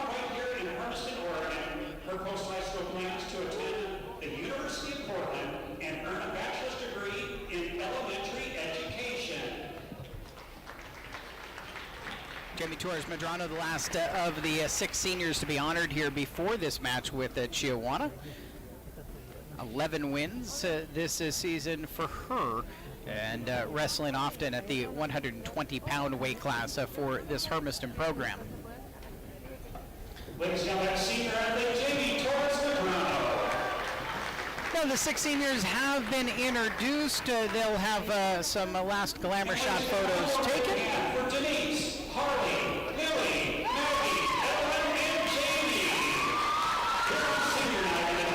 right here in Hermiston, Oregon. Her post-high school plans to attend the University of Portland and earn a bachelor's degree in elementary education. Jamie Torres-Medrano, the last of the 6 seniors to be honored here before this match with Chiawana. 11 wins this season for her, and wrestling often at the 120-pound weight class for this Hermiston program. Ladies and gentlemen, senior athlete Jamie Torres-Medrano. Now the 6 seniors have been introduced. They'll have some last glamour shot photos taken. For Denise, Harley, Lily, Maggie, Ellen, and Jamie. Here are senior night.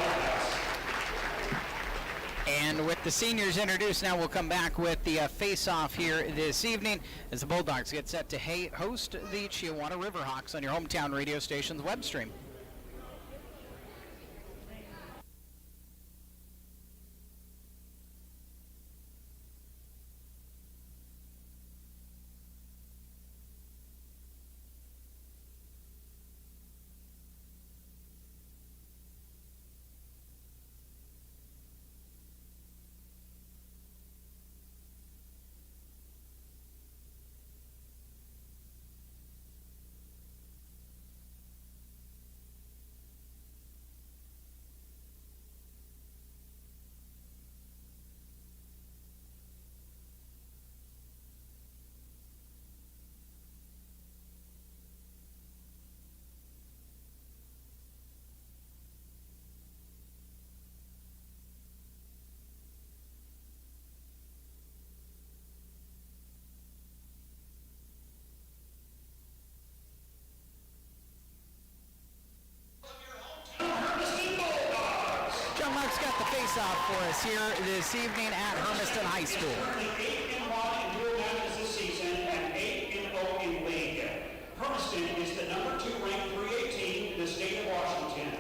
And with the seniors introduced, now we'll come back with the face-off here this evening as the Bulldogs get set to host the Chiawana Riverhawks on your hometown radio station's web stream. Face-off for us here this evening at Hermiston High School. 8-1 in dual matches this season and 8-0 in league. Hermiston is the number 2 ranked 3A team in the state of Washington.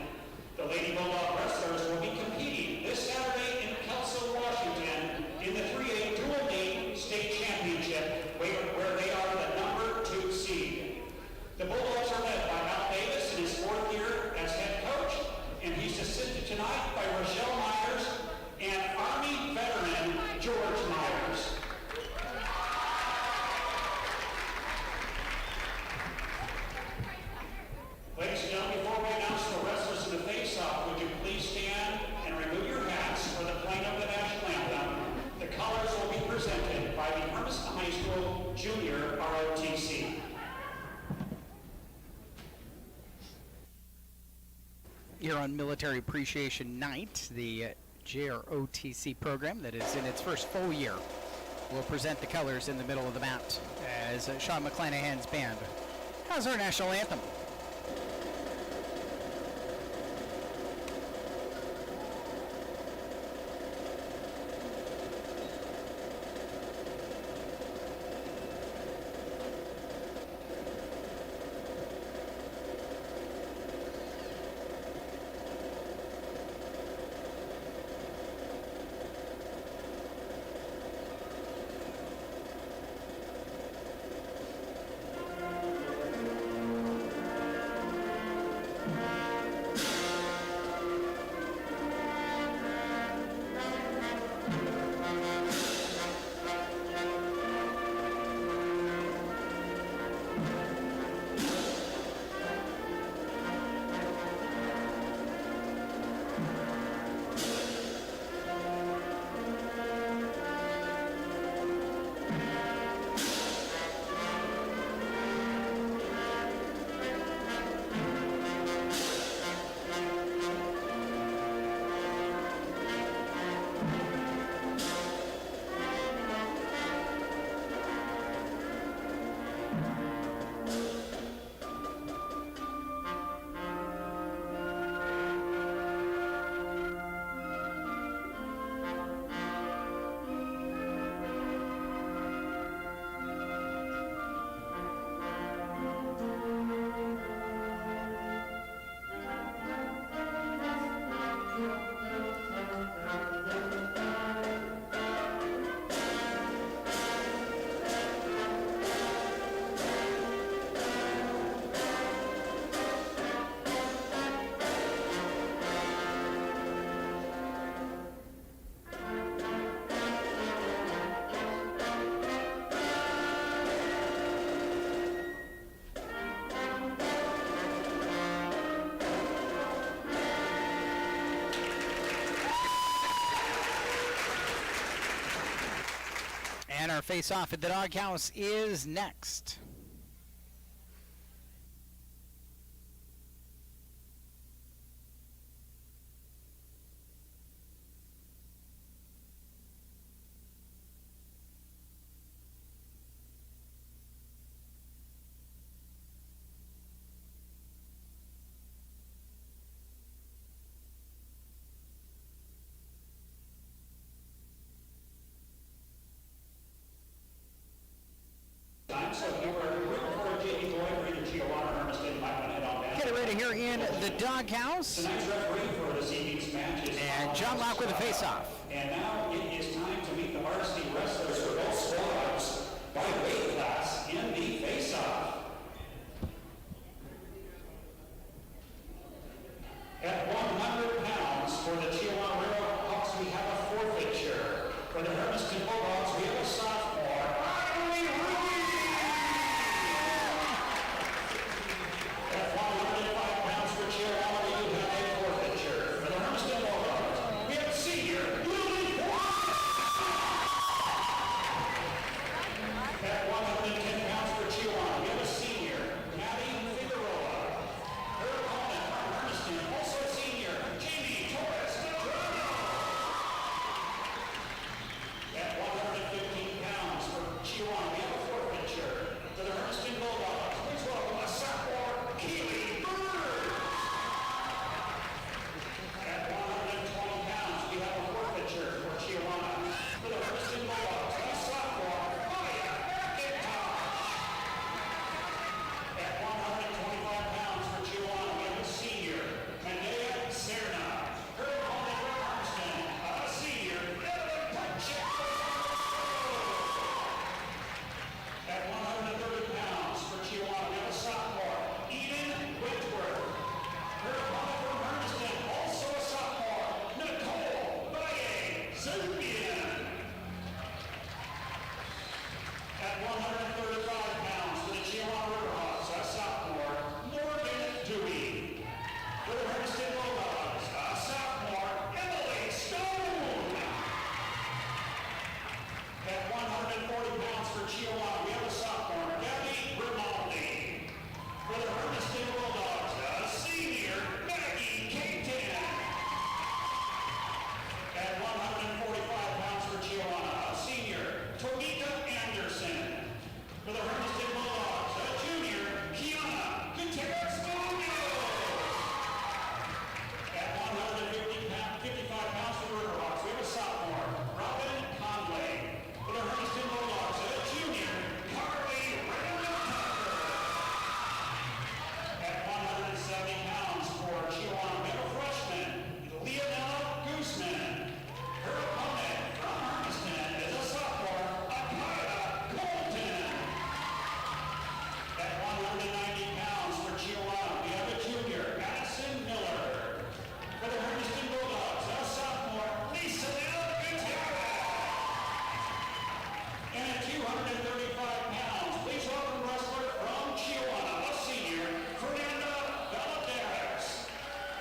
The Lady Bulldog Wrestlers will be competing this Saturday in Kelso, Washington in the 3A dual meet state championship where they are the number 2 seed. The Bulldogs are led by Al Davis in his 4th year as head coach, and he's assisted tonight by Rochelle Myers and Army veteran George Myers. Ladies and gentlemen, before we announce the wrestlers in the face-off, would you please stand and remove your hats for the playing of the national anthem. The colors will be presented by the Hermiston High School Junior ROTC. Here on Military Appreciation Night, the JROTC program that is in its first full year will present the colors in the middle of the mat as Sean McClanahan's band has our national anthem. face-off at the Doghouse is next. So if you were rooting for Jamie Boyd or either Chiawana or Hermiston, you might want to head on down. Get it ready here in the Doghouse. Tonight's referee for this evening's match is And John Locke with the face-off. And now it is time to meet the varsity wrestlers for both squads by weight class in the face-off. At 100 pounds for the Chiawana Riverhawks, we have a forfeiture. For the Hermiston Bulldogs, we have a sophomore. At 105 pounds for Chiawana, we do have a forfeiture. For the Hermiston Bulldogs, we have a senior. At 110 pounds for Chiawana, we have a senior, Maddie Figueroa. Her opponent from Hermiston, also a senior, Jamie Torres. At 115 pounds for Chiawana, we have a forfeiture. For the Hermiston Bulldogs, please welcome a sophomore, Keely Bird. At 120 pounds, we have a forfeiture for Chiawana. For the Hermiston Bulldogs, a sophomore, Maya McIntosh. At 125 pounds for Chiawana, we have a senior, Medea Serna. Her opponent for Hermiston, a senior, Evan Pacheco. At 130 pounds for Chiawana, we have a sophomore, Eden Whitworth. Her opponent from Hermiston, also a sophomore, Nicole Baye-Zubian. At 135 pounds for the Chiawana Riverhawks, a sophomore, Morgan Dewey. For the Hermiston Bulldogs, a sophomore, Emily Stone. At 140 pounds for Chiawana, we have a sophomore, Gabby Grimaldi. For the Hermiston Bulldogs, a senior, Maggie Caton. At 145 pounds for Chiawana, a senior, Tonika Anderson. For the Hermiston Bulldogs, a junior, Chiawana Gutierrez Munoz. At 155 pounds for the Riverhawks, we have a sophomore, Robin Conley. For the Hermiston Bulldogs, a junior, Carly Randall Tucker. At 170 pounds for Chiawana, we have a freshman, Leonella Guzman. Her opponent from Hermiston is a sophomore, Akaya Colton. At 190 pounds for Chiawana, we have a junior, Addison Miller. For the Hermiston Bulldogs, a sophomore, Lisa Gutierrez. And at 235 pounds, please welcome wrestler from Chiawana, a senior, Fernanda Valadares.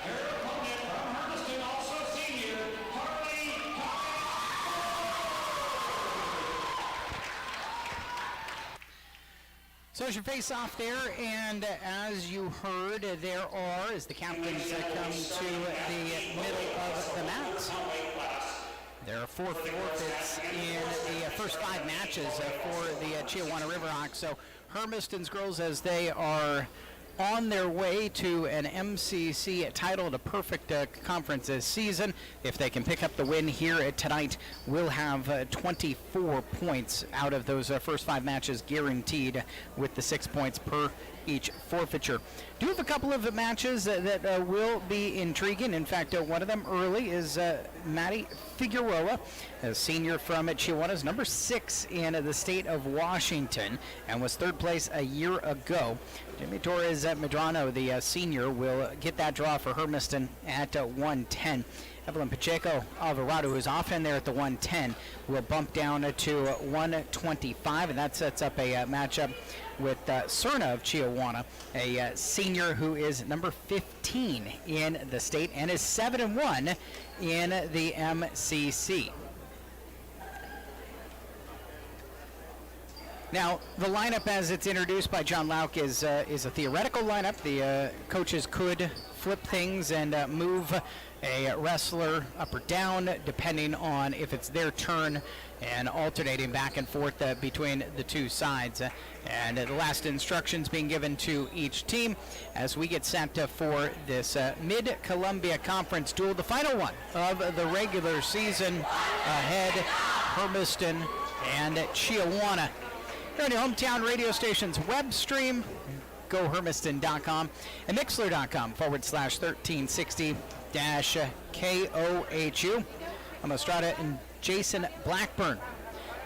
Her opponent from Hermiston, also senior, Harley So as you face off there, and as you heard, there are, as the captains come to the middle of the mat, there are 4 forfeits in the first 5 matches for the Chiawana Riverhawks. So Hermiston's girls, as they are on their way to an MCC title, a perfect conference this season. If they can pick up the win here tonight, we'll have 24 points out of those first 5 matches guaranteed, with the 6 points per each forfeiture. Do have a couple of matches that will be intriguing. In fact, one of them early is Maddie Figueroa, a senior from Chiawana's number 6 in the state of Washington, and was 3rd place a year ago. Jimmy Torres Medrano, the senior, will get that draw for Hermiston at 110. Evelyn Pacheco Alvarado, who's off in there at the 110, will bump down to 125, and that sets up a matchup with Serna of Chiawana, a senior who is number 15 in the state and is 7-1 in the MCC. Now, the lineup as it's introduced by John Lauk is a theoretical lineup. The coaches could flip things and move a wrestler up or down depending on if it's their turn, and alternating back and forth between the two sides. And the last instructions being given to each team as we get set for this Mid-Columbia Conference duel, the final one of the regular season ahead, Hermiston and Chiawana. You're on your hometown radio station's web stream, gohermiston.com and mixler.com/1360-KOHU. I'm Estrada and Jason Blackburn,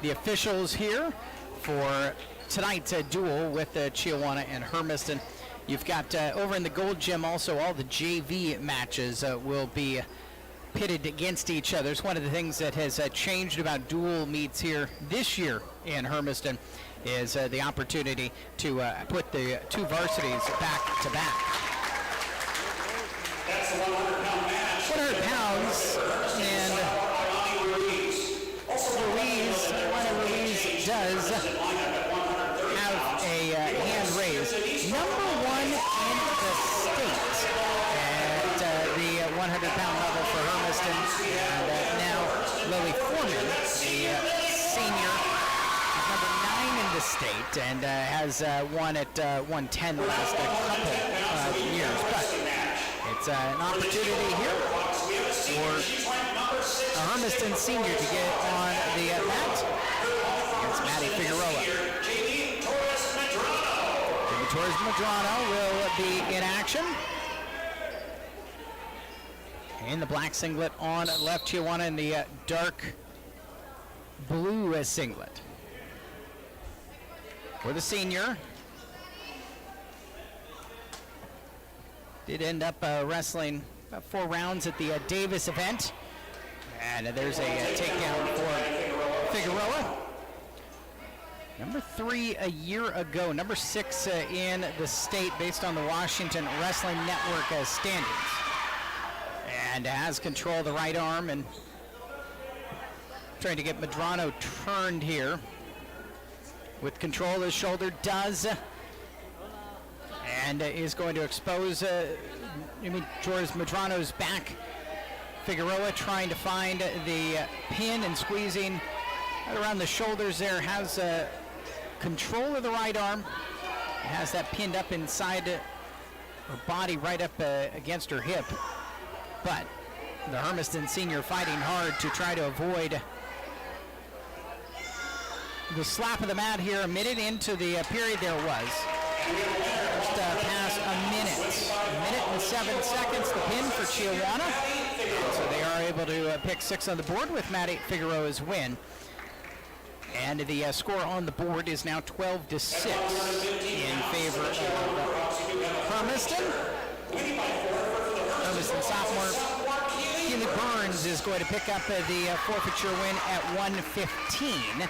the officials here for tonight's duel with Chiawana and Hermiston. You've got over in the Gold Gym also all the JV matches will be pitted against each other. It's one of the things that has changed about dual meets here this year in Hermiston is the opportunity to put the two varsities back to back. That's the 100-pound match. 100 pounds, and Ruiz does have a hand raised. Number one in the state at the 100-pound level for Hermiston. And now Lily Foreman, the senior, is number 9 in the state and has won at 110 the last couple of years. But it's an opportunity here for a Hermiston senior to get on the mat against Maddie Figueroa. Jamie Torres Medrano will be in action. In the black singlet on left, Chiawana in the dark blue singlet. For the senior, did end up wrestling about 4 rounds at the Davis event. And there's a takedown for Figueroa. Number 3 a year ago, number 6 in the state based on the Washington Wrestling Network standings. And has control of the right arm and trying to get Medrano turned here. With control of his shoulder, does. And is going to expose Torres Medrano's back. Figueroa trying to find the pin and squeezing right around the shoulders there. Has control of the right arm. Has that pinned up inside her body, right up against her hip. But the Hermiston senior fighting hard to try to avoid the slap of the mat here. A minute into the period there was. Just past a minute and 7 seconds. The pin for Chiawana. So they are able to pick 6 on the board with Maddie Figueroa's win. And the score on the board is now 12-6 in favor of Hermiston. Hermiston sophomore Keely Burns is going to pick up the forfeiture win at 1:15.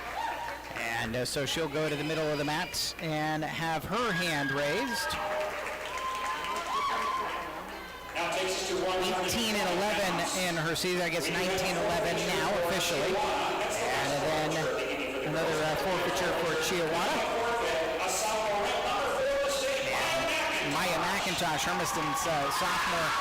And so she'll go to the middle of the mat and have her hand raised. 18-11 in her season, I guess 19-11 now officially. And then another forfeiture for Chiawana. And Maya McIntosh, Hermiston's sophomore,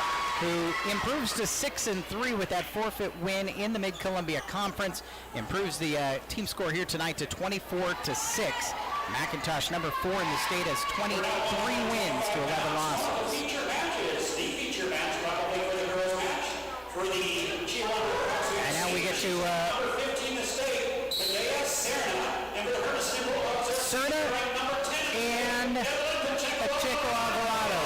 who improves to 6-3 with that forfeit win in the Mid-Columbia Conference. Improves the team score here tonight to 24-6. McIntosh, number 4 in the state, has 23 wins to 11 losses. And now we get to Serna and Pacheco Alvarado.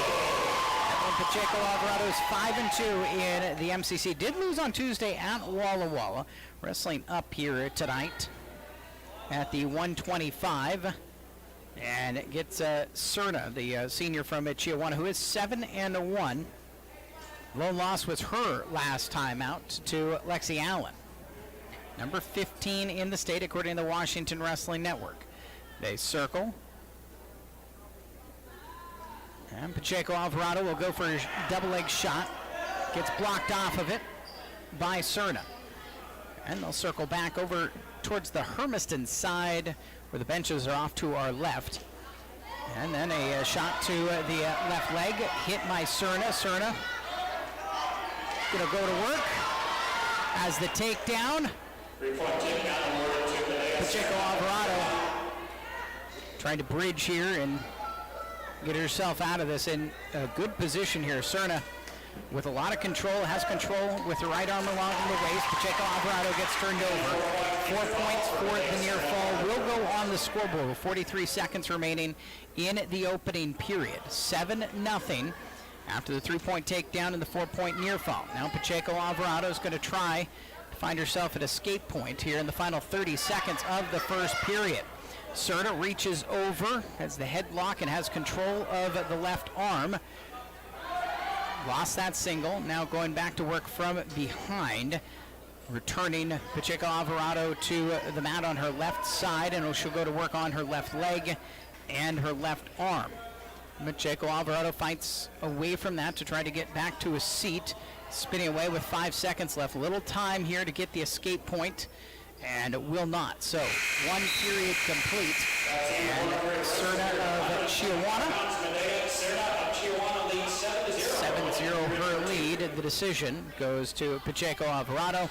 Pacheco Alvarado is 5-2 in the MCC. Did lose on Tuesday at Walla Walla. Wrestling up here tonight at the 125. And it gets Serna, the senior from Chiawana, who is 7-1. Lone loss was her last time out to Lexi Allen. Number 15 in the state, according to the Washington Wrestling Network. They circle. And Pacheco Alvarado will go for a double leg shot. Gets blocked off of it by Serna. And they'll circle back over towards the Hermiston side where the benches are off to our left. And then a shot to the left leg, hit by Cerna. Cerna gonna go to work as the takedown. Pacheco Alvarado trying to bridge here and get herself out of this in a good position here. Cerna with a lot of control, has control with her right arm along the waist. Pacheco Alvarado gets turned over. 4 points for the near fall will go on the scoreboard with 43 seconds remaining in the opening period. 7-0 after the 3-point takedown and the 4-point near fall. Now Pacheco Alvarado is going to try to find herself at escape point here in the final 30 seconds of the first period. Cerna reaches over, has the headlock and has control of the left arm. Lost that single, now going back to work from behind. Returning Pacheco Alvarado to the mat on her left side, and she'll go to work on her left leg and her left arm. Pacheco Alvarado fights away from that to try to get back to a seat, spinning away with 5 seconds left. Little time here to get the escape point, and it will not. So 1 period complete, and Cerna of Chiawana 7-0 her lead. The decision goes to Pacheco Alvarado,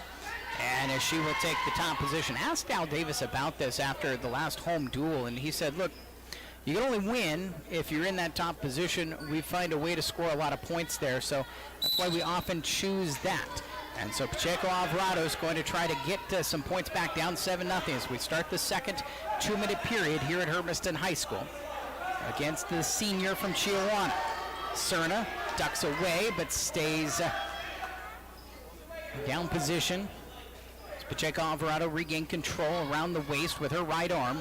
and she will take the top position. Asked Al Davis about this after the last home duel, and he said, look, you can only win if you're in that top position. We find a way to score a lot of points there, so that's why we often choose that. And so Pacheco Alvarado is going to try to get some points back down 7-0 as we start the second 2-minute period here at Hermiston High School against the senior from Chiawana. Cerna ducks away but stays down position. Pacheco Alvarado regain control around the waist with her right arm.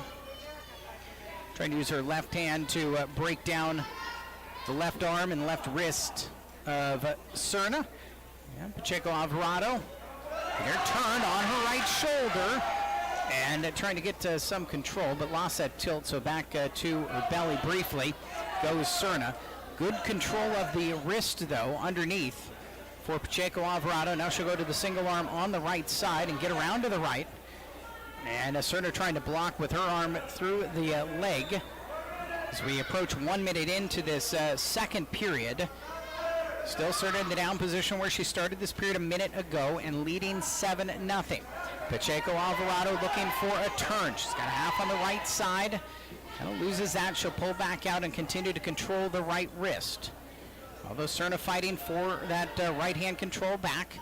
Trying to use her left hand to break down the left arm and left wrist of Cerna. And Pacheco Alvarado, her turn on her right shoulder, and trying to get some control, but lost that tilt, so back to her belly briefly goes Cerna. Good control of the wrist, though, underneath for Pacheco Alvarado. Now she'll go to the single arm on the right side and get around to the right. And Cerna trying to block with her arm through the leg as we approach 1 minute into this second period. Still Cerna in the down position where she started this period a minute ago and leading 7-0. Pacheco Alvarado looking for a turn. She's got a half on the right side. Now loses that, she'll pull back out and continue to control the right wrist. Although Cerna fighting for that right hand control back,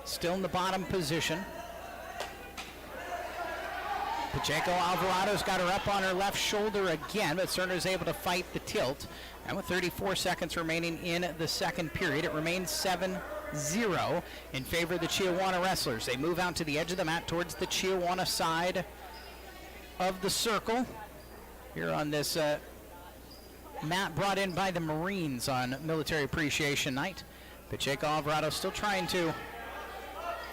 still in the bottom position. Pacheco Alvarado's got her up on her left shoulder again, but Cerna is able to fight the tilt. And with 34 seconds remaining in the second period, it remains 7-0 in favor of the Chiawana wrestlers. They move out to the edge of the mat towards the Chiawana side of the circle. Here on this mat brought in by the Marines on Military Appreciation Night. Pacheco Alvarado still trying to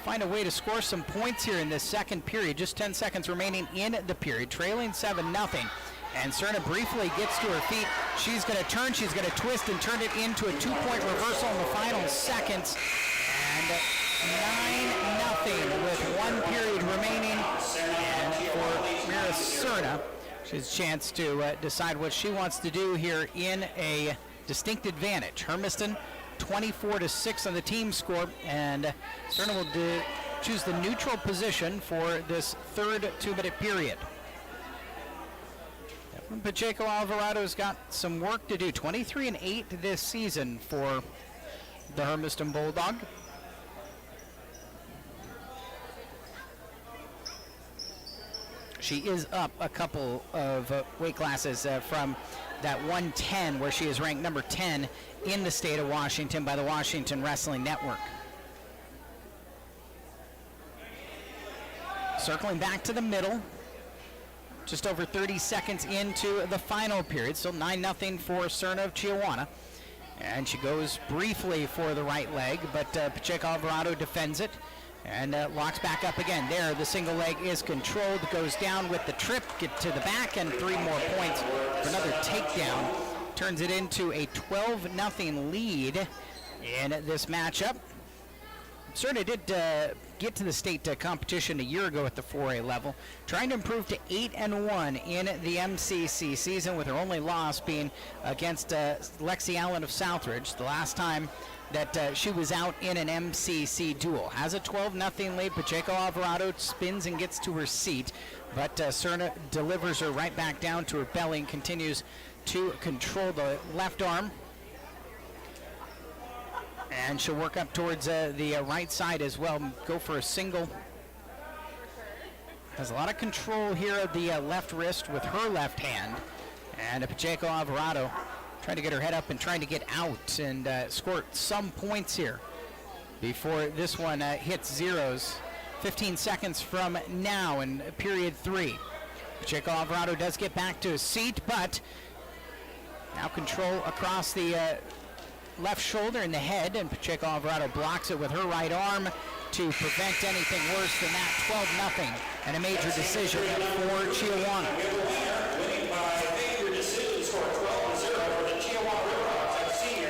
find a way to score some points here in this second period. Just 10 seconds remaining in the period, trailing 7-0. And Cerna briefly gets to her feet. She's going to turn, she's going to twist and turn it into a 2-point reversal in the final seconds. And 9-0 with 1 period remaining. And for Mira Cerna, she has a chance to decide what she wants to do here in a distinct advantage. Hermiston 24-6 on the team score, and Cerna will choose the neutral position for this third 2-minute period. Pacheco Alvarado's got some work to do. 23-8 this season for the Hermiston Bulldog. She is up a couple of weight classes from that 110, where she is ranked number 10 in the state of Washington by the Washington Wrestling Network. Circling back to the middle, just over 30 seconds into the final period. Still 9-0 for Cerna of Chiawana. And she goes briefly for the right leg, but Pacheco Alvarado defends it and locks back up again. There, the single leg is controlled, goes down with the trip, get to the back, and 3 more points for another takedown. Turns it into a 12-0 lead in this matchup. Cerna did get to the state competition a year ago at the 4A level, trying to improve to 8-1 in the MCC season, with her only loss being against Lexi Allen of Southridge, the last time that she was out in an MCC duel. Has a 12-0 lead. Pacheco Alvarado spins and gets to her seat, but Cerna delivers her right back down to her belly and continues to control the left arm. And she'll work up towards the right side as well, go for a single. Has a lot of control here of the left wrist with her left hand. And Pacheco Alvarado trying to get her head up and trying to get out and score some points here before this one hits zeros. 15 seconds from now in period 3. Pacheco Alvarado does get back to his seat, but now control across the left shoulder and the head, and Pacheco Alvarado blocks it with her right arm to prevent anything worse than that. 12-0 and a major decision for Chiawana.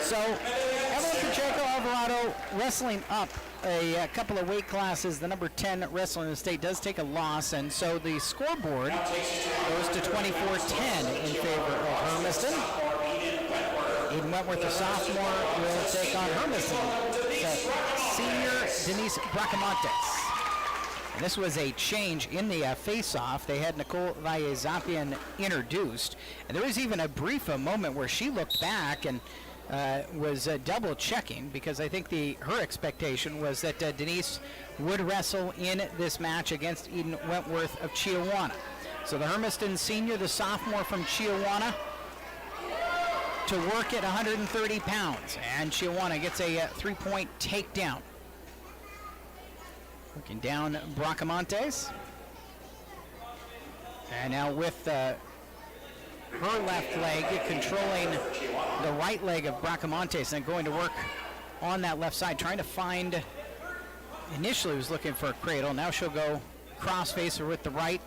So Evelyn Pacheco Alvarado wrestling up a couple of weight classes. The number 10 wrestler in the state does take a loss, and so the scoreboard goes to 24-10 in favor of Hermiston. Eden Wentworth, the sophomore, will take on Hermiston, the senior Denise Bracamontes. And this was a change in the face-off. They had Nicole Valle-Zapian introduced, and there was even a brief moment where she looked back and was double-checking, because I think her expectation was that Denise would wrestle in this match against Eden Wentworth of Chiawana. So the Hermiston senior, the sophomore from Chiawana, to work at 130 pounds, and Chiawana gets a 3-point takedown. Working down Bracamontes. And now with her left leg controlling the right leg of Bracamontes, and going to work on that left side, trying to find, initially was looking for a cradle, now she'll go cross-facer with the right,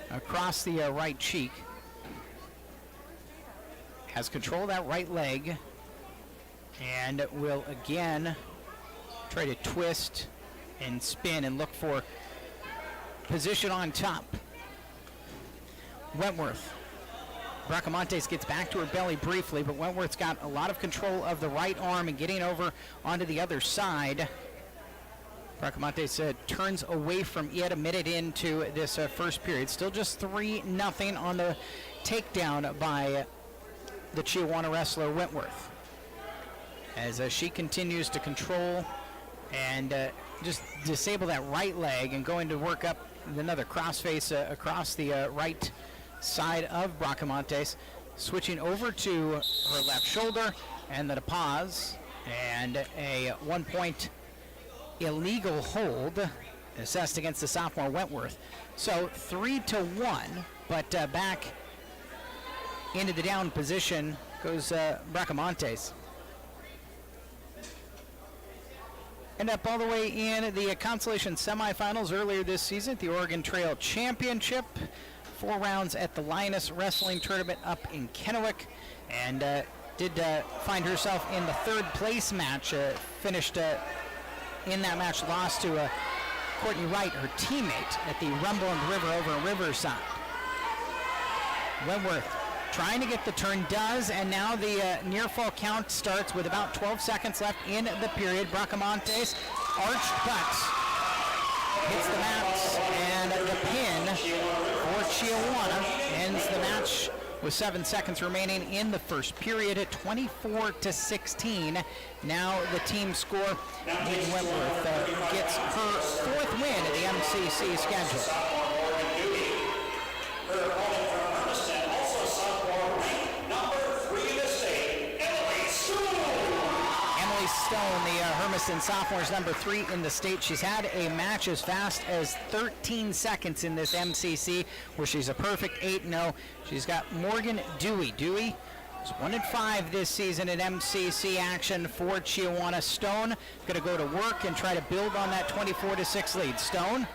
across the right cheek. Has control of that right leg, and will again try to twist and spin and look for position on top. Wentworth. Bracamontes gets back to her belly briefly, but Wentworth's got a lot of control of the right arm and getting over onto the other side. Bracamontes turns away from it a minute into this first period. Still just 3-0 on the takedown by the Chiawana wrestler Wentworth, as she continues to control and just disable that right leg, and going to work up another crossface across the right side of Bracamontes, switching over to her left shoulder, and then a pause and a 1-point illegal hold assessed against the sophomore Wentworth. So 3-1, but back into the down position goes Bracamontes. And up all the way in the consolation semifinals earlier this season at the Oregon Trail Championship. 4 rounds at the Lioness Wrestling Tournament up in Kennewick, and did find herself in the 3rd place match. Finished in that match, lost to Courtney Wright, her teammate, at the Rumble River over in Riverside. Wentworth trying to get the turn, does, and now the near fall count starts with about 12 seconds left in the period. Bracamontes, arched butt, hits the mat, and the pin for Chiawana ends the match with 7 seconds remaining in the first period at 24-16. Now the team score. Eden Wentworth gets her 4th win in the MCC schedule. Stone, the Hermiston sophomore, is number 3 in the state. She's had a match as fast as 13 seconds in this MCC, where she's a perfect 8-0. She's got Morgan Dewey. Dewey is 1-5 this season in MCC action for Chiawana. Stone going to go to work and try to build on that 24-6 lead. Stone,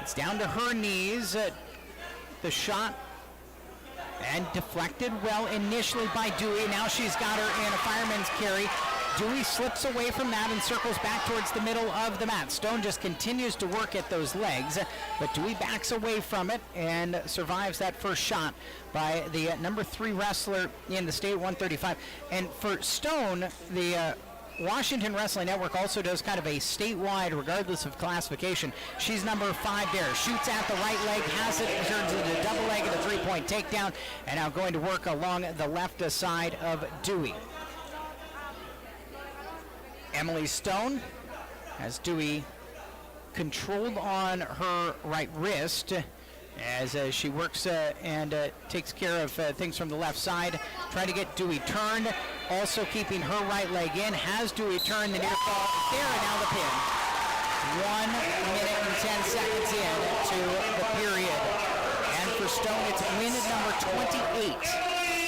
it's down to her knees. The shot and deflected well initially by Dewey. Now she's got her in a fireman's carry. Dewey slips away from that and circles back towards the middle of the mat. Stone just continues to work at those legs, but Dewey backs away from it and survives that first shot by the number 3 wrestler in the state, 135. And for Stone, the Washington Wrestling Network also does kind of a statewide, regardless of classification. She's number 5 there. Shoots at the right leg, has it, turns it into a double leg and a 3-point takedown, and now going to work along the left side of Dewey. Emily Stone has Dewey controlled on her right wrist as she works and takes care of things from the left side, trying to get Dewey turned, also keeping her right leg in, has Dewey turned, the near fall there, and now the pin. 1 minute and 10 seconds in to the period. And for Stone, it's win number 28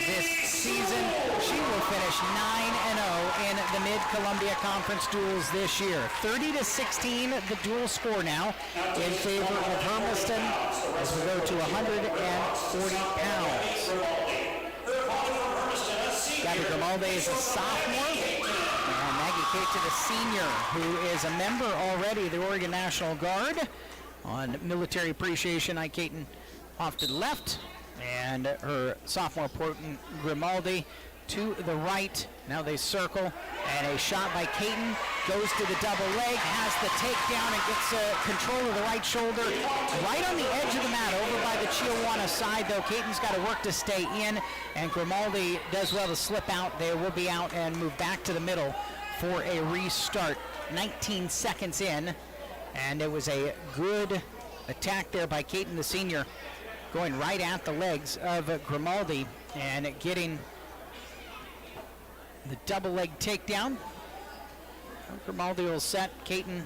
this season. She will finish 9-0 in the Mid-Columbia Conference duels this year. 30-16, the dual score now in favor of Hermiston as we go to 140 pounds. Gabby Grimaldi is a sophomore, and Maggie Caton, a senior, who is a member already of the Oregon National Guard. On Military Appreciation Night, Caton off to the left, and her sophomore Portland Grimaldi to the right. Now they circle, and a shot by Caton goes to the double leg, has the takedown, and gets control of the right shoulder right on the edge of the mat over by the Chiawana side, though Caton's got to work to stay in, and Grimaldi does well to slip out. They will be out and move back to the middle for a restart. 19 seconds in, and it was a good attack there by Caton, the senior, going right at the legs of Grimaldi and getting the double leg takedown. Grimaldi will set. Caton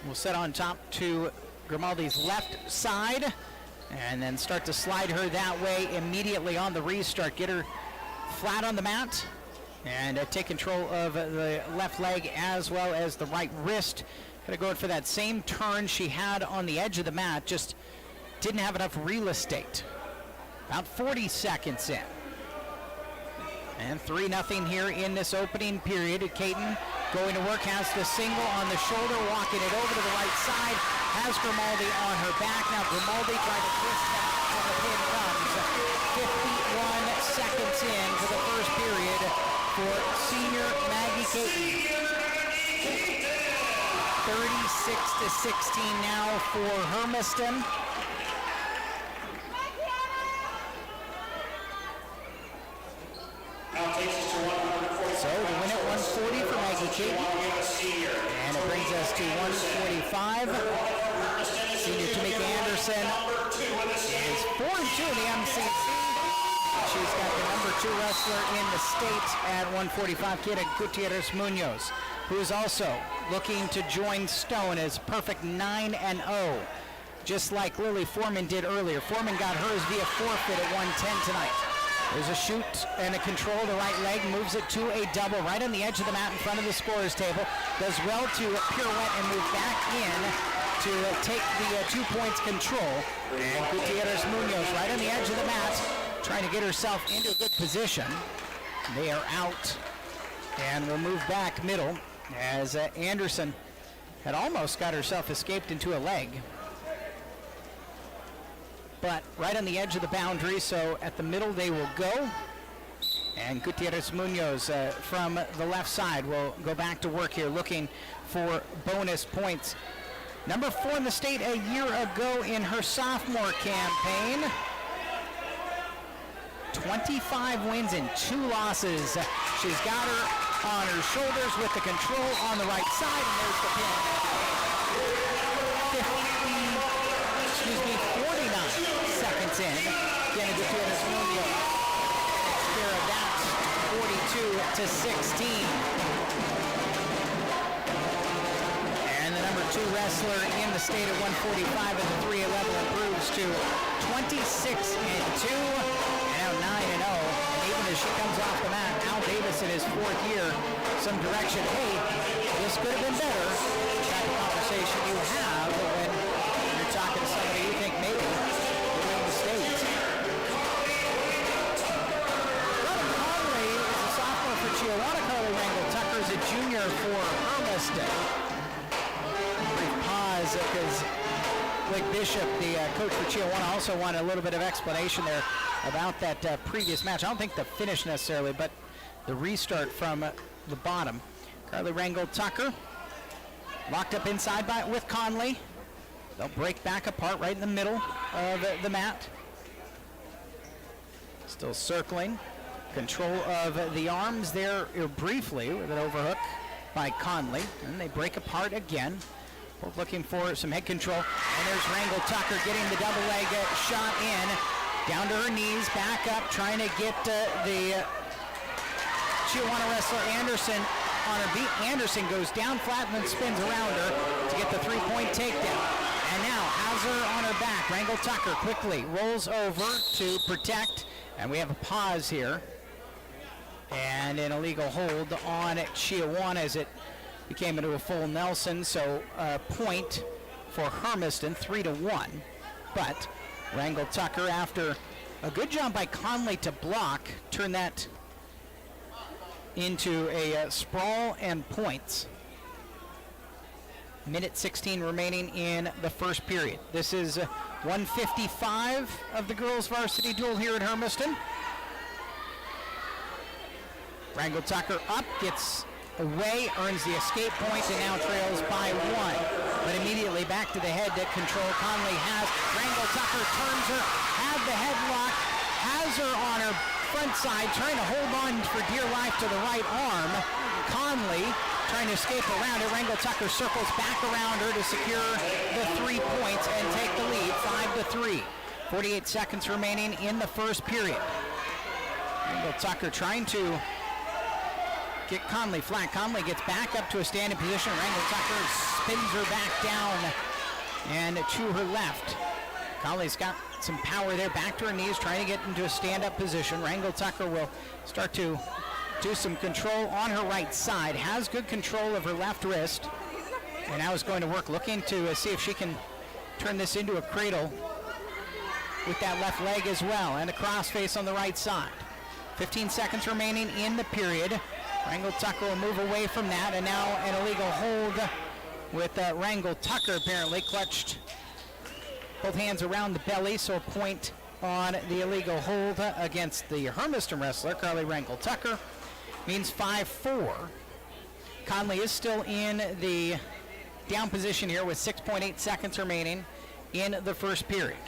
will set on top to Grimaldi's left side and then start to slide her that way immediately on the restart. Get her flat on the mat and take control of the left leg as well as the right wrist. Gonna go for that same turn she had on the edge of the mat, just didn't have enough real estate. About 40 seconds in. And 3-0 here in this opening period. Caton going to work, has the single on the shoulder, walking it over to the right side, has Grimaldi on her back. Now Grimaldi trying to twist that, and the pin comes. 51 seconds in to the first period for senior Maggie Caton. 36-16 now for Hermiston. So the win at 140 for Maggie Caton. And it brings us to 145. Senior Tamika Anderson is 4-2 in the MCC. She's got the number 2 wrestler in the state at 145, Kira Gutierrez Munoz, who is also looking to join Stone as perfect 9-0, just like Lily Foreman did earlier. Foreman got hers via forfeit at 110 tonight. There's a shoot and a control, the right leg, moves it to a double right on the edge of the mat in front of the scorer's table. Does well to pirouette and move back in to take the 2 points control. And Gutierrez Munoz right on the edge of the mat, trying to get herself into a good position. They are out and will move back middle as Anderson had almost got herself escaped into a leg. But right on the edge of the boundary, so at the middle they will go. And Gutierrez Munoz from the left side will go back to work here, looking for bonus points. Number 4 in the state a year ago in her sophomore campaign. 25 wins and 2 losses. She's got her on her shoulders with the control on the right side, and there's the pin. 49 seconds in. Again, Gutierrez Munoz takes care of that, 42-16. And the number 2 wrestler in the state at 145 at the 3A level improves to 26-2, and now 9-0. And even as she comes off the mat, Al Davis in his 4th year, some direction. Hey, this could have been better. The type of conversation you have when you're talking to somebody you think maybe will win the state. Robin Conley is a sophomore for Chiawana. Carly there for Hermiston. Brief pause because Blake Bishop, the coach for Chiawana, also wanted a little bit of explanation there about that previous match. I don't think the finish necessarily, but the restart from the bottom. Carly Rangel-Tucker locked up inside with Conley. They'll break back apart right in the middle of the mat. Still circling. Control of the arms there briefly with an overhook by Conley. And they break apart again. Both looking for some head control. And there's Rangel-Tucker getting the double leg shot in. Down to her knees, back up, trying to get the Chiawana wrestler Anderson on her beat. Anderson goes down flat and then spins around her to get the three-point takedown. And now has her on her back. Rangel-Tucker quickly rolls over to protect. And we have a pause here. And an illegal hold on Chiawana as it became into a full Nelson. So a point for Hermiston, 3-1. But Rangel-Tucker, after a good job by Conley to block, turned that into a sprawl and points. Minute 16 remaining in the first period. This is 155 of the girls' varsity duel here at Hermiston. Rangel-Tucker up, gets away, earns the escape point, and now trails by one. But immediately back to the head that control Conley has. Rangel-Tucker turns her, had the headlock, has her on her front side, trying to hold on for dear life to the right arm. Conley trying to escape around it. Rangel-Tucker circles back around her to secure the 3 points and take the lead, 5-3. 48 seconds remaining in the first period. Rangel-Tucker trying to get Conley flat. Conley gets back up to a standing position. Rangel-Tucker spins her back down and to her left. Conley's got some power there, back to her knees, trying to get into a stand-up position. Rangel-Tucker will start to do some control on her right side, has good control of her left wrist, and now is going to work, looking to see if she can turn this into a cradle with that left leg as well, and a crossface on the right side. 15 seconds remaining in the period. Rangel-Tucker will move away from that, and now an illegal hold with Rangel-Tucker apparently clutched both hands around the belly, so a point on the illegal hold against the Hermiston wrestler, Carly Rangel-Tucker. Means 5-4. Conley is still in the down position here with 6.8 seconds remaining in the first period.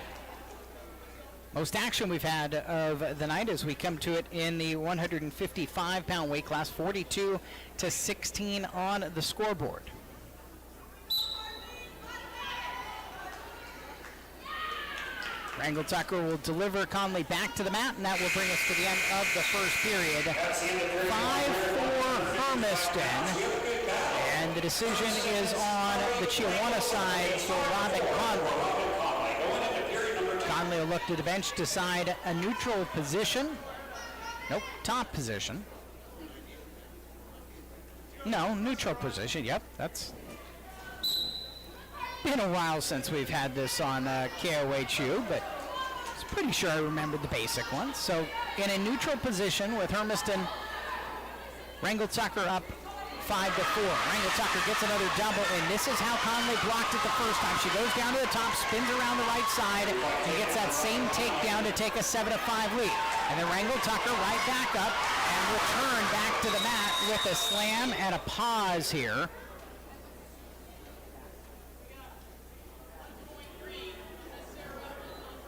Most action we've had of the night as we come to it in the 155-pound weight class, 42-16 on the scoreboard. Rangel-Tucker will deliver Conley back to the mat, and that will bring us to the end of the first period. 5-4 Hermiston, and the decision is on the Chiawana side for Robin Conley. Conley will look to the bench, decide a neutral position. Nope, top position. No, neutral position, yep, that's been a while since we've had this on KOHU, but it's pretty sure I remembered the basic one. So in a neutral position with Hermiston, Rangel-Tucker up 5-4. Rangel-Tucker gets another double, and this is how Conley blocked it the first time. She goes down to the top, spins around the right side, and gets that same takedown to take a 7-5 lead. And then Rangel-Tucker right back up and return back to the mat with a slam and a pause here.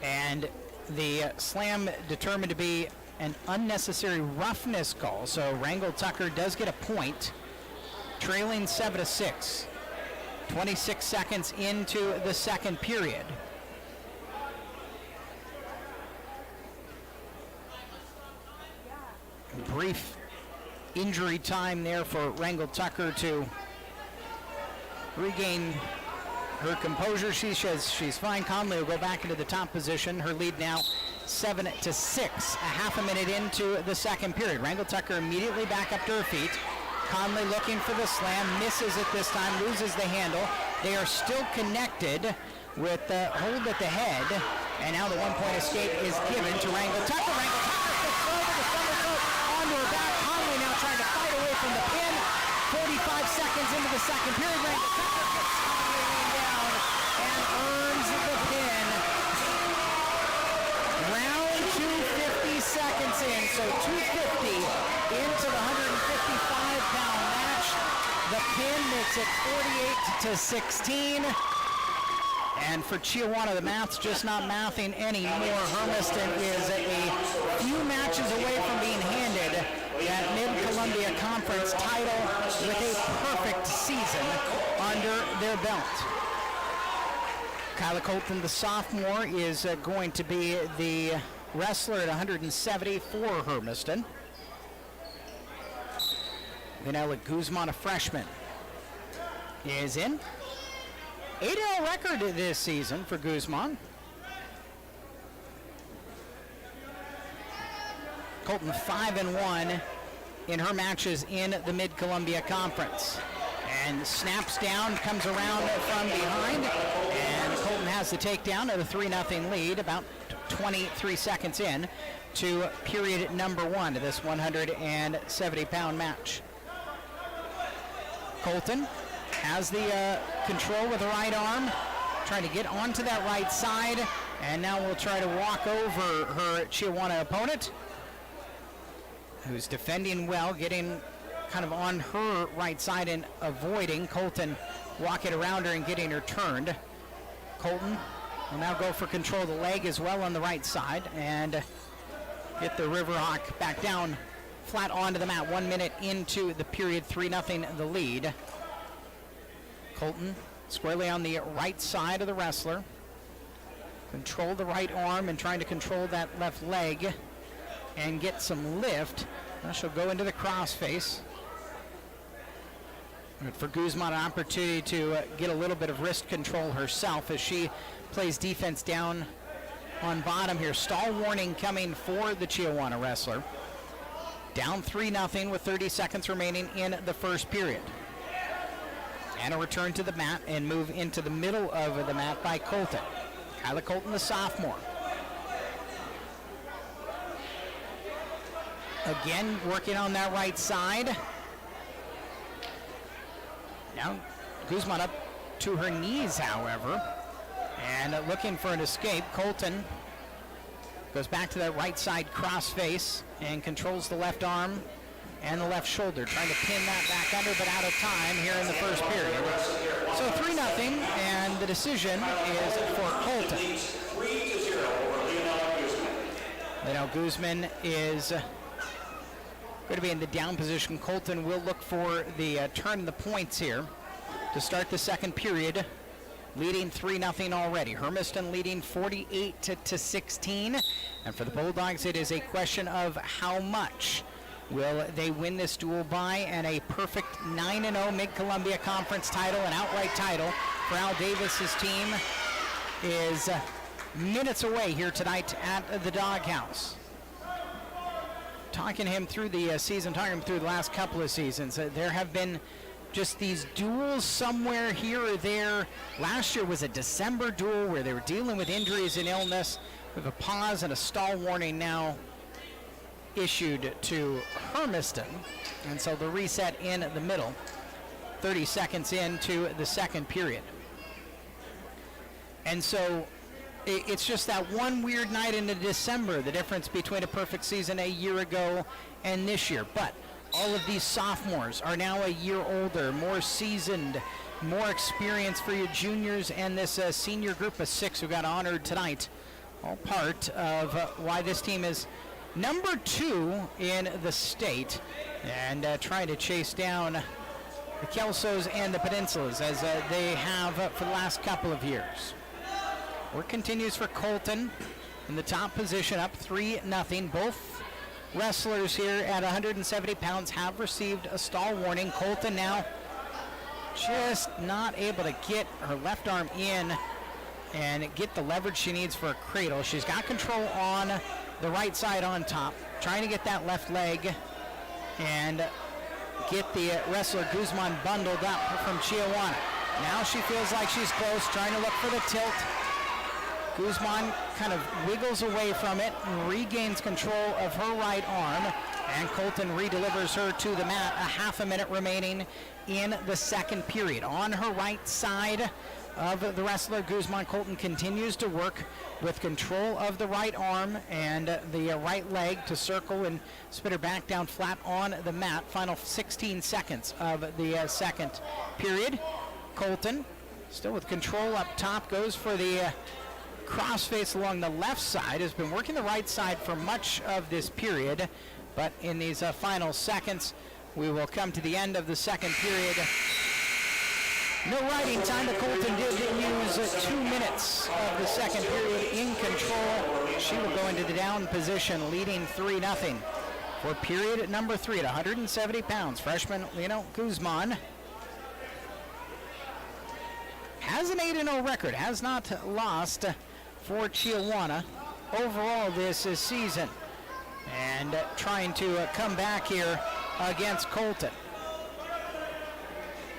And the slam determined to be an unnecessary roughness call, so Rangel-Tucker does get a point, trailing 7-6. 26 seconds into the second period. Brief injury time there for Rangel-Tucker to regain her composure. She says she's fine. Conley will go back into the top position. Her lead now 7-6, a half a minute into the second period. Rangel-Tucker immediately back up to her feet. Conley looking for the slam, misses it this time, loses the handle. They are still connected with the hold at the head, and now the one-point escape is given to Rangel-Tucker. Rangel-Tucker flips over the somersault onto her back. Conley now trying to fight away from the pin. 45 seconds into the second period. Ray Defender gets Conley down and earns the pin. Round 2, 50 seconds in, so 250 into the 155-pound match. The pin makes it 48-16. And for Chiawana, the math's just not mathing anymore. Hermiston is a few matches away from being handed that Mid-Columbia Conference title with a perfect season under their belt. Kyla Colton, the sophomore, is going to be the wrestler at 170 for Hermiston. Vanilla Guzman, a freshman, is in. 8-0 record this season for Guzman. Colton 5-1 in her matches in the Mid-Columbia Conference. And snaps down, comes around from behind, and Colton has the takedown at a 3-0 lead, about 23 seconds in to period number 1 of this 170-pound match. Colton has the control with the right arm, trying to get onto that right side, and now will try to walk over her Chiawana opponent, who's defending well, getting kind of on her right side and avoiding Colton walking around her and getting her turned. Colton will now go for control of the leg as well on the right side and get the Riverhawk back down flat onto the mat. 1 minute into the period, 3-0 the lead. Colton squarely on the right side of the wrestler. Control the right arm and trying to control that left leg and get some lift. Now she'll go into the crossface. For Guzman, an opportunity to get a little bit of wrist control herself as she plays defense down on bottom here. Stall warning coming for the Chiawana wrestler. Down 3-0 with 30 seconds remaining in the first period. And a return to the mat and move into the middle of the mat by Colton. Kyla Colton, the sophomore. Again, working on that right side. Now, Guzman up to her knees, however, and looking for an escape. Colton goes back to that right side cross face and controls the left arm and the left shoulder, trying to pin that back under, but out of time here in the first period. So 3-0, and the decision is for Colton. 3-0 for Leonel Guzman is going to be in the down position. Colton will look for the turn the points here to start the second period, leading 3-0 already. Hermiston leading 48-16, and for the Bulldogs, it is a question of how much will they win this duel by, and a perfect 9-0 Mid-Columbia Conference title, an outright title for Al Davis's team, is minutes away here tonight at the Doghouse. Talking him through the season, talking him through the last couple of seasons, there have been just these duels somewhere here or there. Last year was a December duel where they were dealing with injuries and illness, with a pause and a stall warning now issued to Hermiston, and so the reset in the middle, 30 seconds into the second period. And so it's just that one weird night into December, the difference between a perfect season a year ago and this year. But all of these sophomores are now a year older, more seasoned, more experience for your juniors and this senior group of 6 who got honored tonight. All part of why this team is number 2 in the state, and trying to chase down the Kelsos and the Peninsulas as they have for the last couple of years. Work continues for Colton in the top position, up 3-0. Both wrestlers here at 170 pounds have received a stall warning. Colton now just not able to get her left arm in and get the leverage she needs for a cradle. She's got control on the right side on top, trying to get that left leg and get the wrestler Guzman bundled up from Chiawana. Now she feels like she's close, trying to look for the tilt. Guzman kind of wiggles away from it and regains control of her right arm And Colton redelivers her to the mat. A half a minute remaining in the second period. On her right side of the wrestler, Guzman, Colton continues to work with control of the right arm and the right leg to circle and spit her back down flat on the mat. Final 16 seconds of the second period. Colton, still with control up top, goes for the crossface along the left side. Has been working the right side for much of this period, but in these final seconds, we will come to the end of the second period. No riding time, but Colton did use 2 minutes of the second period in control. She will go into the down position, leading 3-0 for period number 3 at 170 pounds. Freshman Lino Guzman has an 8-0 record, has not lost for Chiawana overall this season, and trying to come back here against Colton.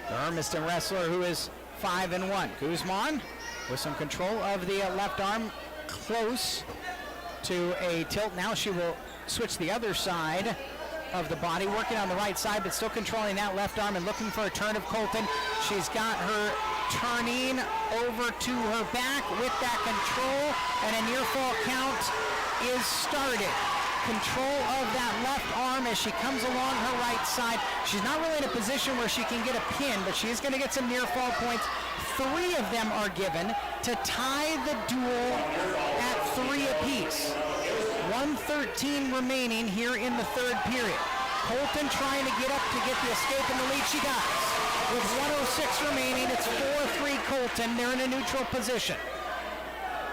The Hermiston wrestler who is 5-1. Guzman with some control of the left arm, close to a tilt. Now she will switch the other side of the body, working on the right side, but still controlling that left arm and looking for a turn of Colton. She's got her turning over to her back with that control, and a near fall count is started. Control of that left arm as she comes along her right side. She's not really in a position where she can get a pin, but she is going to get some near fall points. 3 of them are given to tie the duel at 3 apiece. 1:13 remaining here in the third period. Colton trying to get up to get the escape and the lead. She does. With 1:06 remaining, it's 4-3 Colton. They're in a neutral position.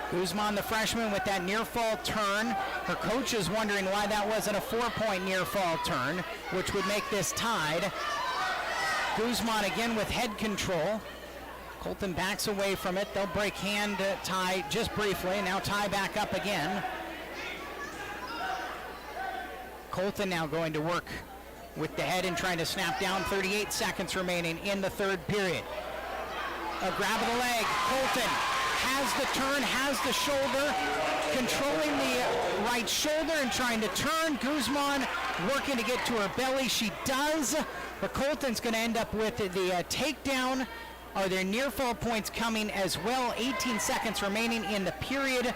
Guzman, the freshman, with that near fall turn. Her coach is wondering why that wasn't a 4-point near fall turn, which would make this tied. Guzman again with head control. Colton backs away from it. They'll break hand tie just briefly. Now tie back up again. Colton now going to work with the head and trying to snap down. 38 seconds remaining in the third period. A grab of the leg. Colton has the turn, has the shoulder, controlling the right shoulder and trying to turn. Guzman working to get to her belly. She does, but Colton's going to end up with the takedown. Are there near fall points coming as well? 18 seconds remaining in the period.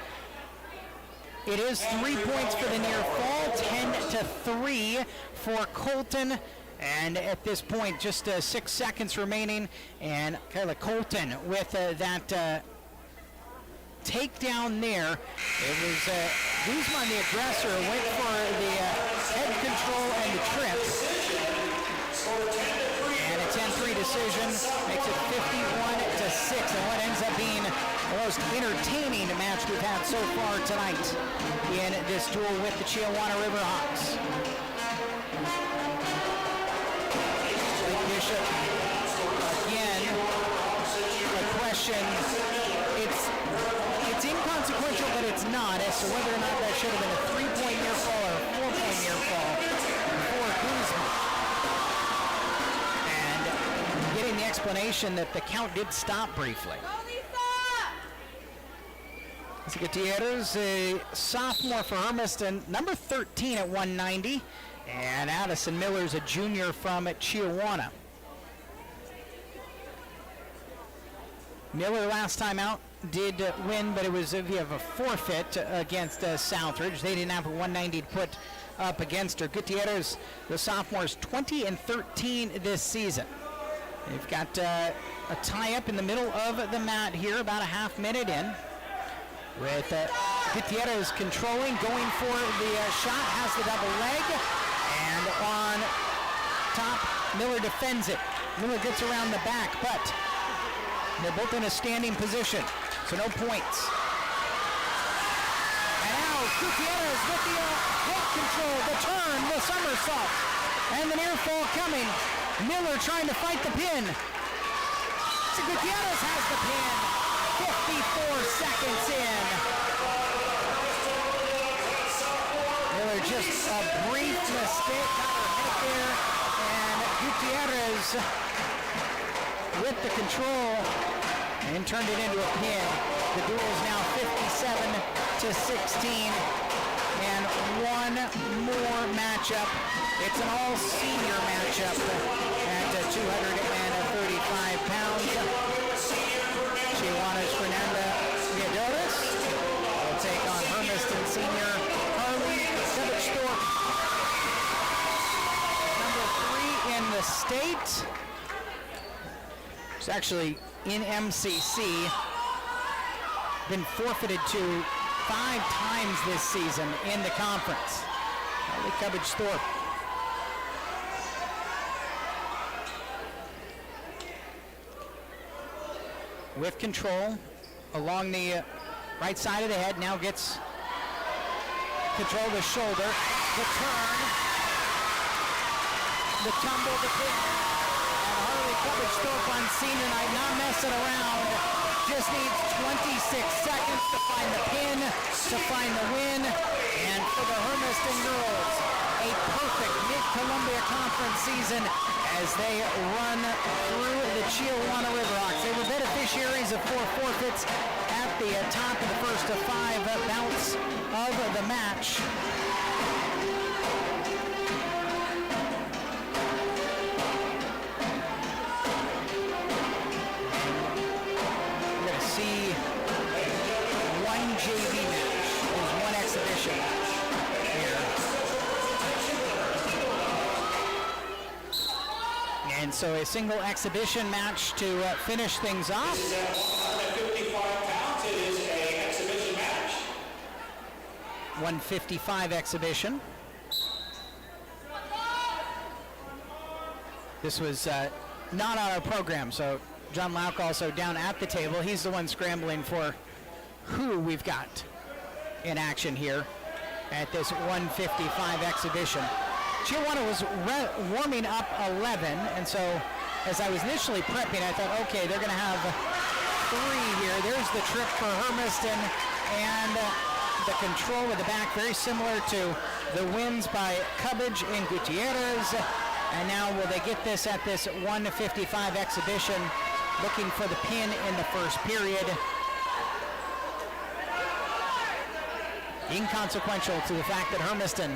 It is 3 points for the near fall, 10-3 for Colton. And at this point, just 6 seconds remaining, and Kayla Colton with that takedown there. It was Guzman, the aggressor, went for the head control and the trip. And a 10-3 decision makes it 51-6. And what ends up being the most entertaining match we've had so far tonight in this duel with the Chiawana Riverhawks. Bishop, again, a question. It's inconsequential, but it's not, as to whether or not that should have been a 3-point near fall or a 4-point near fall for Guzman. And getting the explanation that the count did stop briefly. Gutierrez, a sophomore for Hermiston, number 13 at 190. And Addison Miller's a junior from Chiawana. Miller last time out did win, but it was via a forfeit against Southridge. They didn't have a 190 to put up against her. Gutierrez, the sophomores, 20-13 this season. They've got a tie-up in the middle of the mat here, about a half minute in. With Gutierrez controlling, going for the shot, has the double leg, and on top, Miller defends it. Miller gets around the back, but they're both in a standing position, so no points. And now Gutierrez with the head control, the turn, the somersault, and the near fall coming. Miller trying to fight the pin. So Gutierrez has the pin. 54 seconds in. Miller just a brief mistake, got her head there, and Gutierrez with the control and turned it into a pin. The duel is now 57-16, and one more matchup. It's an all-senior matchup at 235 pounds. Chiawana's Fernanda Guedoris will take on Hermiston senior Harley Thorpe. Number 3 in the state. It's actually in MCC. Been forfeited to 5 times this season in the conference. Harley Thorpe. With control along the right side of the head, now gets control of the shoulder, the turn, the tumble, the pin, and Harley Thorpe on senior night, not messing around, just needs 26 seconds to find the pin, to find the win, and for the Hermiston girls, a perfect Mid-Columbia Conference season as they run through the Chiawana Riverhawks. They were beneficiaries of 4 forfeits at the top of the first of 5 bouts of the match. We're going to see one JV match. There's one exhibition here. And so a single exhibition match to finish things off. This is at 155 pounds. It is an exhibition match. 155 exhibition. This was not on our program, so John Lauk also down at the table. He's the one scrambling for who we've got in action here at this 155 exhibition. Chiawana was warming up 11, and so as I was initially prepping, I thought, okay, they're going to have 3 here. There's the trip for Hermiston, and the control with the back, very similar to the wins by Cubbage and Gutierrez. And now will they get this at this 155 exhibition, looking for the pin in the first period. Inconsequential to the fact that Hermiston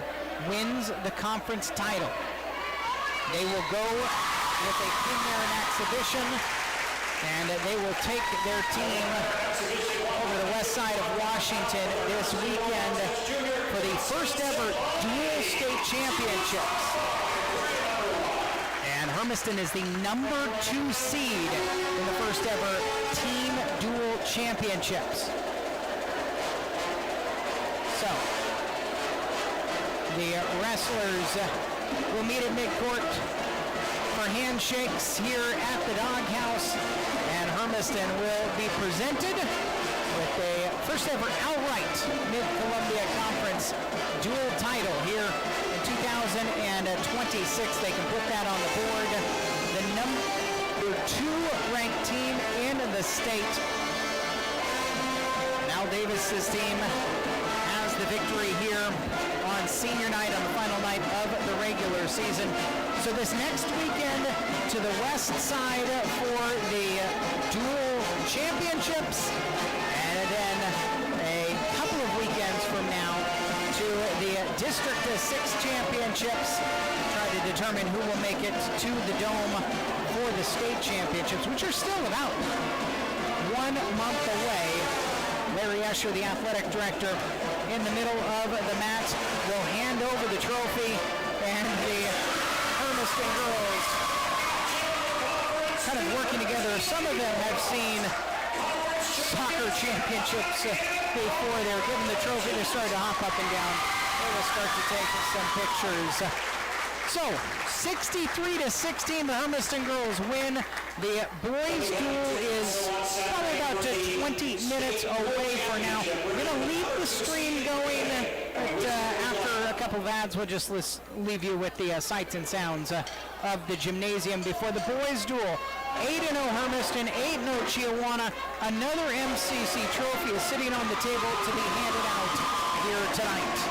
wins the conference title. They will go with a pin there in exhibition, and they will take their team over the west side of Washington this weekend for the first ever dual state championships. And Hermiston is the number 2 seed in the first ever team dual championships. So, the wrestlers will meet at midcourt for handshakes here at the Doghouse, and Hermiston will be presented with a first ever outright Mid-Columbia Conference dual title here in 2026. They can put that on the board. The number 2 ranked team in the state. Al Davis's team has the victory here on senior night, on the final night of the regular season. So this next weekend to the west side for the dual championships, and then a couple of weekends from now to the District 6 championships, try to determine who will make it to the Dome for the state championships, which are still about 1 month away. Larry Escher, the athletic director, in the middle of the mat, will hand over the trophy, and the Hermiston girls kind of working together. Some of them have seen soccer championships before. They're given the trophy, they started to hop up and down. They will start to take some pictures. So, 63-16, the Hermiston girls win. The boys' duel is probably about 20 minutes away for now. We're going to leave the stream going, but after a couple of ads, we'll just leave you with the sights and sounds of the gymnasium before the boys' duel. 8-0 Hermiston, 8-0 Chiawana. Another MCC trophy is sitting on the table to be handed out here tonight.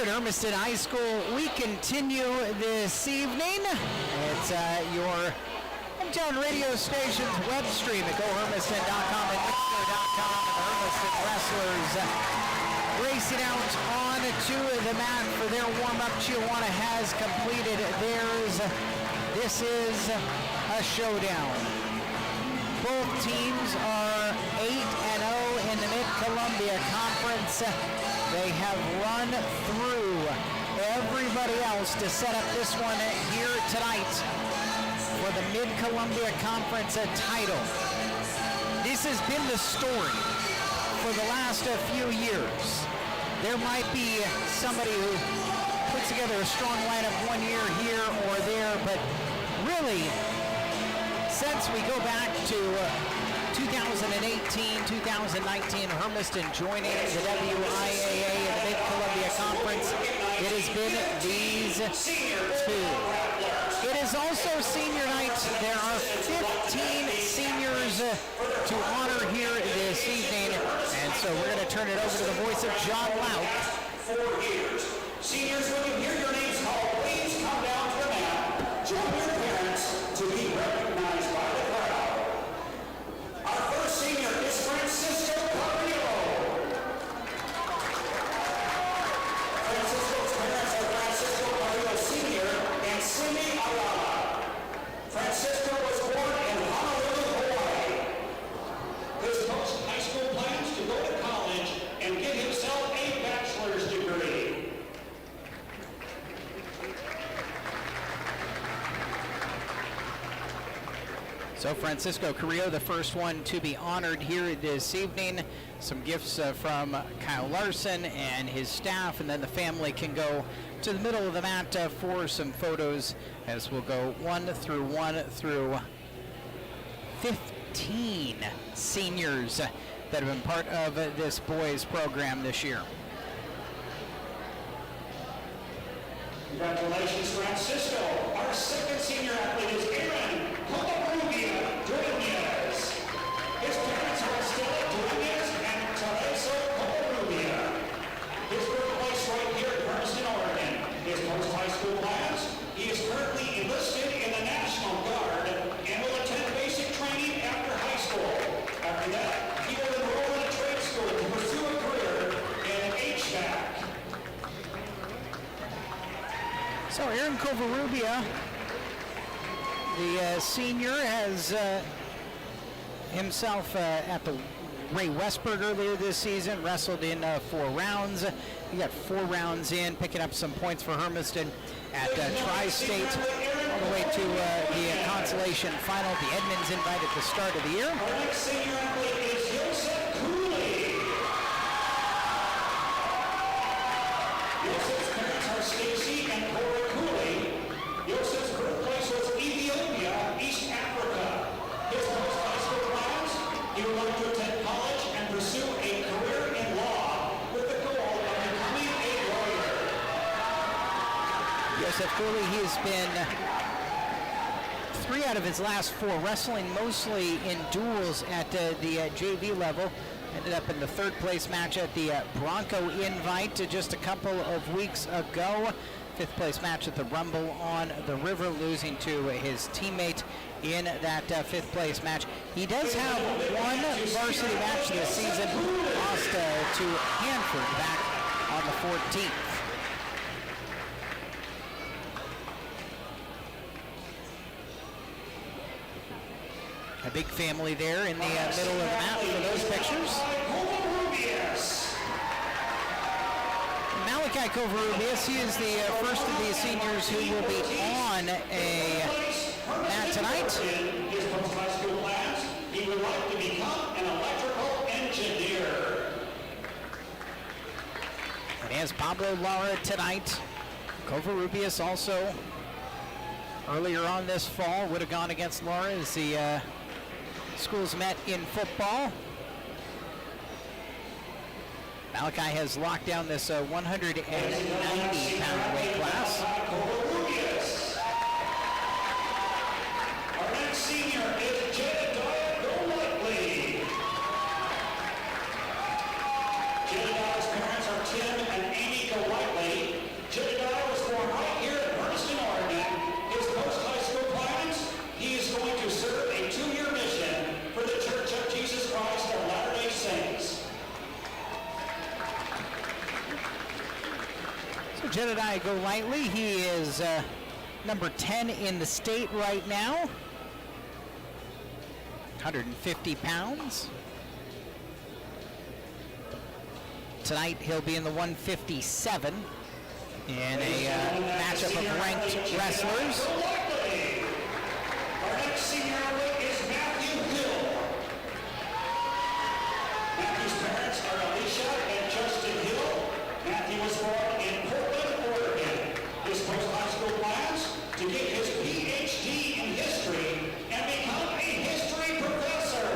at Hermiston High School. We continue this evening. It's your hometown radio station's web stream at GoHermiston.com and Mixler.com. The Hermiston Wrestlers racing out on to the mat for their warm-up. Chiawana has completed theirs. This is a showdown. Both teams are 8-0 in the Mid-Columbia Conference. They have run through everybody else to set up this one here tonight for the Mid-Columbia Conference title. This has been the story for the last few years. There might be somebody who puts together a strong lineup one year here or there, but really, since we go back to 2018, 2019, Hermiston joining the WIAA and the Mid-Columbia Conference, it has been these two. It is also senior night. There are 15 seniors to honor here this evening, and so we're going to turn it over to the voice of John Lauk. 4 years. Seniors, when you hear your names called, please come down to the mat. Join your parents to be recognized by the crowd. Our first senior is Francisco Carrillo. Francisco's parents are Francisco Carrillo Sr. and Cindy Ayala. Francisco was born in Honolulu, Hawaii. His post-high school plans to go to college and get himself a bachelor's degree. So Francisco Carrillo, the first one to be honored here this evening. Some gifts from Kyle Larson and his staff, and then the family can go to the middle of the mat for some photos as we'll go one through 15 seniors that have been part of this boys program this year. Congratulations, Francisco. Our second senior athlete is Aaron Covarrubias Dueñas. His parents are Estela Dueñas and Teresa Covarrubias. His birthplace right here in Hermiston, Oregon. His post-high school plans. He is currently enlisted in the National Guard and will attend basic training after high school. After that, he will enroll in a trade school to pursue a career in HVAC. So Aaron Covarrubias, the senior, has himself at the Ray Westberg earlier this season, wrestled in 4 rounds. He got 4 rounds in, picking up some points for Hermiston at Tri-State, all the way to the consolation final, the Edmonds invite at the start of the year. Our next senior athlete is Joseph Cooley. Joseph's parents are Stacy and Cora Cooley. Joseph's birthplace was Ethiopia, East Africa. His post-high school plans, he would like to attend college and pursue a career in law with the goal of becoming a lawyer. Joseph Cooley, he has been 3 out of his last 4 wrestling, mostly in duels at the JV level. Ended up in the 3rd place match at the Bronco Invite just a couple of weeks ago. 5th place match at the Rumble on the River, losing to his teammate in that 5th place match. He does have 1 varsity match this season, lost to Hanford back on the 14th. A big family there in the middle of the map for those pictures. Malachi Covarrubias, he is the first of these seniors who will be on a mat tonight. His post-high school plans, he would like to become an electrical engineer. And as Pablo Lara tonight, Covarrubias also earlier on this fall would have gone against Lara as the schools met in football. Malachi has locked down this 190-pound weight class. Our next senior is Jedediah Golightly. Jedediah's parents are Tim and Amy Golightly. Jedediah Golightly, he is number 10 in the state right now. 150 pounds. Tonight he'll be in the 157 in a matchup of ranked wrestlers. Our next senior weight is Matthew Hill. Matthew's parents are Alicia and Justin Hill. Matthew was born in Portland, Oregon. His post-high school plans to get his PhD in history and become a history professor.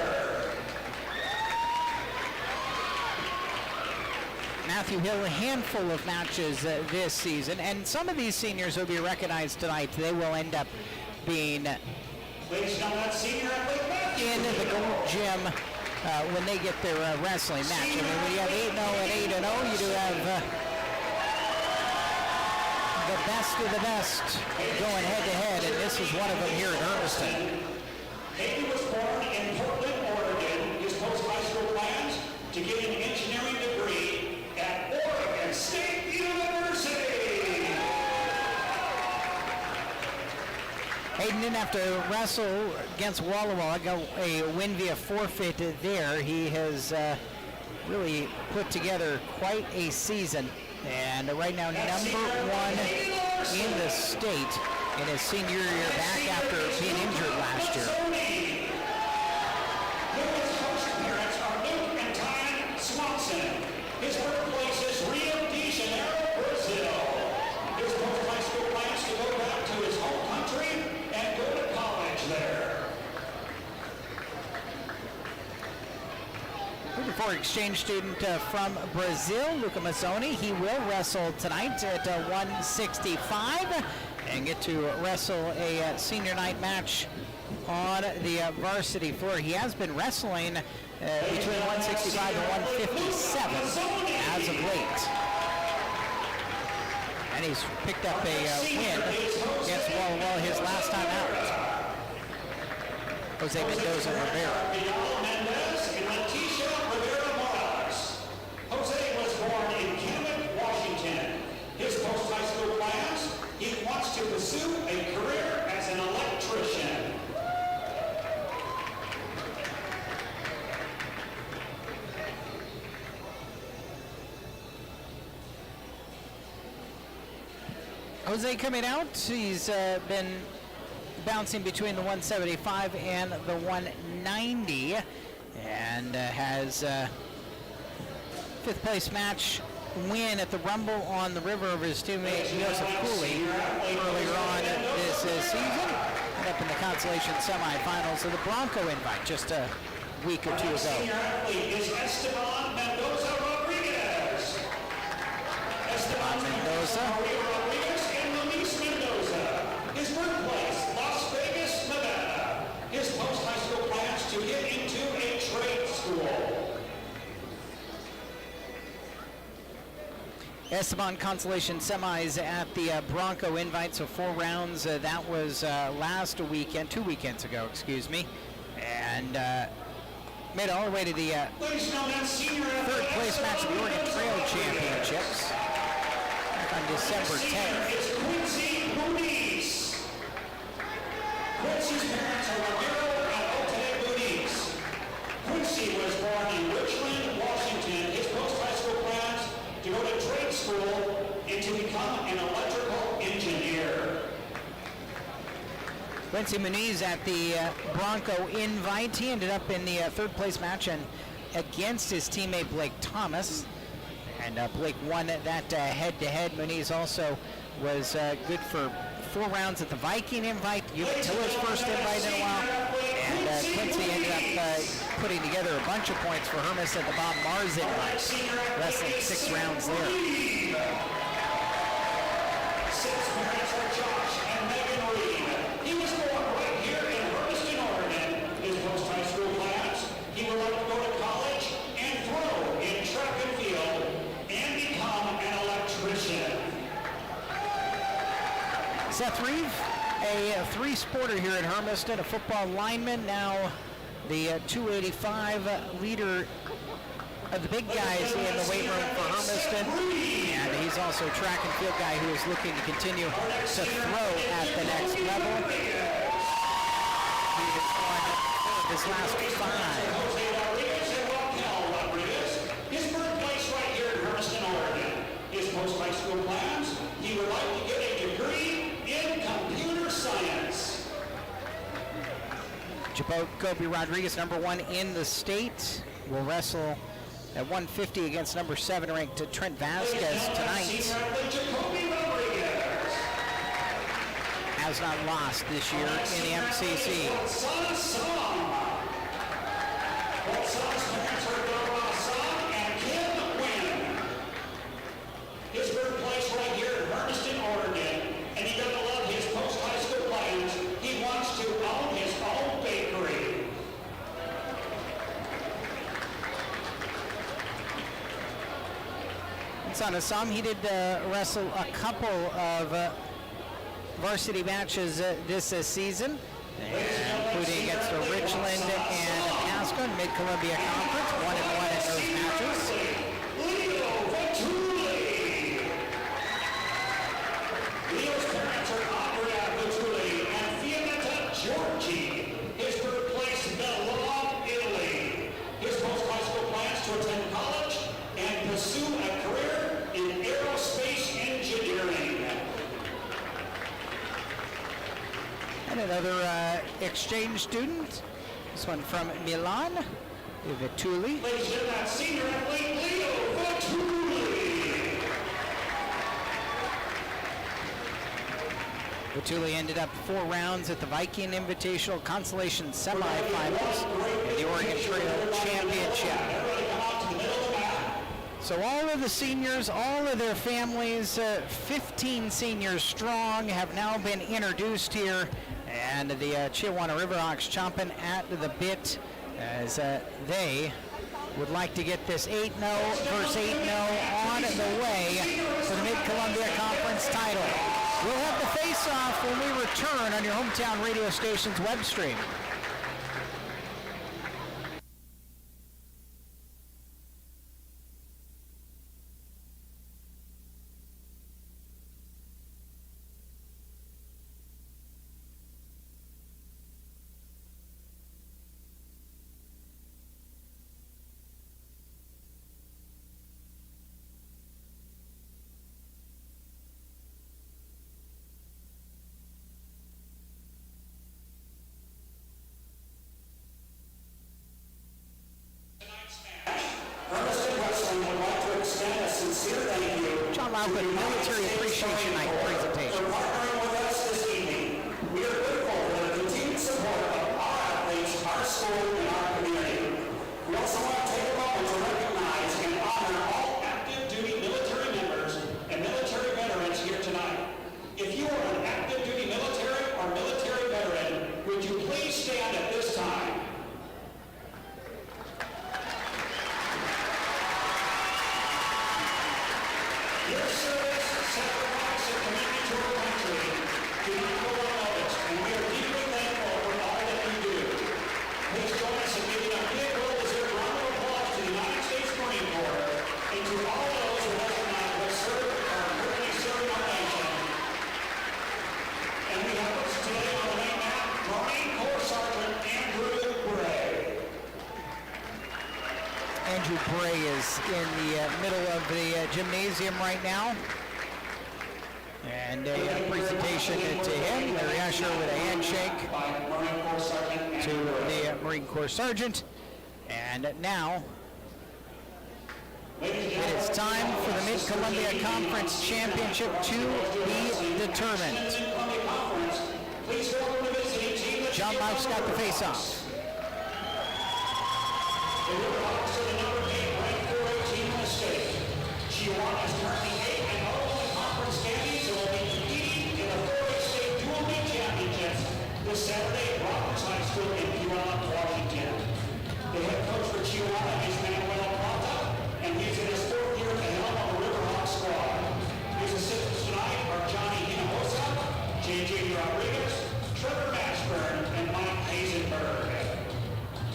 Matthew Hill, a handful of matches this season, and some of these seniors will be recognized tonight. They will end up being Ladies and gentlemen, senior athlete Matthew in the gold gym when they get their wrestling match. I mean, when you have 8-0 and 8-0, you do have the best of the best going head-to-head, and this is one of them here at Hermiston. Hayden was born in Portland, Oregon. His post-high school plans to get an engineering degree at Oregon State University. Hayden didn't have to wrestle against Walla Walla, got a win via forfeit there. He has really put together quite a season, and right now number 1 in the state in his senior year, back after being injured last year. His first parents are Luke and Ty Swanson. His birthplace is Rio de Janeiro, Brazil. His post-high school plans to go back to his home country and go to college there. Looking for exchange student from Brazil, Luca Mazzoni. He will wrestle tonight at 165 and get to wrestle a senior night match on the varsity floor. He has been wrestling between 165 and 157 as of late. And he's picked up a win against Walla Walla his last time out. Jose Mendoza Rivera. Jose was born in Camet, Washington. His post-high school plans, he wants to pursue a career as an electrician. Jose coming out, he's been bouncing between the 175 and the 190 and has fifth place match win at the Rumble on the River over his teammate Joseph Cooley earlier on this season, and up in the consolation semifinals of the Bronco invite just a week or two ago. Senior athlete is Esteban Mendoza Rodriguez. Esteban Mendoza Rodriguez and Luis Mendoza. His birthplace, Las Vegas, Nevada. His post-high school plans to get into a trade school. Esteban consolation semis at the Bronco invite, so 4 rounds. That was last weekend, 2 weekends ago, excuse me, and made it all the way to the third place match of the Oregon Trail Championships back on December 10th. Quincy's parents are Ramiro and Ote Muniz. Quincy was born in Richland, Washington. His post-high school plans to go to trade school and to become an electrical engineer. Quincy Muniz at the Bronco invite. He ended up in the third place match and against his teammate Blake Thomas. And Blake won that head-to-head. Muniz also was good for 4 rounds at the Viking invite, Umatillo's first invite in a while, and Quincy ended up putting together a bunch of points for Hermiston at the Bob Mars invite, wrestling 6 rounds there. 6 parents are Josh and Megan Reed. He was born right here in Hermiston, Oregon. His post-high school plans, he would like to go to college and throw in track and field and become an electrician. Seth Reeve, a 3-sporter here at Hermiston, a football lineman, now the 285 leader of the big guys in the weight room for Hermiston, and he's He's also a track and field guy who is looking to continue to throw at the next level. He has won 4 of his last 5. His birthplace right here in Hermiston, Oregon. His post-high school plans, he would like to get a degree in computer science. Jacoby Rodriguez, number 1 in the state, will wrestle at 150 against number 7 ranked Trent Vasquez tonight. Has not lost this year in the MCC. His birthplace right here in Hermiston, Oregon, and he doesn't love his post-high school plans. He wants to own his own bakery. Son Assam, he did wrestle a couple of varsity matches this season, including against Richland and Pasco in Mid-Columbia Conference, 1-1 in those matches. Leo's parents are Andrea Vitulli and Fiametta Giorgi. His birthplace, Milan, Italy. His post-high school plans to attend college and pursue a career in aerospace engineering. And another exchange student, this one from Milan, Vitulli. Ladies and gentlemen, senior athlete Leo Vitulli. Vitulli ended up 4 rounds at the Viking Invitational Consolation Semifinals and the Oregon Trail Championship. So all of the seniors, all of their families, 15 seniors strong, have now been introduced here, and the Chiawana Riverhawks chomping at the bit as they would like to get this 8-0 versus 8-0 on the way for the Mid-Columbia Conference title. We'll have the face-off when we return on your hometown radio station's web stream. John Loudon Military Appreciation Night presentation. For partnering with us this evening, we are grateful for the continued support of our athletes, our school, and our community. We also want to take a moment to recognize and honor all active duty military members and military veterans here tonight. If you are an active duty military or military veteran, would you please stand at this time? Your service, sacrifice, and commitment to our country do not go unnoticed, and we are deeply thankful for all that you do. Please join us in giving a big, well-deserved round of applause to the United States Marine Corps and to all those who have served or are currently serving our nation. And we have with us today on the main mat, Marine Corps Sergeant Andrew Bray. Andrew Bray is in the middle of the gymnasium right now. And a presentation to him, Larry Usher with a handshake to the Marine Corps Sergeant. And now it is time for the Mid-Columbia Conference Championship to be determined. John Mount's got the face-off. The Riverhawks are the number 8 ranked 4A team in the state. Chiawana is currently 8-0 in the conference standings and will be competing in the 4A state dual meet championships this Saturday at Rockers High School in Huron, Washington. The head coach for Chiawana is Manuel Plata, and he's in his 4th year at the helm of the Riverhawks squad. His assistants tonight are Johnny Hinojosa, J.J. Rodriguez, Trevor Mashburn, and Mike Hazenberg.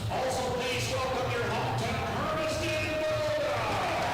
Also, please welcome your hometown Hermiston Bulldogs.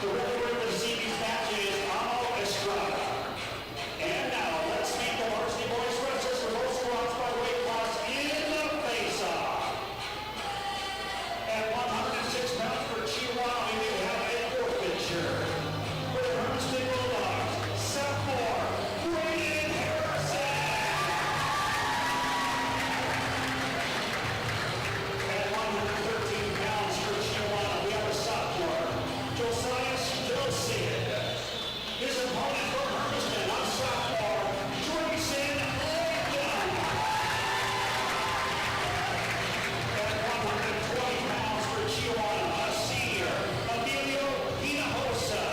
The referee for this evening's match is Amo Estrada. And now, let's meet the varsity boys wrestlers for both squads by weight class in the face-off. At 106 pounds for Chiawana, we do have a forfeiture. For the Hermiston Bulldogs, sophomore, Brayden Harrison. At 113 pounds for Chiawana, we have a sophomore, Josiah Stilson. His opponent from Hermiston, a sophomore, Grayson Langdon. At 120 pounds for Chiawana, a senior, Emilio Hinojosa.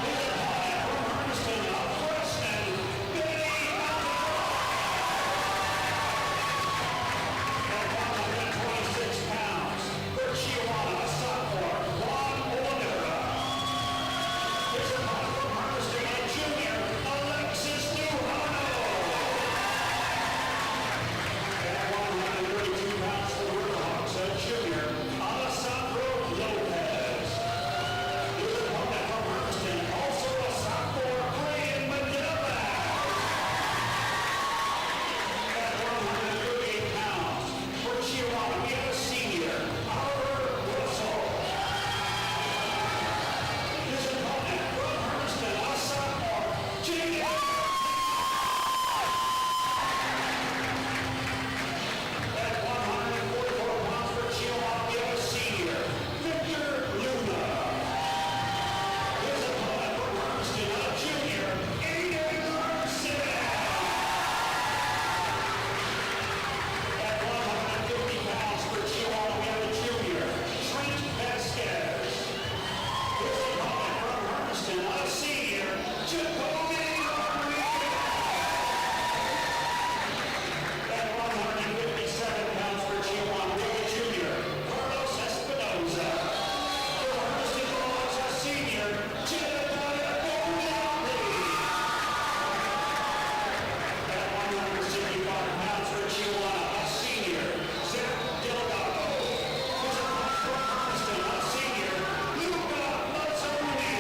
His opponent from Hermiston, a freshman, Benny Alvarez. At 126 pounds for Chiawana, a sophomore, Juan Olivera. His opponent from Hermiston, a junior, Alexis Lujano. At 132 pounds for the Riverhawks, a junior, Alessandro Lopez. His opponent from Hermiston, also a sophomore, Brayden Medella. At 138 pounds for Chiawana, we have a senior, Oliver Russell. His opponent from Hermiston, a sophomore, Jaden. At 144 pounds for Chiawana, we have a senior, Victor Luna. His opponent from Hermiston, a junior, Aiden Larson. At 150 pounds for Chiawana, we have a junior, Trent Vasquez. His opponent from Hermiston, a senior, Jacoby Rodriguez. At 157 pounds for Chiawana, we have a junior, Carlos Espinoza. For the Hermiston Bulldogs, a senior, Jedediah Bonelli. At 165 pounds for Chiawana, a senior, Zach Delgado. His opponent from Hermiston, a senior, Luca Mazzoni.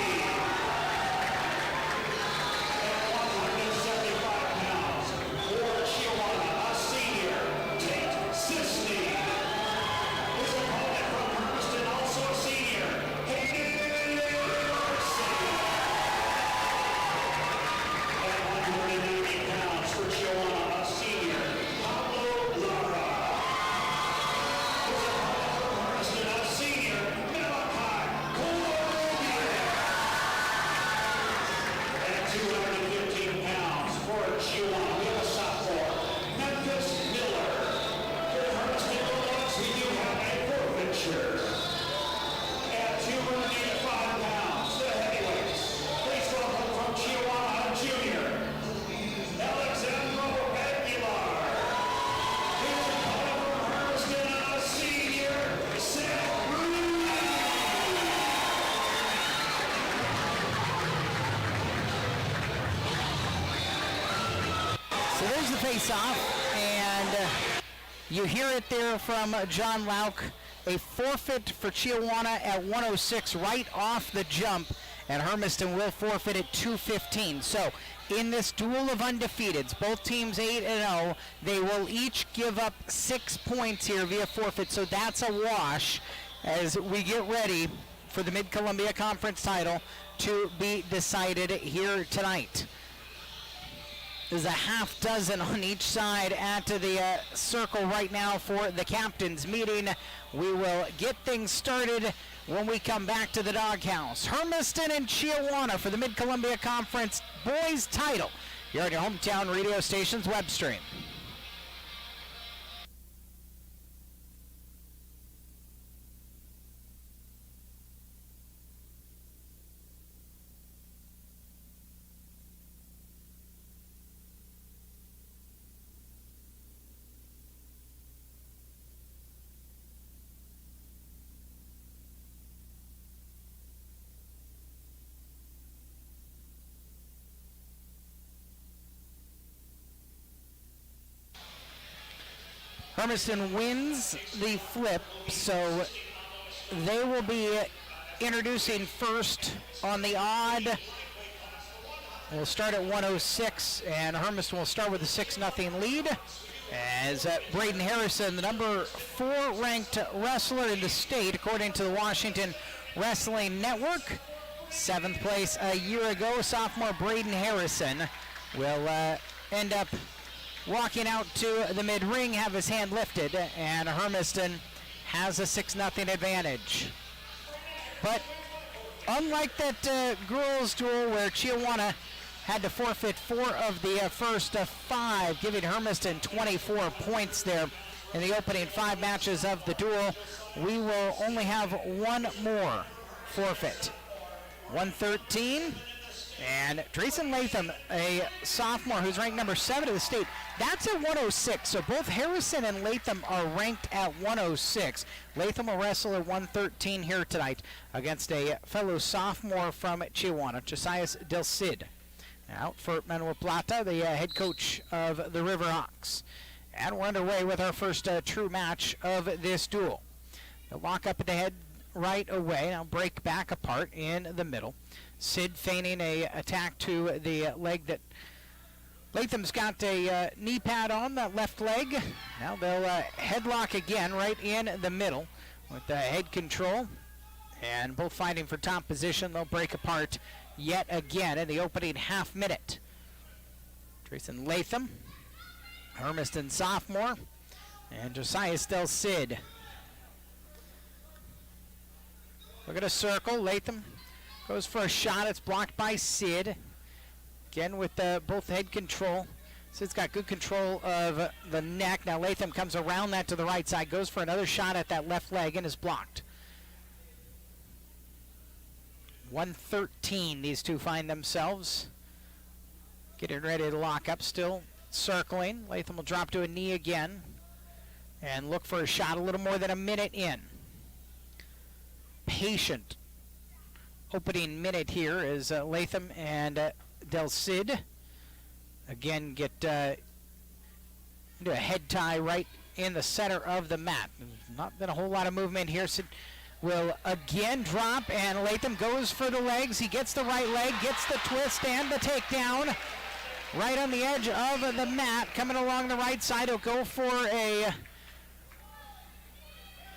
At 175 pounds for Chiawana, a senior, Tate Sisney. His opponent from Hermiston, also a senior, Hayden Larson. At 190 pounds for Chiawana, a senior, Pablo Lara. His opponent from Hermiston, a senior, Malachi Colombia. At 215 pounds for Chiawana, we have a sophomore, Memphis Miller. For the Hermiston Bulldogs, we do have a forfeiture. At 285 pounds, the heavyweights, please welcome from Chiawana, a junior, Alexandro Aguilar. His opponent from Hermiston, a senior, Seth Ruiz. So there's the face-off, and you hear it there from John Lauk. A forfeit for Chiawana at 106 right off the jump, and Hermiston will forfeit at 215. So in this duel of undefeateds, both teams 8-0, they will each give up 6 points here via forfeit, so that's a wash as we get ready for the Mid-Columbia Conference title to be decided here tonight. There's a half dozen on each side at the circle right now for the captains meeting. We will get things started when we come back to the doghouse. Hermiston and Chiawana for the Mid-Columbia Conference boys title here on your hometown radio station's web stream. Hermiston wins the flip, so they will be introducing first on the odd. We'll start at 106, and Hermiston will start with a 6-0 lead. As Braden Harrison, the number 4 ranked wrestler in the state, according to the Washington Wrestling Network. 7th place a year ago, sophomore Braden Harrison will end up walking out to the mid-ring, have his hand lifted, and Hermiston has a 6-0 advantage. But unlike that girls' duel where Chiawana had to forfeit 4 of the first 5, giving Hermiston 24 points there in the opening 5 matches of the duel, we will only have one more forfeit. 113, and Drayson Latham, a sophomore who's ranked number 7 of the state, that's at 106. So both Harrison and Latham are ranked at 106. Latham will wrestle at 113 here tonight against a fellow sophomore from Chiawana, Josiah Del Cid. Out for Manuel Plata, the head coach of the Riverhawks. And we're underway with our first true match of this duel. They'll lock up at the head right away. Now break back apart in the middle. Sid feigning a attack to the leg that Latham's got a knee pad on, that left leg. Now they'll headlock again right in the middle with the head control. And both fighting for top position. They'll break apart yet again in the opening half minute. Drayson Latham, Hermiston sophomore, and Josiah Del Cid. Look at a circle. Latham goes for a shot. It's blocked by Sid. Again with both head control. Sid's got good control of the neck. Now Latham comes around that to the right side, goes for another shot at that left leg and is blocked. 113, these two find themselves. Getting ready to lock up, still circling. Latham will drop to a knee again and look for a shot a little more than a minute in. Patient opening minute here as Latham and Del Cid again get into a head tie right in the center of the mat. Not been a whole lot of movement here. Sid will again drop, and Latham goes for the legs. He gets the right leg, gets the twist and the takedown. Right on the edge of the mat, coming along the right side. He'll go for a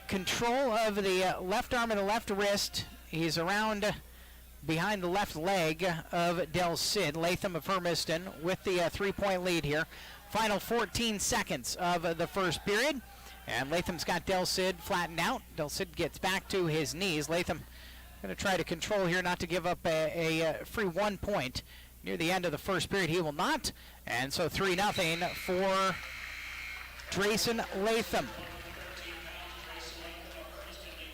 control of the left arm and the left wrist. He's around behind the left leg of Del Cid. Latham of Hermiston with the 3-point lead here. Final 14 seconds of the first period. And Latham's got Del Cid flattened out. Del Cid gets back to his knees. Latham going to try to control here, not to give up a free 1 point. Near the end of the first period, he will not. And so 3-0 for Drayson Latham.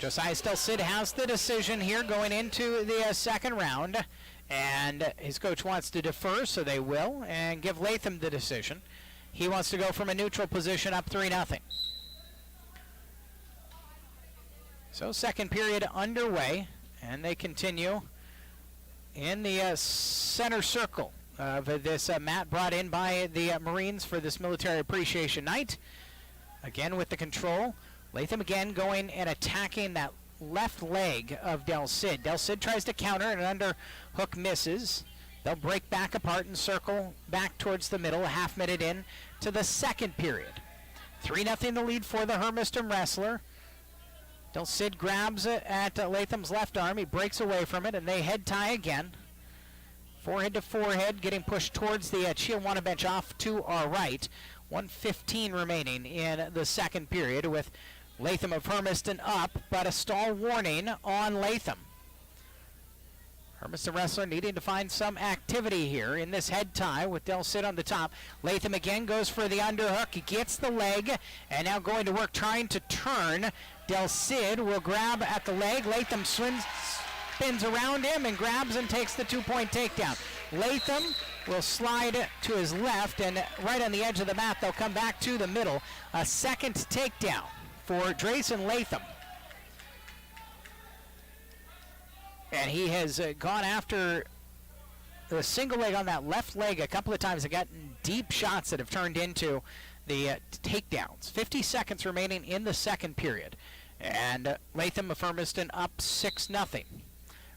Josiah Del Cid has the decision here going into the second round. And his coach wants to defer, so they will, and give Latham the decision. He wants to go from a neutral position up 3-0. So second period underway, and they continue in the center circle of this mat brought in by the Marines for this military appreciation night. Again with the control. Latham again going and attacking that left leg of Del Cid. Del Cid tries to counter and an underhook misses. They'll break back apart and circle back towards the middle, a half minute in to the second period. 3-0 the lead for the Hermiston wrestler. Del Cid grabs it at Latham's left arm. He breaks away from it, and they head tie again. Forehead to forehead, getting pushed towards the Chiawana bench off to our right. 1:15 remaining in the second period with Latham of Hermiston up, but a stall warning on Latham. Hermiston wrestler needing to find some activity here in this head tie with Del Cid on the top. Latham again goes for the underhook. He gets the leg, and now going to work trying to turn. Del Cid will grab at the leg. Latham spins around him and grabs and takes the 2-point takedown. Latham will slide to his left, and right on the edge of the mat, they'll come back to the middle. A second takedown for Drayson Latham. And he has gone after the single leg on that left leg a couple of times and gotten deep shots that have turned into the takedowns. 50 seconds remaining in the second period. And Latham of Hermiston up 6-0.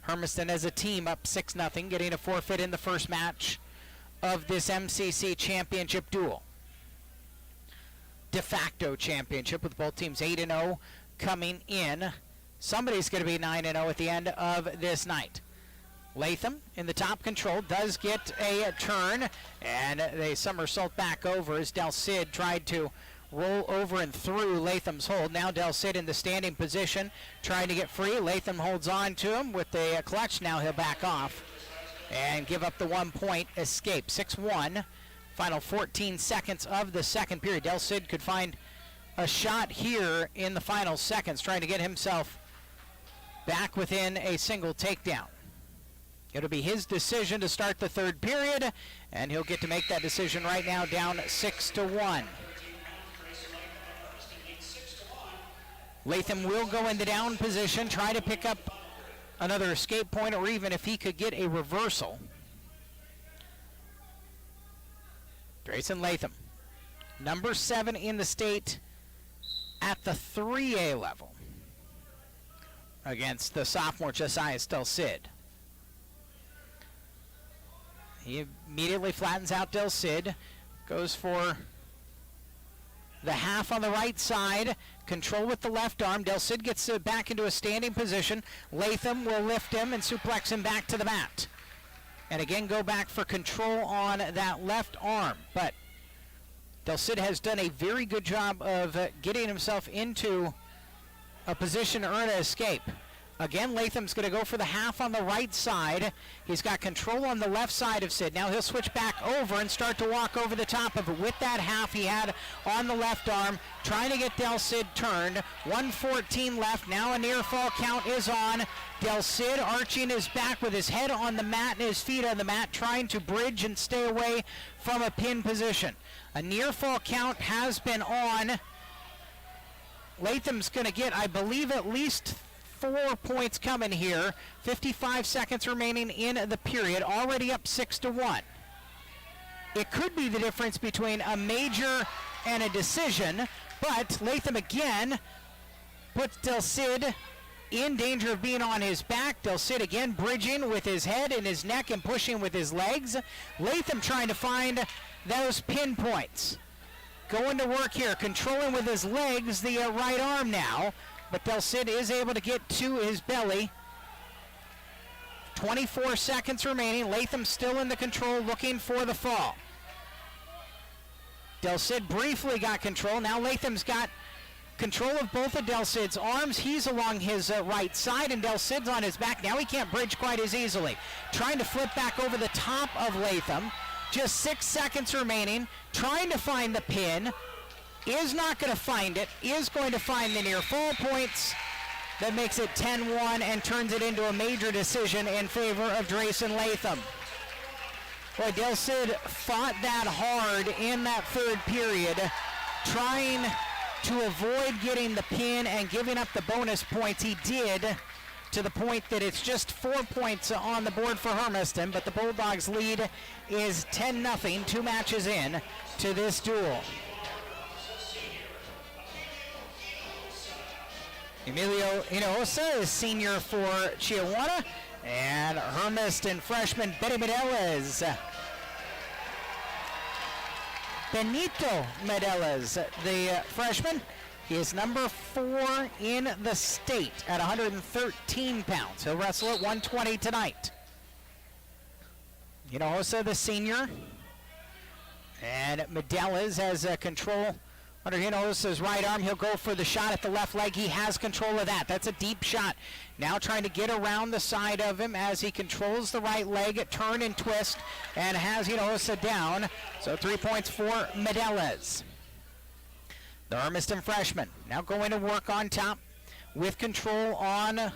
Hermiston as a team up 6-0, getting a forfeit in the first match of this MCC championship duel. De facto championship with both teams 8-0 coming in. Somebody's going to be 9-0 at the end of this night. Latham in the top control does get a turn, and they somersault back over as Del Cid tried to roll over and through Latham's hold. Now Del Cid in the standing position trying to get free. Latham holds on to him with a clutch. Now he'll back off and give up the 1-point escape. 6-1, final 14 seconds of the second period. Del Cid could find a shot here in the final seconds, trying to get himself back within a single takedown. It'll be his decision to start the third period, and he'll get to make that decision right now, down 6-1. Latham will go in the down position, try to pick up another escape point, or even if he could get a reversal. Grayson Latham, number 7 in the state at the 3A level, against the sophomore Josiah Del Cid. He immediately flattens out Del Cid, goes for the half on the right side, control with the left arm. Del Cid gets back into a standing position. Latham will lift him and suplex him back to the mat. And again go back for control on that left arm. But Del Cid has done a very good job of getting himself into a position to earn an escape. Again, Latham's going to go for the half on the right side. He's got control on the left side of Cid. Now he'll switch back over and start to walk over the top of it with that half he had on the left arm, trying to get Del Cid turned. 1:14 left. Now a near fall count is on. Del Cid arching his back with his head on the mat and his feet on the mat, trying to bridge and stay away from a pin position. A near fall count has been on. Latham's going to get, I believe, at least 4 points coming here. 55 seconds remaining in the period, already up 6-1. It could be the difference between a major and a decision, but Latham again puts Del Cid in danger of being on his back. Del Cid again bridging with his head and his neck and pushing with his legs. Latham trying to find those pinpoints. Going to work here, controlling with his legs the right arm now. But Del Cid is able to get to his belly. 24 seconds remaining. Latham still in the control, looking for the fall. Del Cid briefly got control. Now Latham's got control of both of Del Cid's arms. He's along his right side, and Del Cid's on his back. Now he can't bridge quite as easily. Trying to flip back over the top of Latham. Just 6 seconds remaining. Trying to find the pin. Is not going to find it, is going to find the near fall points. That makes it 10-1 and turns it into a major decision in favor of Drayson Latham. Boy, Del Cid fought that hard in that third period, trying to avoid getting the pin and giving up the bonus points. He did, to the point that it's just 4 points on the board for Hermiston, but the Bulldogs' lead is 10-0, 2 matches in to this duel. Emilio Hinojosa is senior for Chiawana, and Hermiston freshman Betty Medeles. Benito Medeles, the freshman, he is number 4 in the state at 113 pounds. He'll wrestle at 120 tonight. Hinojosa, the senior, and Medeles has control under Hinojosa's right arm. He'll go for the shot at the left leg. He has control of that. That's a deep shot. Now trying to get around the side of him as he controls the right leg, turn and twist, and has Hinojosa down. So 3 points for Medeles. The Hermiston freshman now going to work on top with control on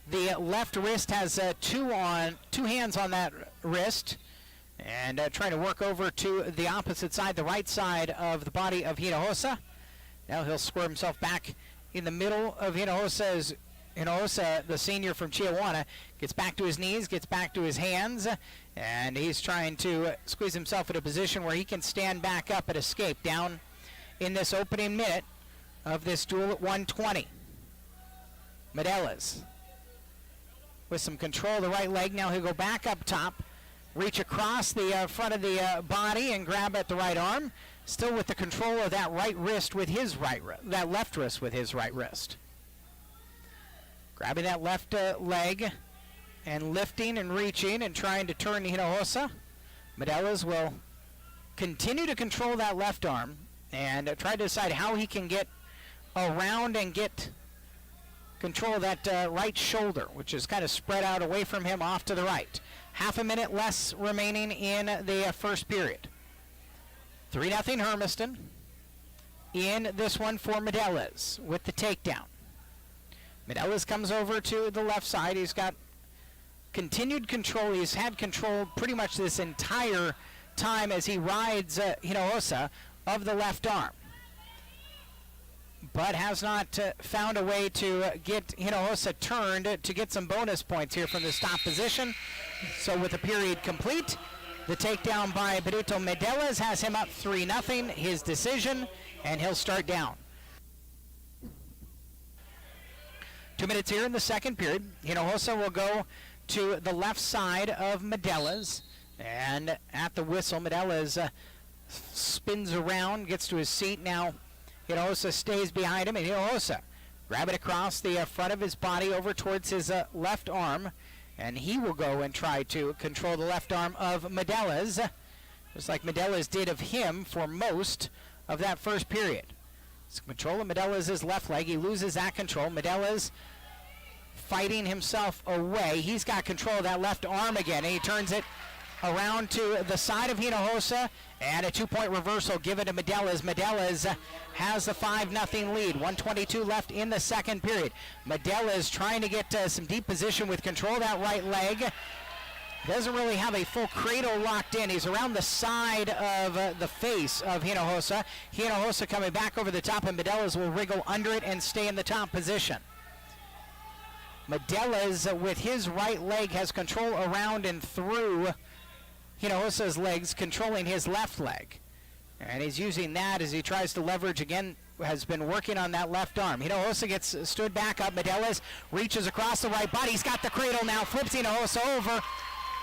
the left wrist. Has two hands on that wrist. And trying to work over to the opposite side, the right side of the body of Hinojosa. Now he'll square himself back in the middle of Hinojosa. Hinojosa, the senior from Chiawana, gets back to his knees, gets back to his hands, and he's trying to squeeze himself in a position where he can stand back up and escape down in this opening minute of this duel at 120. Medellez with some control of the right leg. Now he'll go back up top, reach across the front of the body and grab at the right arm, still with the control of that right wrist with his that left wrist with his right wrist. Grabbing that left leg and lifting and reaching and trying to turn Hinojosa. Medellez will continue to control that left arm and try to decide how he can get around and get control of that right shoulder, which is kind of spread out away from him off to the right. Half a minute less remaining in the first period. 3-0 Hermiston in this one for Medellez with the takedown. Medellez comes over to the left side. He's got continued control. He's had control pretty much this entire time as he rides Hinojosa of the left arm, but has not found a way to get Hinojosa turned to get some bonus points here from the stop position. So with the period complete, the takedown by Benito Medellez has him up 3-0, his decision, and he'll start down. 2 minutes here in the second period. Hinojosa will go to the left side of Medellez, and at the whistle, Medellez spins around, gets to his seat. Now Hinojosa stays behind him, and Hinojosa grab it across the front of his body over towards his left arm, and he will go and try to control the left arm of Medellez, just like Medellez did of him for most of that first period. It's control of Medellez's left leg. He loses that control. Medellez fighting himself away. He's got control of that left arm again, and he turns it around to the side of Hinojosa, and a 2-point reversal given to Medellez. Medellez has the 5-0 lead. 1:22 left in the second period. Medellez trying to get some deep position with control of that right leg. Doesn't really have a full cradle locked in. He's around the side of the face of Hinojosa. Hinojosa coming back over the top, and Medellez will wriggle under it and stay in the top position. Medellez, with his right leg, has control around and through Hinojosa's legs, controlling his left leg. And he's using that as he tries to leverage again, has been working on that left arm. Hinojosa gets stood back up. Medellez reaches across the right body. He's got the cradle now, flips Hinojosa over.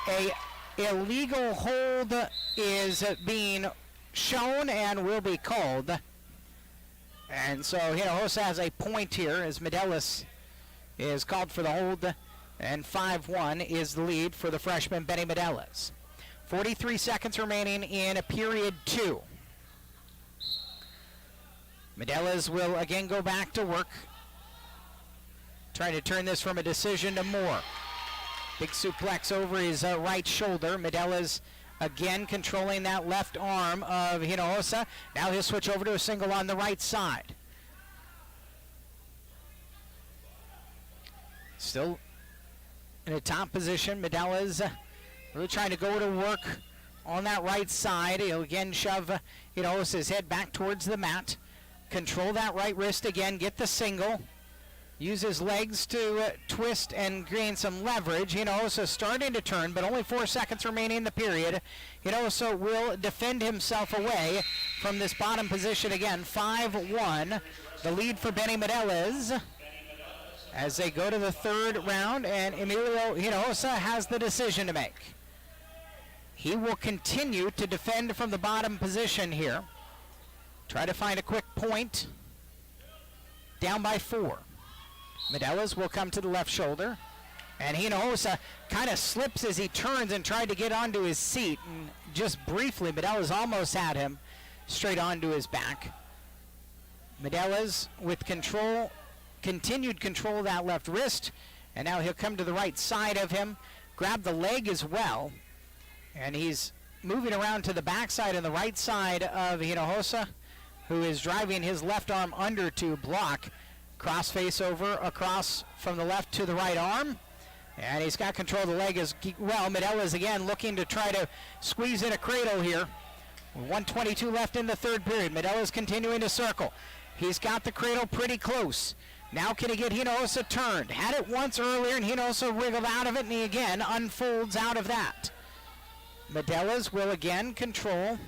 A illegal hold is being shown and will be called. And so Hinojosa has a point here as Medellez is called for the hold, and 5-1 is the lead for the freshman Benny Medellez. 43 seconds remaining in period 2. Medellez will again go back to work, trying to turn this from a decision to more. Big suplex over his right shoulder. Medellez again controlling that left arm of Hinojosa. Now he'll switch over to a single on the right side. Still in a top position. Medellez really trying to go to work on that right side. He'll again shove Hinojosa's head back towards the mat. Control that right wrist again, get the single. Use his legs to twist and gain some leverage. Hinojosa starting to turn, but only 4 seconds remaining in the period. Hinojosa will defend himself away from this bottom position again. 5-1, the lead for Benny Medellez as they go to the third round, and Emilio Hinojosa has the decision to make. He will continue to defend from the bottom position here. Try to find a quick point. Down by 4. Medellez will come to the left shoulder, and Hinojosa kind of slips as he turns and tried to get onto his seat, and just briefly Medellez almost had him straight onto his back. Medellez with control, continued control of that left wrist, and now he'll come to the right side of him, grab the leg as well, and he's moving around to the backside and the right side of Hinojosa, who is driving his left arm under to block. Cross face over, across from the left to the right arm, and he's got control of the leg as well. Medellez again looking to try to squeeze in a cradle here. 1:22 left in the third period. Medellez continuing to circle. He's got the cradle pretty close. Now can he get Hinojosa turned? Had it once earlier, and Hinojosa wriggled out of it, and he again unfolds out of that. Medellez will again control.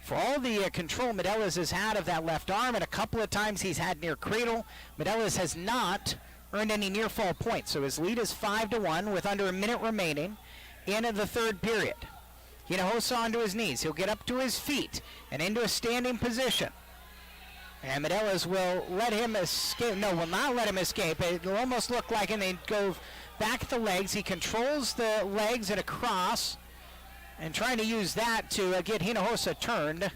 For all the control Medellez has had of that left arm, and a couple of times he's had near cradle, Medellez has not earned any near fall points. So his lead is 5-1 with under a minute remaining in the third period. Hinojosa onto his knees. He'll get up to his feet and into a standing position. And Medelas will let him escape. No, will not let him escape. It'll almost look like, and they go back the legs. He controls the legs and across, and trying to use that to get Hinojosa turned.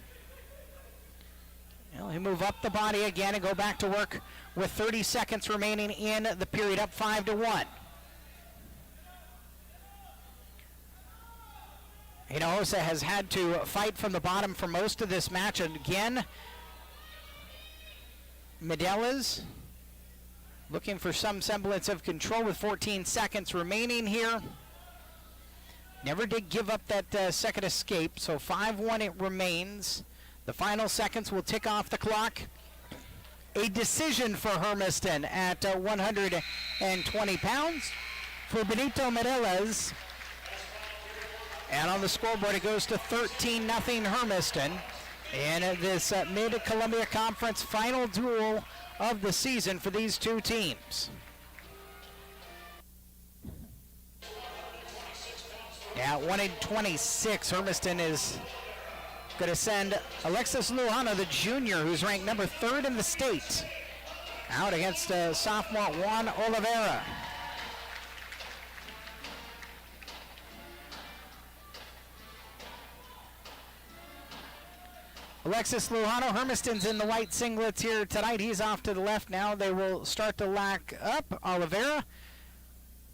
He'll move up the body again and go back to work with 30 seconds remaining in the period, up 5-1. Hinojosa has had to fight from the bottom for most of this match. And again, Medelas looking for some semblance of control with 14 seconds remaining here. Never did give up that second escape, so 5-1 it remains. The final seconds will tick off the clock. A decision for Hermiston at 120 pounds for Benito Medelas. And on the scoreboard, it goes to 13-0 Hermiston in this Mid-Columbia Conference final duel of the season for these two teams. Yeah, 126. Hermiston is going to send Alexis Luhana, the junior, who's ranked number 3rd in the state, out against sophomore Juan Oliveira. Alexis Luhano, Hermiston's in the white singlets here tonight. He's off to the left now. They will start to lack up. Oliveira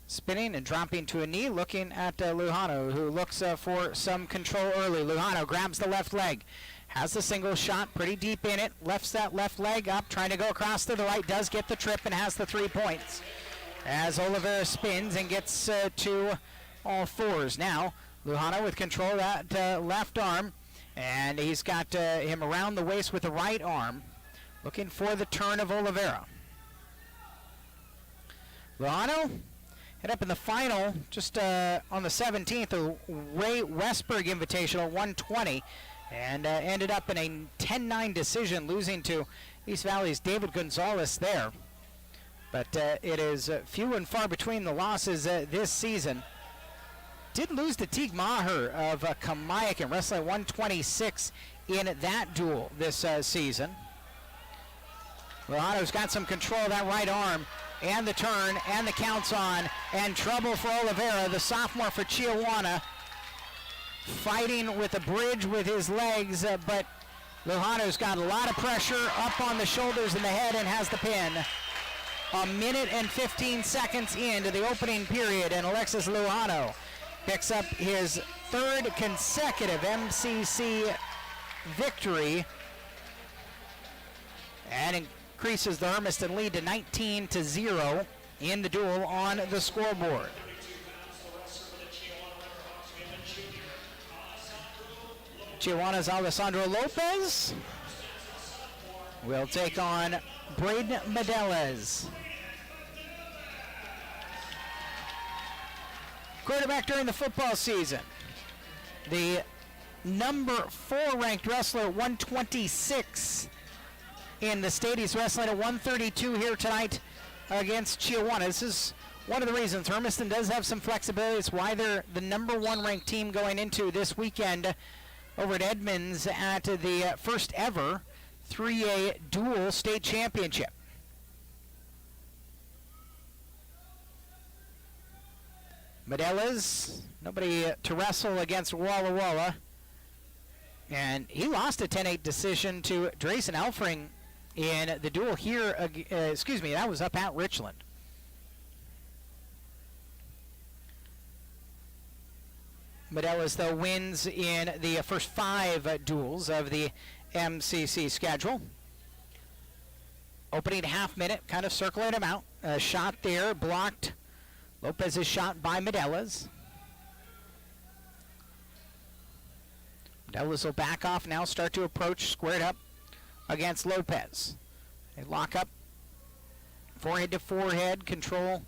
spinning and dropping to a knee, looking at Luhano, who looks for some control early. Luhano grabs the left leg, has the single shot pretty deep in it, lifts that left leg up, trying to go across to the right, does get the trip and has the 3 points. As Oliveira spins and gets to all fours. Now, Luhano with control of that left arm. And he's got him around the waist with the right arm, looking for the turn of Oliveira. Luhano head up in the final, just on the 17th, the Ray Westberg Invitational, 120, and ended up in a 10-9 decision, losing to East Valley's David Gonzalez there. But it is few and far between the losses this season. Did lose to Teague Maher of Kamayakan, wrestling 126 in that duel this season. Luhano's got some control of that right arm, and the turn, and the counts on, and trouble for Oliveira, the sophomore for Chiawana, fighting with a bridge with his legs, but Luhano's got a lot of pressure up on the shoulders and the head and has the pin. A minute and 15 seconds into the opening period, and Alexis Luhano picks up his 3rd consecutive MCC victory and increases the Hermiston lead to 19-0 in the duel on the scoreboard. Chiawana's Alessandro Lopez will take on Braden Medelas. Quarterback during the football season, the number 4 ranked wrestler, 126 in the state. He's wrestling at 132 here tonight against Chiawana. This is one of the reasons Hermiston does have some flexibility. It's why they're the number 1 ranked team going into this weekend over at Edmonds at the first ever 3A dual state championship. Medelas, nobody to wrestle against Walla Walla. And he lost a 10-8 decision to Drayson Elfring in the duel here. That was up at Richland. Medelas, though, wins in the first 5 duels of the MCC schedule. Opening half minute, kind of circling him out. A shot there, blocked. Lopez is shot by Medelas. Medelas will back off now, start to approach, squared up against Lopez. They lock up, forehead to forehead, control.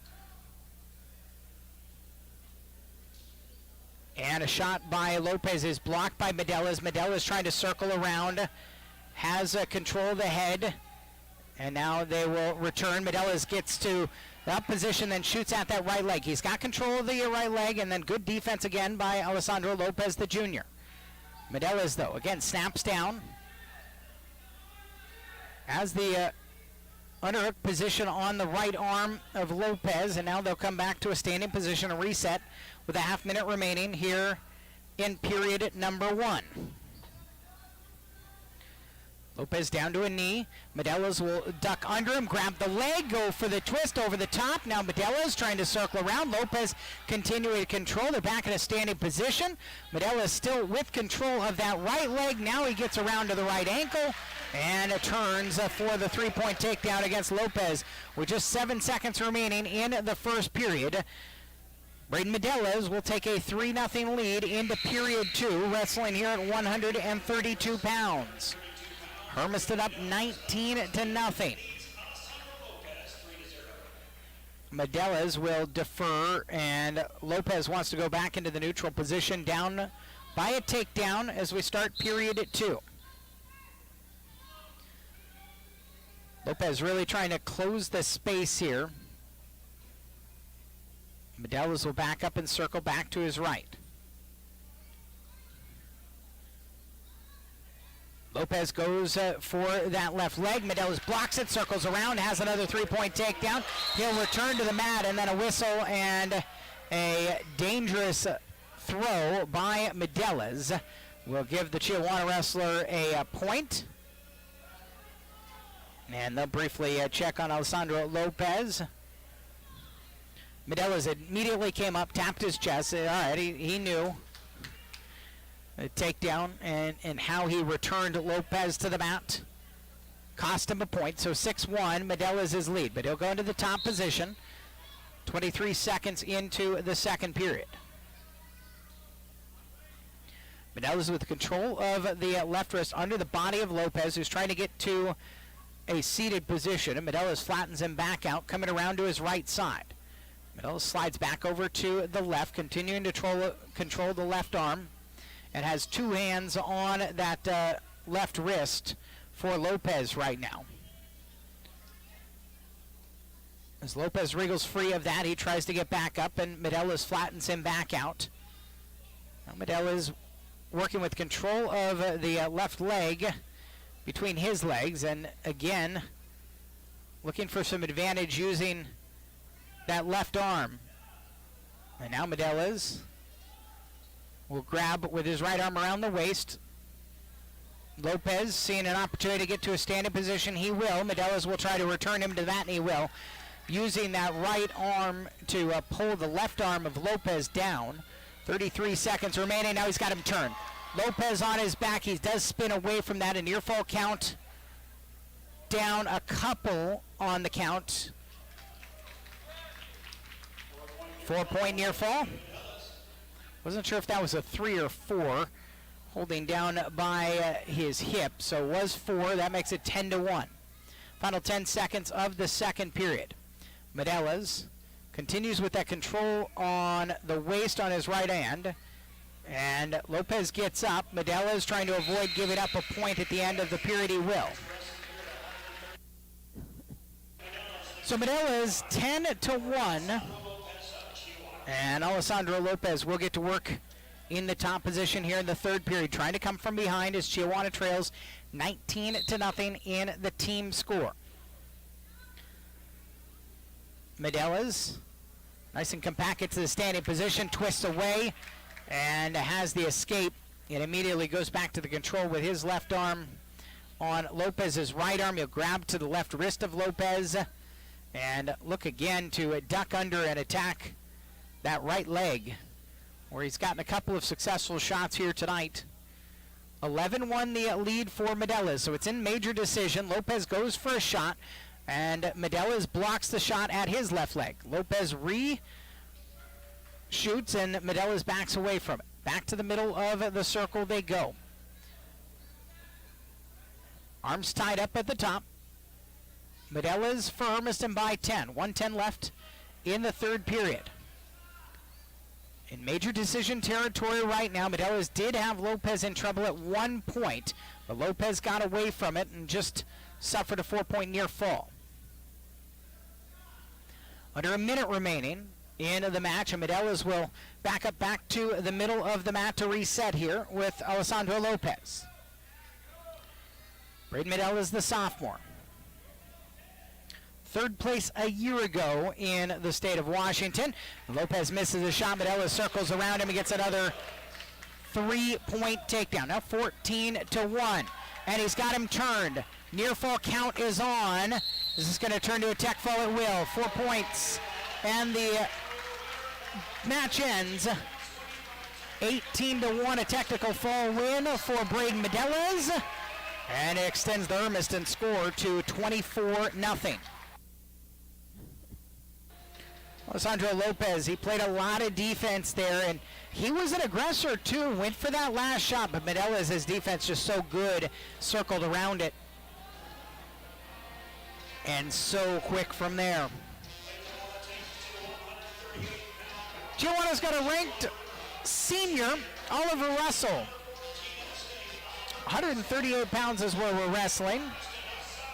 And a shot by Lopez is blocked by Medelas. Medelas trying to circle around, has control of the head. And now they will return. Medelas gets to Up position, then shoots at that right leg. He's got control of the right leg, and then good defense again by Alessandro Lopez, the junior. Medelas, though, again snaps down. As the underhook position on the right arm of Lopez, and now they'll come back to a standing position, a reset, with a half minute remaining here in period number 1. Lopez down to a knee. Medelas will duck under him, grab the leg, go for the twist over the top. Now Medelas trying to circle around. Lopez continuing to control. They're back in a standing position. Medelas still with control of that right leg. Now he gets around to the right ankle and turns for the three-point takedown against Lopez with just 7 seconds remaining in the first period. Braden Medelas will take a 3-0 lead into period 2, wrestling here at 132 pounds. Hermiston up 19-0. Medelas will defer, and Lopez wants to go back into the neutral position, down by a takedown as we start period 2. Lopez really trying to close the space here. Medelas will back up and circle back to his right. Lopez goes for that left leg. Medelas blocks it, circles around, has another three-point takedown. He'll return to the mat, and then a whistle and a dangerous throw by Medelas will give the Chiawana wrestler a point. And they'll briefly check on Alessandro Lopez. Medelas immediately came up, tapped his chest. All right, he knew. A takedown and how he returned Lopez to the mat cost him a point. So 6-1, Medelas is lead, but he'll go into the top position. 23 seconds into the second period. Medelas with control of the left wrist under the body of Lopez, who's trying to get to a seated position. And Medelas flattens him back out, coming around to his right side. Medelas slides back over to the left, continuing to control the left arm, and has two hands on that left wrist for Lopez right now. As Lopez wriggles free of that, he tries to get back up, and Medelas flattens him back out. Now Medelas working with control of the left leg between his legs, and again looking for some advantage using that left arm. And now Medelas will grab with his right arm around the waist. Lopez seeing an opportunity to get to a standing position. He will. Medelas will try to return him to that, and he will. Using that right arm to pull the left arm of Lopez down. 33 seconds remaining. Now he's got him turned. Lopez on his back. He does spin away from that. A near fall count. Down a couple on the count. 4-point near fall. Wasn't sure if that was a 3 or 4. Holding down by his hip. So it was 4. That makes it 10-1. Final 10 seconds of the second period. Medelas continues with that control on the waist on his right hand. And Lopez gets up. Medelas trying to avoid giving up a point at the end of the period. He will. So Medelas 10-1. And Alessandro Lopez will get to work in the top position here in the third period, trying to come from behind as Chiawana trails 19-0 in the team score. Medelas, nice and compact, gets to the standing position, twists away, and has the escape. It immediately goes back to the control with his left arm on Lopez's right arm. He'll grab to the left wrist of Lopez and look again to duck under and attack that right leg, where he's gotten a couple of successful shots here tonight. 11-1 the lead for Medelas, so it's in major decision. Lopez goes for a shot, and Medelas blocks the shot at his left leg. Lopez shoots, and Medelas backs away from it. Back to the middle of the circle they go. Arms tied up at the top. Medelas for Hermiston by 10. 1:10 left in the third period. In major decision territory right now. Medelas did have Lopez in trouble at 1 point, but Lopez got away from it and just suffered a 4-point near fall. Under a minute remaining in the match, and Medelas will back to the middle of the mat to reset here with Alessandro Lopez. Braden Medelas, the sophomore. Third place a year ago in the state of Washington. Lopez misses a shot. Medelas circles around him and gets another 3-point takedown. Now 14-1. And he's got him turned. Near fall count is on. This is going to turn to a tech fall at will. 4 points. And the match ends 18-1. A technical fall win for Braden Medelas. And it extends the Hermiston score to 24-0. Alessandro Lopez, he played a lot of defense there, and he was an aggressor too, went for that last shot, but Medelas, his defense just so good, circled around it. And so quick from there. Chiawana's got a ranked senior, Oliver Russell. 138 pounds is where we're wrestling.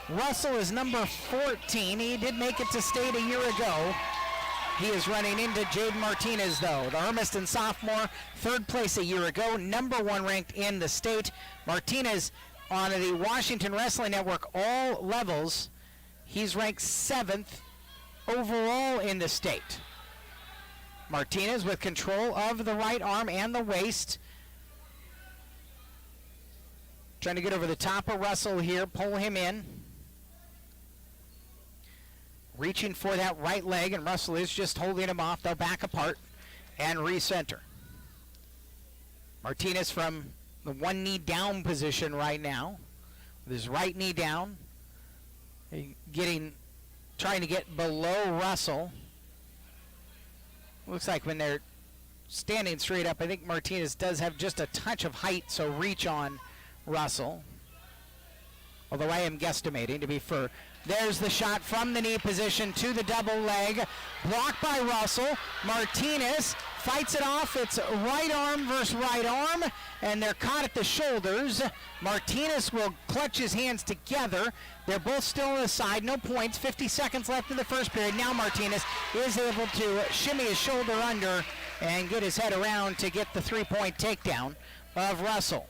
Russell is number 14. He did make it to state a year ago. He is running into Jaden Martinez, though. The Hermiston sophomore, third place a year ago, number 1 ranked in the state. Martinez on the Washington Wrestling Network, all levels. He's ranked 7th overall in the state. Martinez with control of the right arm and the waist. Trying to get over the top of Russell here, pull him in. Reaching for that right leg, and Russell is just holding him off. They'll back apart and recenter. Martinez from the 1 knee down position right now, with his right knee down, trying to get below Russell. Looks like when they're standing straight up, I think Martinez does have just a touch of height, so reach on Russell. Although I am guesstimating to be fair. There's the shot from the knee position to the double leg. Blocked by Russell. Martinez fights it off. It's right arm versus right arm, and they're caught at the shoulders. Martinez will clutch his hands together. They're both still on the side. No points. 50 seconds left in the first period. Now Martinez is able to shimmy his shoulder under and get his head around to get the 3-point takedown of Russell.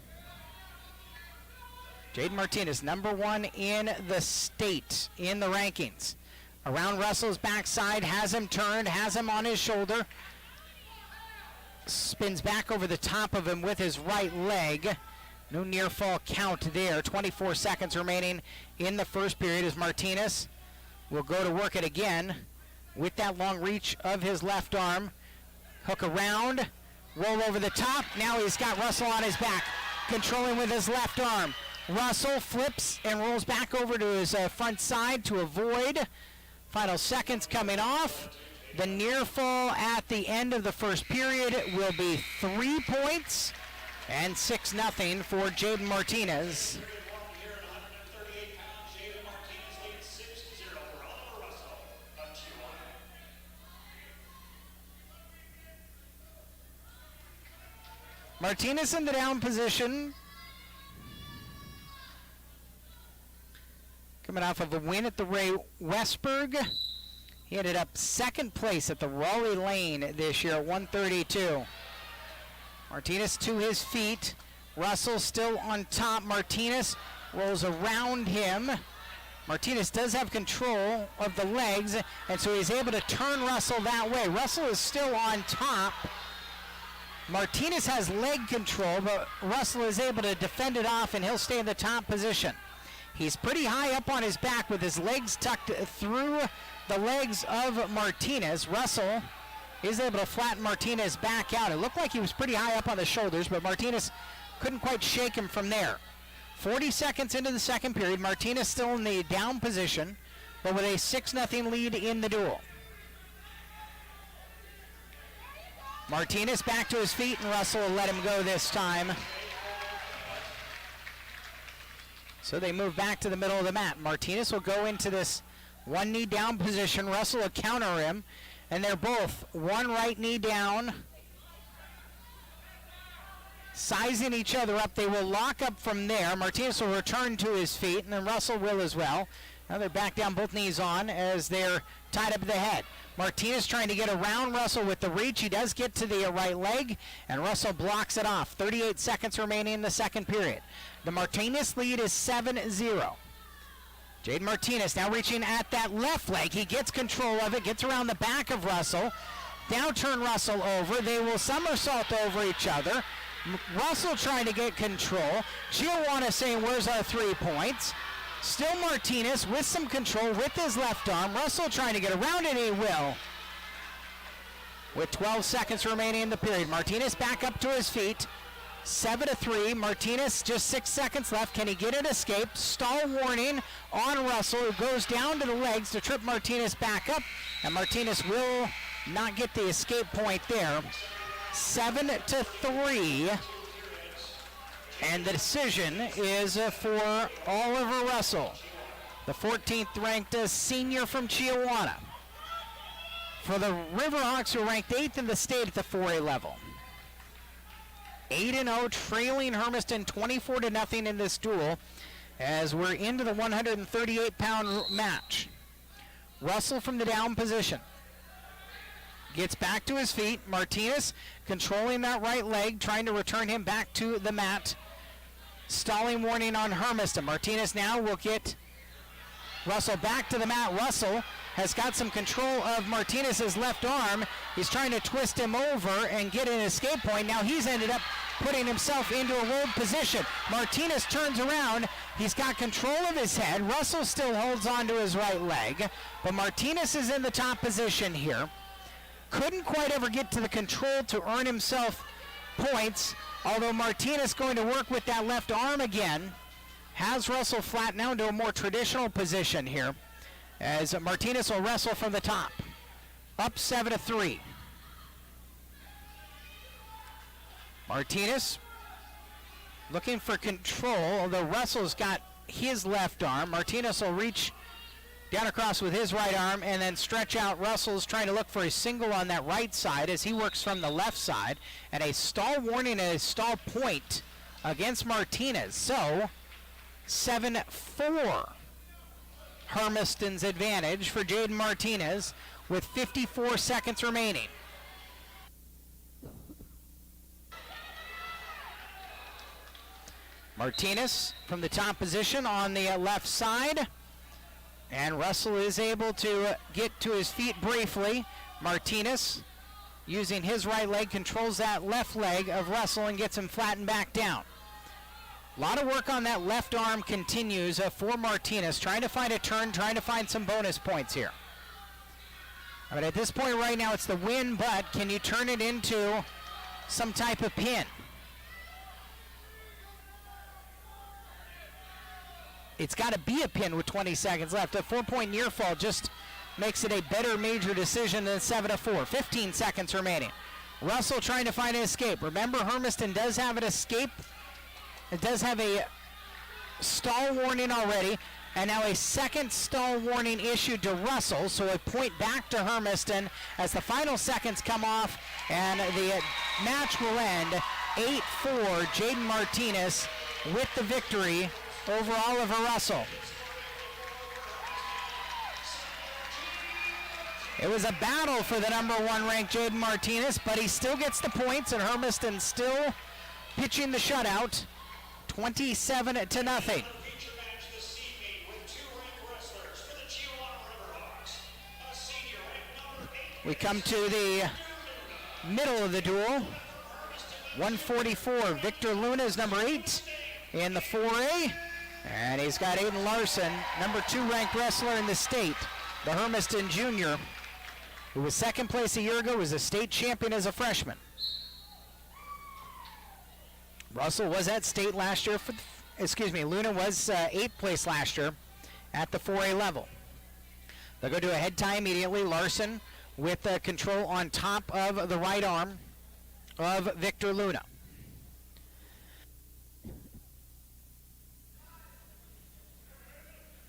Jaden Martinez, number 1 in the state in the rankings. Around Russell's backside, has him turned, has him on his shoulder. Spins back over the top of him with his right leg. No near fall count there. 24 seconds remaining in the first period as Martinez will go to work it again with that long reach of his left arm. Hook around, roll over the top. Now he's got Russell on his back, controlling with his left arm. Russell flips and rolls back over to his front side to avoid. Final seconds coming off. The near fall at the end of the first period will be 3 points and 6-0 for Jaden Martinez. Martinez in the down position. Coming off of a win at the Ray Westberg. He ended up 2nd place at the Raleigh Lane this year at 132. Martinez to his feet. Russell still on top. Martinez rolls around him. Martinez does have control of the legs, and so he's able to turn Russell that way. Russell is still on top. Martinez has leg control, but Russell is able to defend it off, and he'll stay in the top position. He's pretty high up on his back with his legs tucked through the legs of Martinez. Russell is able to flatten Martinez back out. It looked like he was pretty high up on the shoulders, but Martinez couldn't quite shake him from there. 40 seconds into the second period, Martinez still in the down position, but with a 6-0 lead in the duel. Martinez back to his feet, and Russell will let him go this time. So they move back to the middle of the mat. Martinez will go into this 1 knee down position. Russell will counter him, and they're both 1 right knee down, sizing each other up. They will lock up from there. Martinez will return to his feet, and then Russell will as well. Now they're back down, both knees on, as they're tied up at the head. Martinez trying to get around Russell with the reach. He does get to the right leg, and Russell blocks it off. 38 seconds remaining in the second period. The Martinez lead is 7-0. Jaden Martinez now reaching at that left leg. He gets control of it, gets around the back of Russell. Now turn Russell over. They will somersault over each other. Russell trying to get control. Chiawana saying, where's our 3 points? Still Martinez with some control with his left arm. Russell trying to get around it, he will. With 12 seconds remaining in the period. Martinez back up to his feet. 7-3. Martinez just 6 seconds left. Can he get an escape? Stall warning on Russell, who goes down to the legs to trip Martinez back up. And Martinez will not get the escape point there. 7-3. And the decision is for Oliver Russell, the 14th ranked senior from Chiawana. For the Riverhawks, who are ranked 8th in the state at the 4A level. 8-0, trailing Hermiston 24-0 in this duel as we're into the 138-pound match. Russell from the down position. Gets back to his feet. Martinez controlling that right leg, trying to return him back to the mat. Stalling warning on Hermiston. Martinez now will get Russell back to the mat. Russell has got some control of Martinez's left arm. He's trying to twist him over and get an escape point. Now he's ended up putting himself into a rolled position. Martinez turns around. He's got control of his head. Russell still holds on to his right leg, but Martinez is in the top position here. Couldn't quite ever get to the control to earn himself points, although Martinez going to work with that left arm again. Has Russell flat now into a more traditional position here, as Martinez will wrestle from the top. Up 7-3. Martinez looking for control, although Russell's got his left arm. Martinez will reach down across with his right arm and then stretch out. Russell's trying to look for a single on that right side as he works from the left side. And a stall warning and a stall point against Martinez. So 7-4. Hermiston's advantage for Jaden Martinez with 54 seconds remaining. Martinez from the top position on the left side. And Russell is able to get to his feet briefly. Martinez, using his right leg, controls that left leg of Russell and gets him flattened back down. A lot of work on that left arm continues for Martinez, trying to find a turn, trying to find some bonus points here. But at this point right now, it's the win, but can you turn it into some type of pin? It's got to be a pin with 20 seconds left. A 4-point near fall just makes it a better major decision than 7-4. 15 seconds remaining. Russell trying to find an escape. Remember, Hermiston does have an escape. It does have a stall warning already, and now a second stall warning issued to Russell, so a point back to Hermiston as the final seconds come off, and the match will end 8-4. Jaden Martinez with the victory over Oliver Russell. It was a battle for the number 1 ranked Jaden Martinez, but he still gets the points, and Hermiston still pitching the shutout, 27-0. We come to the middle of the duel. 144, Victor Luna is number 8 in the 4A. And he's got Aiden Larson, number 2 ranked wrestler in the state, the Hermiston junior, who was second place a year ago, was a state champion as a freshman. Russell was at state last year, Luna was 8th place last year at the 4A level. They'll go to a head tie immediately. Larson with control on top of the right arm of Victor Luna.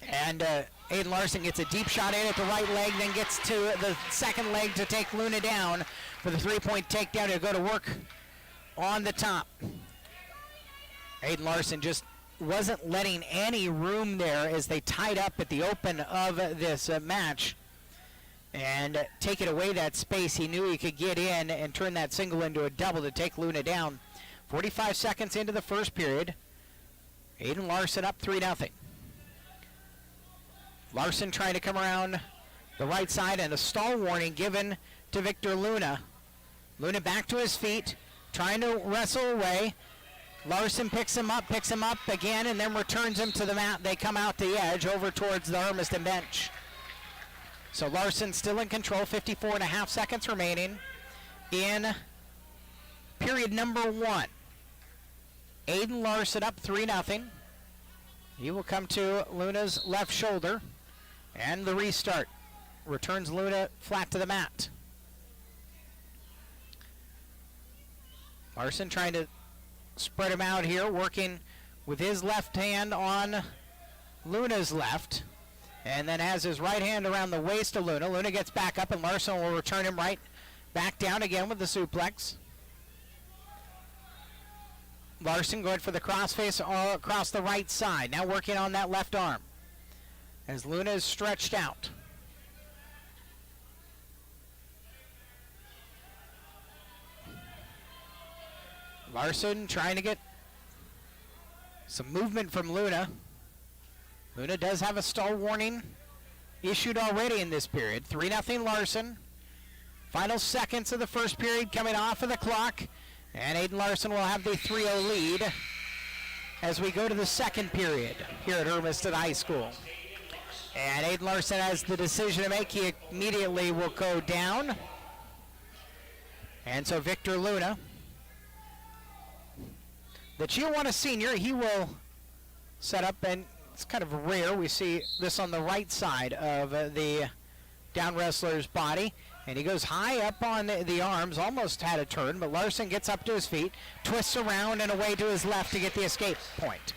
And Aiden Larson gets a deep shot in at the right leg, then gets to the second leg to take Luna down for the 3-point takedown. He'll go to work on the top. Aiden Larson just wasn't letting any room there as they tied up at the open of this match. and take it away that space. He knew he could get in and turn that single into a double to take Luna down. 45 seconds into the first period. Aiden Larson up 3-0. Larson trying to come around the right side, and a stall warning given to Victor Luna. Luna back to his feet, trying to wrestle away. Larson picks him up again, and then returns him to the mat. They come out the edge over towards the Hermiston bench. So Larson still in control, 54.5 seconds remaining in period number 1. Aiden Larson up 3-0. He will come to Luna's left shoulder, and the restart returns Luna flat to the mat. Larson trying to spread him out here, working with his left hand on Luna's left, and then has his right hand around the waist of Luna. Luna gets back up, and Larson will return him right back down again with the suplex. Larson going for the crossface across the right side, now working on that left arm as Luna is stretched out. Larson trying to get some movement from Luna. Luna does have a stall warning issued already in this period. 3-0 Larson. Final seconds of the first period coming off of the clock. And Aiden Larson will have the 3-0 lead as we go to the second period here at Hermiston High School. And Aiden Larson has the decision to make. He immediately will go down. And so Victor Luna, the Chiawana senior, he will set up, and it's kind of rare. We see this on the right side of the down wrestler's body. And he goes high up on the arms, almost had a turn, but Larson gets up to his feet, twists around and away to his left to get the escape point.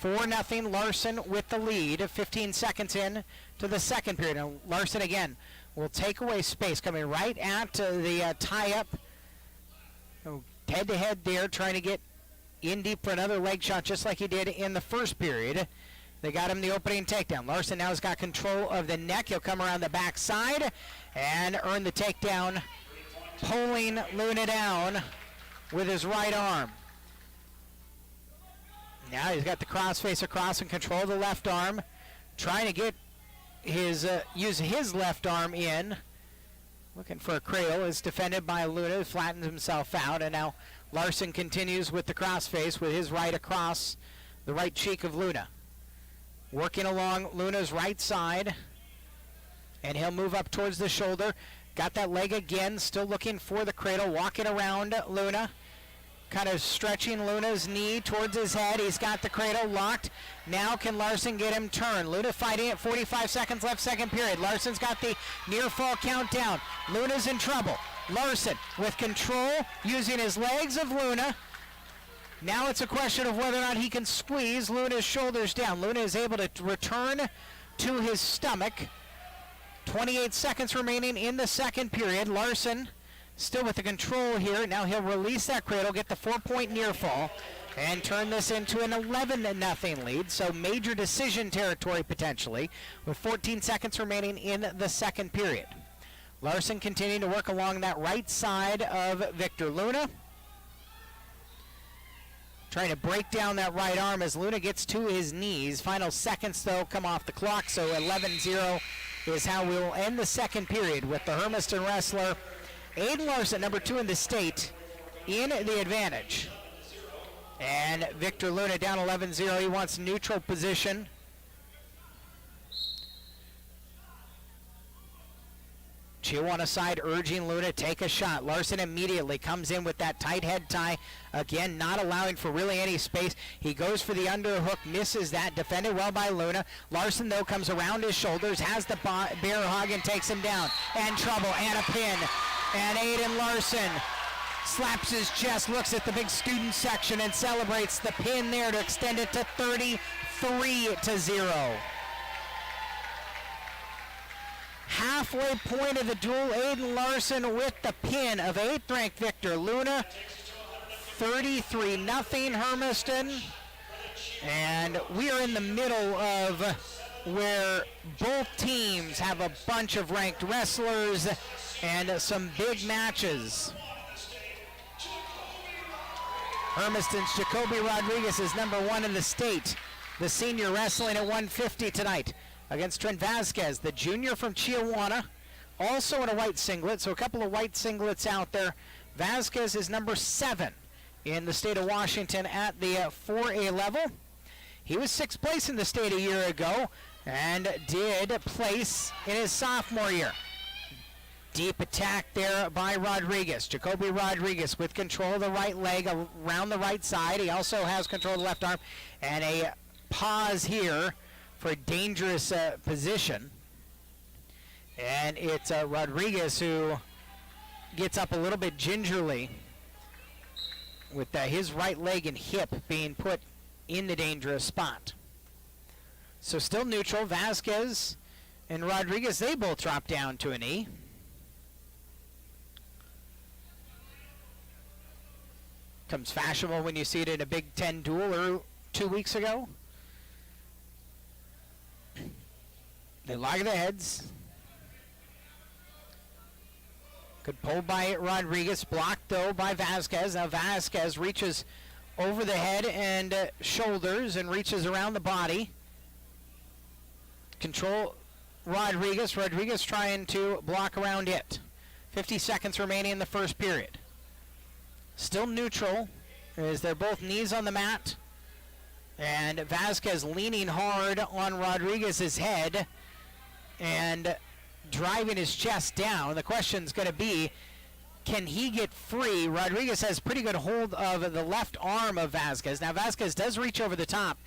4-0 Larson with the lead, 15 seconds in to the second period. And Larson again will take away space, coming right at the tie-up. Head-to-head there, trying to get in deep for another leg shot just like he did in the first period. They got him the opening takedown. Larson now has got control of the neck. He'll come around the backside and earn the takedown, pulling Luna down with his right arm. Now he's got the crossface across and control the left arm, trying to get his use his left arm in. Looking for a cradle, is defended by Luna, flattens himself out, and now Larson continues with the crossface with his right across the right cheek of Luna. Working along Luna's right side, and he'll move up towards the shoulder. Got that leg again, still looking for the cradle, walking around Luna, kind of stretching Luna's knee towards his head. He's got the cradle locked. Now can Larson get him turned? Luna fighting at 45 seconds left, second period. Larson's got the near fall countdown. Luna's in trouble. Larson with control, using his legs of Luna. Now it's a question of whether or not he can squeeze Luna's shoulders down. Luna is able to return to his stomach. 28 seconds remaining in the second period. Larson still with the control here. Now he'll release that cradle, get the 4-point near fall, and turn this into an 11-0 lead. So major decision territory potentially, with 14 seconds remaining in the second period. Larson continuing to work along that right side of Victor Luna, trying to break down that right arm as Luna gets to his knees. Final seconds, though, come off the clock, so 11-0 is how we will end the second period with the Hermiston wrestler Aiden Larson, number 2 in the state, in the advantage. And Victor Luna down 11-0. He wants neutral position. Chiawana side urging Luna to take a shot. Larson immediately comes in with that tight head tie. Again, not allowing for really any space. He goes for the underhook, misses that. Defended well by Luna. Larson, though, comes around his shoulders, has the bear hug and takes him down. And trouble, and a pin. And Aiden Larson slaps his chest, looks at the big student section, and celebrates the pin there to extend it to 33-0. Halfway point of the duel, Aiden Larson with the pin of 8th-ranked Victor Luna. 33-0 Hermiston. And we are in the middle of where both teams have a bunch of ranked wrestlers and some big matches. Hermiston's Jacoby Rodriguez is #1 in the state. The senior wrestling at 150 tonight against Trent Vasquez, the junior from Chiawana, also in a white singlet, so a couple of white singlets out there. Vasquez is #7 in the state of Washington at the 4A level. He was 6th place in the state a year ago and did place in his sophomore year. Deep attack there by Rodriguez. Jacoby Rodriguez with control of the right leg around the right side. He also has control of the left arm. And a pause here for a dangerous position. And it's Rodriguez who gets up a little bit gingerly with his right leg and hip being put in the dangerous spot. So still neutral. Vasquez and Rodriguez, they both drop down to a knee. Comes fashionable when you see it in a Big Ten duel 2 weeks ago. They lock their heads. Good pull by Rodriguez, blocked though by Vasquez. Now Vasquez reaches over the head and shoulders and reaches around the body. Control Rodriguez. Rodriguez trying to block around it. 50 seconds remaining in the first period. Still neutral as they're both knees on the mat. And Vasquez leaning hard on Rodriguez's head and driving his chest down. The question's going to be, can he get free? Rodriguez has pretty good hold of the left arm of Vasquez. Now Vasquez does reach over the top,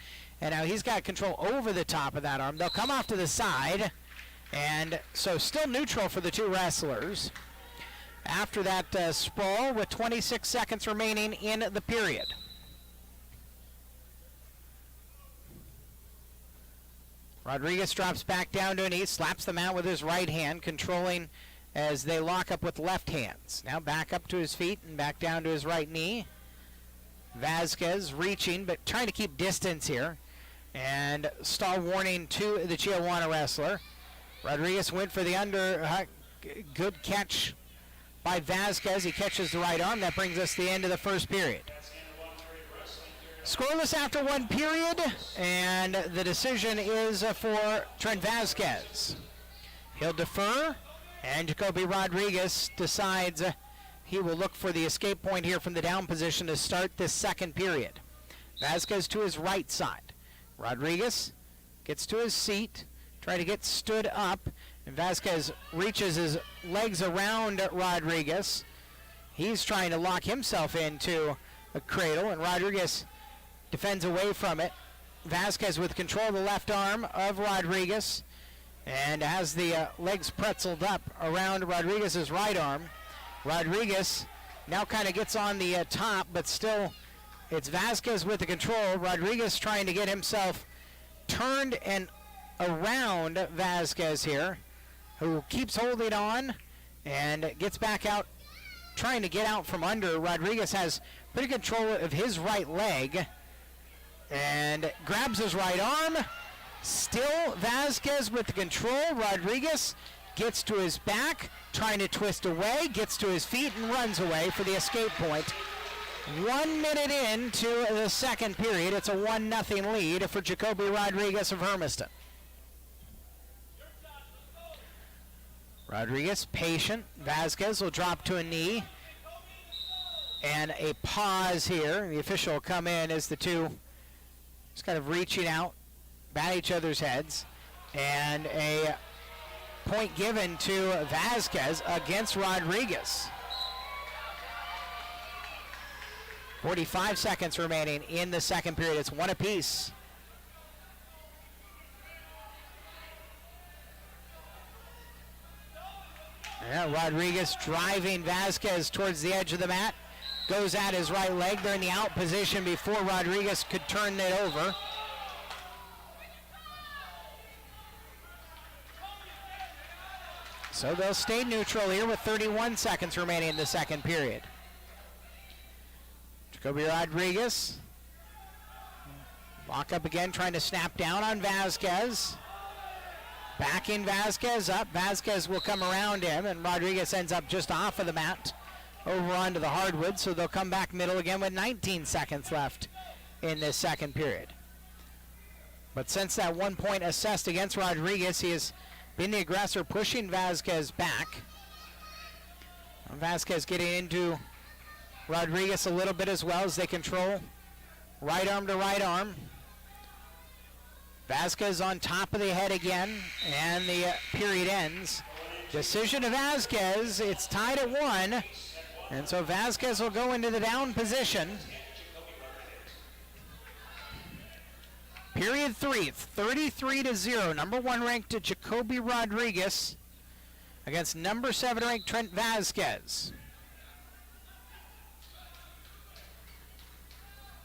and now he's got control over the top of that arm. They'll come off to the side, and so still neutral for the two wrestlers. After that sprawl with 26 seconds remaining in the period. Rodriguez drops back down to a knee, slaps the mat with his right hand, controlling as they lock up with left hands. Now back up to his feet and back down to his right knee. Vasquez reaching, but trying to keep distance here. And stall warning to the Chiawana wrestler. Rodriguez went for the under. Good catch by Vasquez. He catches the right arm. That brings us to the end of the first period. Scoreless after one period, and the decision is for Trent Vasquez. He'll defer, and Jacoby Rodriguez decides he will look for the escape point here from the down position to start this second period. Vasquez to his right side. Rodriguez gets to his seat, try to get stood up, and Vasquez reaches his legs around Rodriguez. He's trying to lock himself into a cradle, and Rodriguez defends away from it. Vasquez with control of the left arm of Rodriguez, and has the legs pretzeled up around Rodriguez's right arm. Rodriguez now kind of gets on the top, but still it's Vasquez with the control. Rodriguez trying to get himself turned and around Vasquez here, who keeps holding on and gets back out, trying to get out from under. Rodriguez has pretty control of his right leg and grabs his right arm. Still Vasquez with the control. Rodriguez gets to his back, trying to twist away, gets to his feet and runs away for the escape point. 1 minute into the second period. It's a 1-0 lead for Jacoby Rodriguez of Hermiston. Rodriguez patient. Vasquez will drop to a knee. And a pause here. The official will come in as the two just kind of reaching out, bat each other's heads. And a point given to Vasquez against Rodriguez. 45 seconds remaining in the second period. It's one apiece. Yeah, Rodriguez driving Vasquez towards the edge of the mat. Goes at his right leg. They're in the out position before Rodriguez could turn it over. So they'll stay neutral here with 31 seconds remaining in the second period. Jacoby Rodriguez. Lock up again, trying to snap down on Vasquez. Backing Vasquez up. Vasquez will come around him, and Rodriguez ends up just off of the mat over onto the hardwood, so they'll come back middle again with 19 seconds left in this second period. But since that 1 point assessed against Rodriguez, he has been the aggressor, pushing Vasquez back. Vasquez getting into Rodriguez a little bit as well as they control right arm to right arm. Vasquez on top of the head again, and the period ends. Decision to Vasquez. It's tied at 1, and so Vasquez will go into the down position. Period 3, 33-0. Number 1 ranked Jacoby Rodriguez against number 7 ranked Trent Vasquez.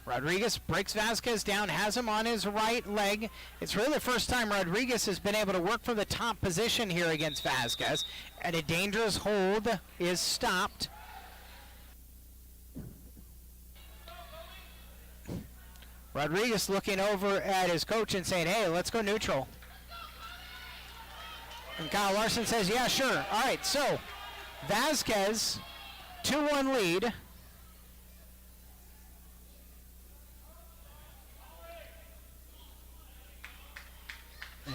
Rodriguez breaks Vasquez down, has him on his right leg. It's really the first time Rodriguez has been able to work from the top position here against Vasquez, and a dangerous hold is stopped. Rodriguez looking over at his coach and saying, hey, let's go neutral. And Kyle Larson says, yeah, sure. All right, so Vasquez, 2-1 lead.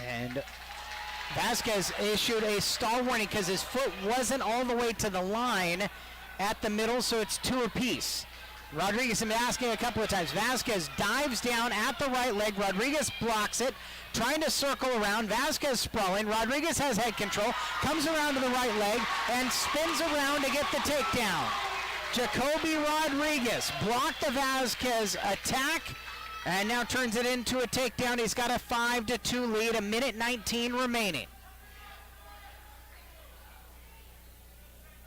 And Vasquez issued a stall warning because his foot wasn't all the way to the line at the middle, so it's 2 apiece. Rodriguez has been asking a couple of times. Vasquez dives down at the right leg. Rodriguez blocks it, trying to circle around. Vasquez sprawling. Rodriguez has head control, comes around to the right leg, and spins around to get the takedown. Jacoby Rodriguez blocked the Vasquez attack, and now turns it into a takedown. He's got a 5-2 lead, 1:19 remaining.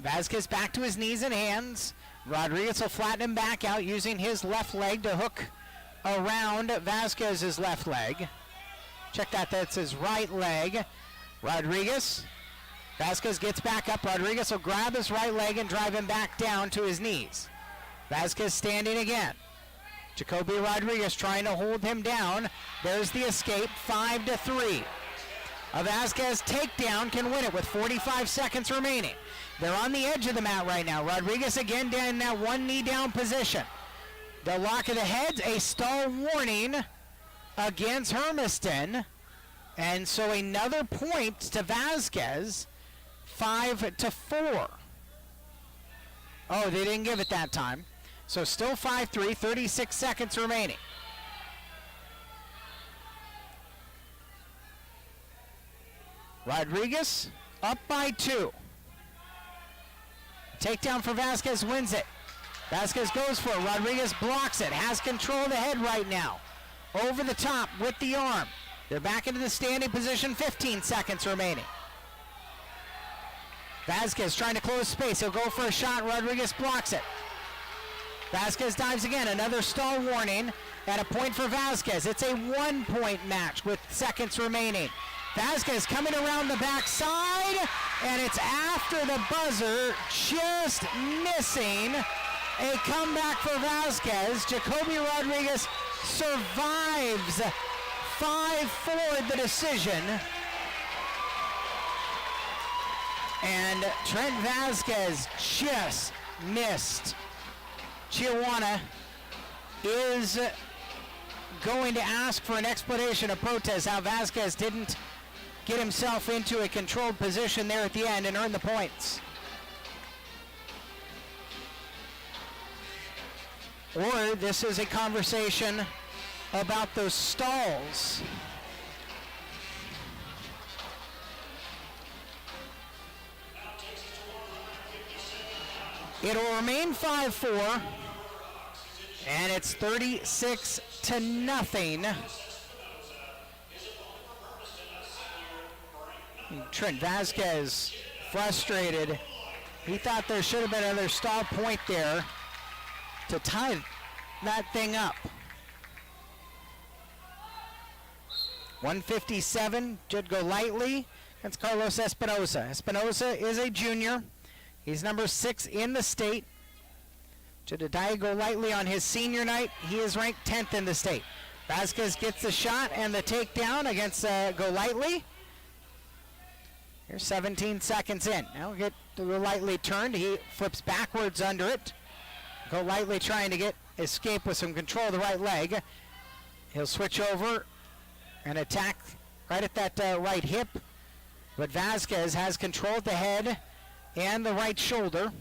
Vasquez back to his knees and hands. Rodriguez will flatten him back out using his left leg to hook around Vasquez's left leg. Check that, that's his right leg. Rodriguez. Vasquez gets back up. Rodriguez will grab his right leg and drive him back down to his knees. Vasquez standing again. Jacoby Rodriguez trying to hold him down. There's the escape, 5-3. A Vasquez takedown can win it with 45 seconds remaining. They're on the edge of the mat right now. Rodriguez again down in that 1 knee down position. The lock of the heads, a stall warning against Hermiston. And so another point to Vasquez, 5-4. Oh, they didn't give it that time. So still 5-3, 36 seconds remaining. Rodriguez up by 2. Takedown for Vasquez wins it. Vasquez goes for it. Rodriguez blocks it. Has control of the head right now. Over the top with the arm. They're back into the standing position. 15 seconds remaining. Vasquez trying to close space. He'll go for a shot. Rodriguez blocks it. Vasquez dives again. Another stall warning and a point for Vasquez. It's a 1-point match with seconds remaining. Vasquez coming around the backside, and it's after the buzzer, just missing. A comeback for Vasquez. Jacoby Rodriguez survives 5-4 the decision. And Trent Vasquez just missed. Chiawana is going to ask for an explanation of protest, how Vasquez didn't get himself into a controlled position there at the end and earn the points. Or this is a conversation about those stalls. It'll remain 5-4, and it's 36-0. Trent Vasquez frustrated. He thought there should have been another stall point there to tie that thing up. 157, should go lightly against Carlos Espinosa. Espinosa is a junior. He's number 6 in the state. Jedediah go lightly on his senior night. He is ranked 10th in the state. Vasquez gets the shot and the takedown against go lightly. Here's 17 seconds in. Now get lightly turned. He flips backwards under it. Golightly trying to get escape with some control of the right leg. He'll switch over and attack right at that right hip. But Vasquez has control at the head and the right shoulder.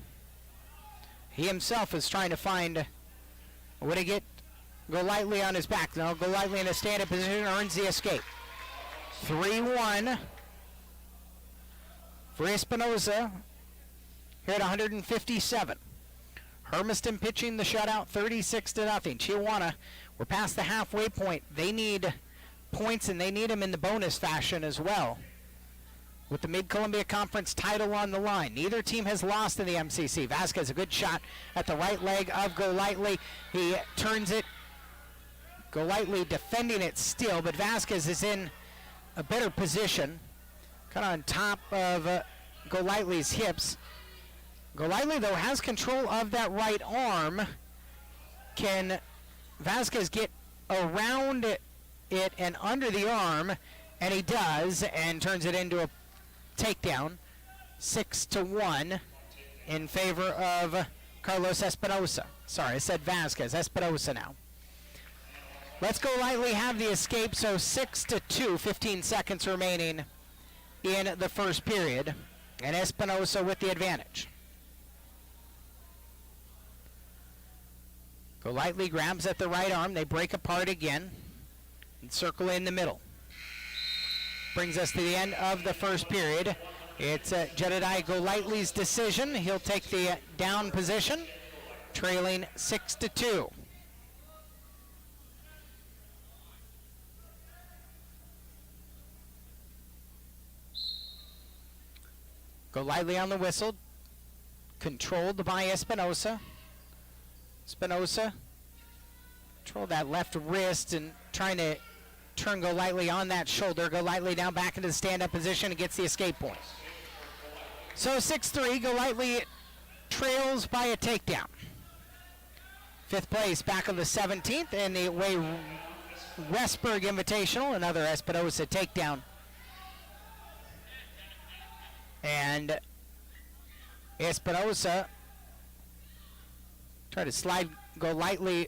He himself is trying to find a way to get Golightly on his back. Now Golightly in a stand-up position earns the escape. 3-1 for Espinosa here at 157. Hermiston pitching the shutout, 36-0. Chiawana, we're past the halfway point. They need points, and they need them in the bonus fashion as well. With the Mid-Columbia Conference title on the line. Neither team has lost in the MCC. Vasquez, a good shot at the right leg of Golightly. He turns it. Golightly defending it still, but Vasquez is in a better position. Kind of on top of Golightly's hips. Golightly, though, has control of that right arm. Can Vasquez get around it and under the arm? And he does, and turns it into a takedown. 6-1 in favor of Carlos Espinosa. Sorry, I said Vasquez. Espinosa now. Let's Golightly have the escape, so 6-2, 15 seconds remaining in the first period. And Espinosa with the advantage. Golightly grabs at the right arm. They break apart again and circle in the middle. Brings us to the end of the first period. It's Jedediah Golightly's decision. He'll take the down position, trailing 6-2. Golightly on the whistle, controlled by Espinosa. Espinosa control that left wrist and trying to turn Golightly on that shoulder. Golightly down back into the stand-up position and gets the escape point. So 6-3, Golightly trails by a takedown. Fifth place back on the 17th in the Way Westberg Invitational, another Espinosa takedown. And Espinosa try to slide Golightly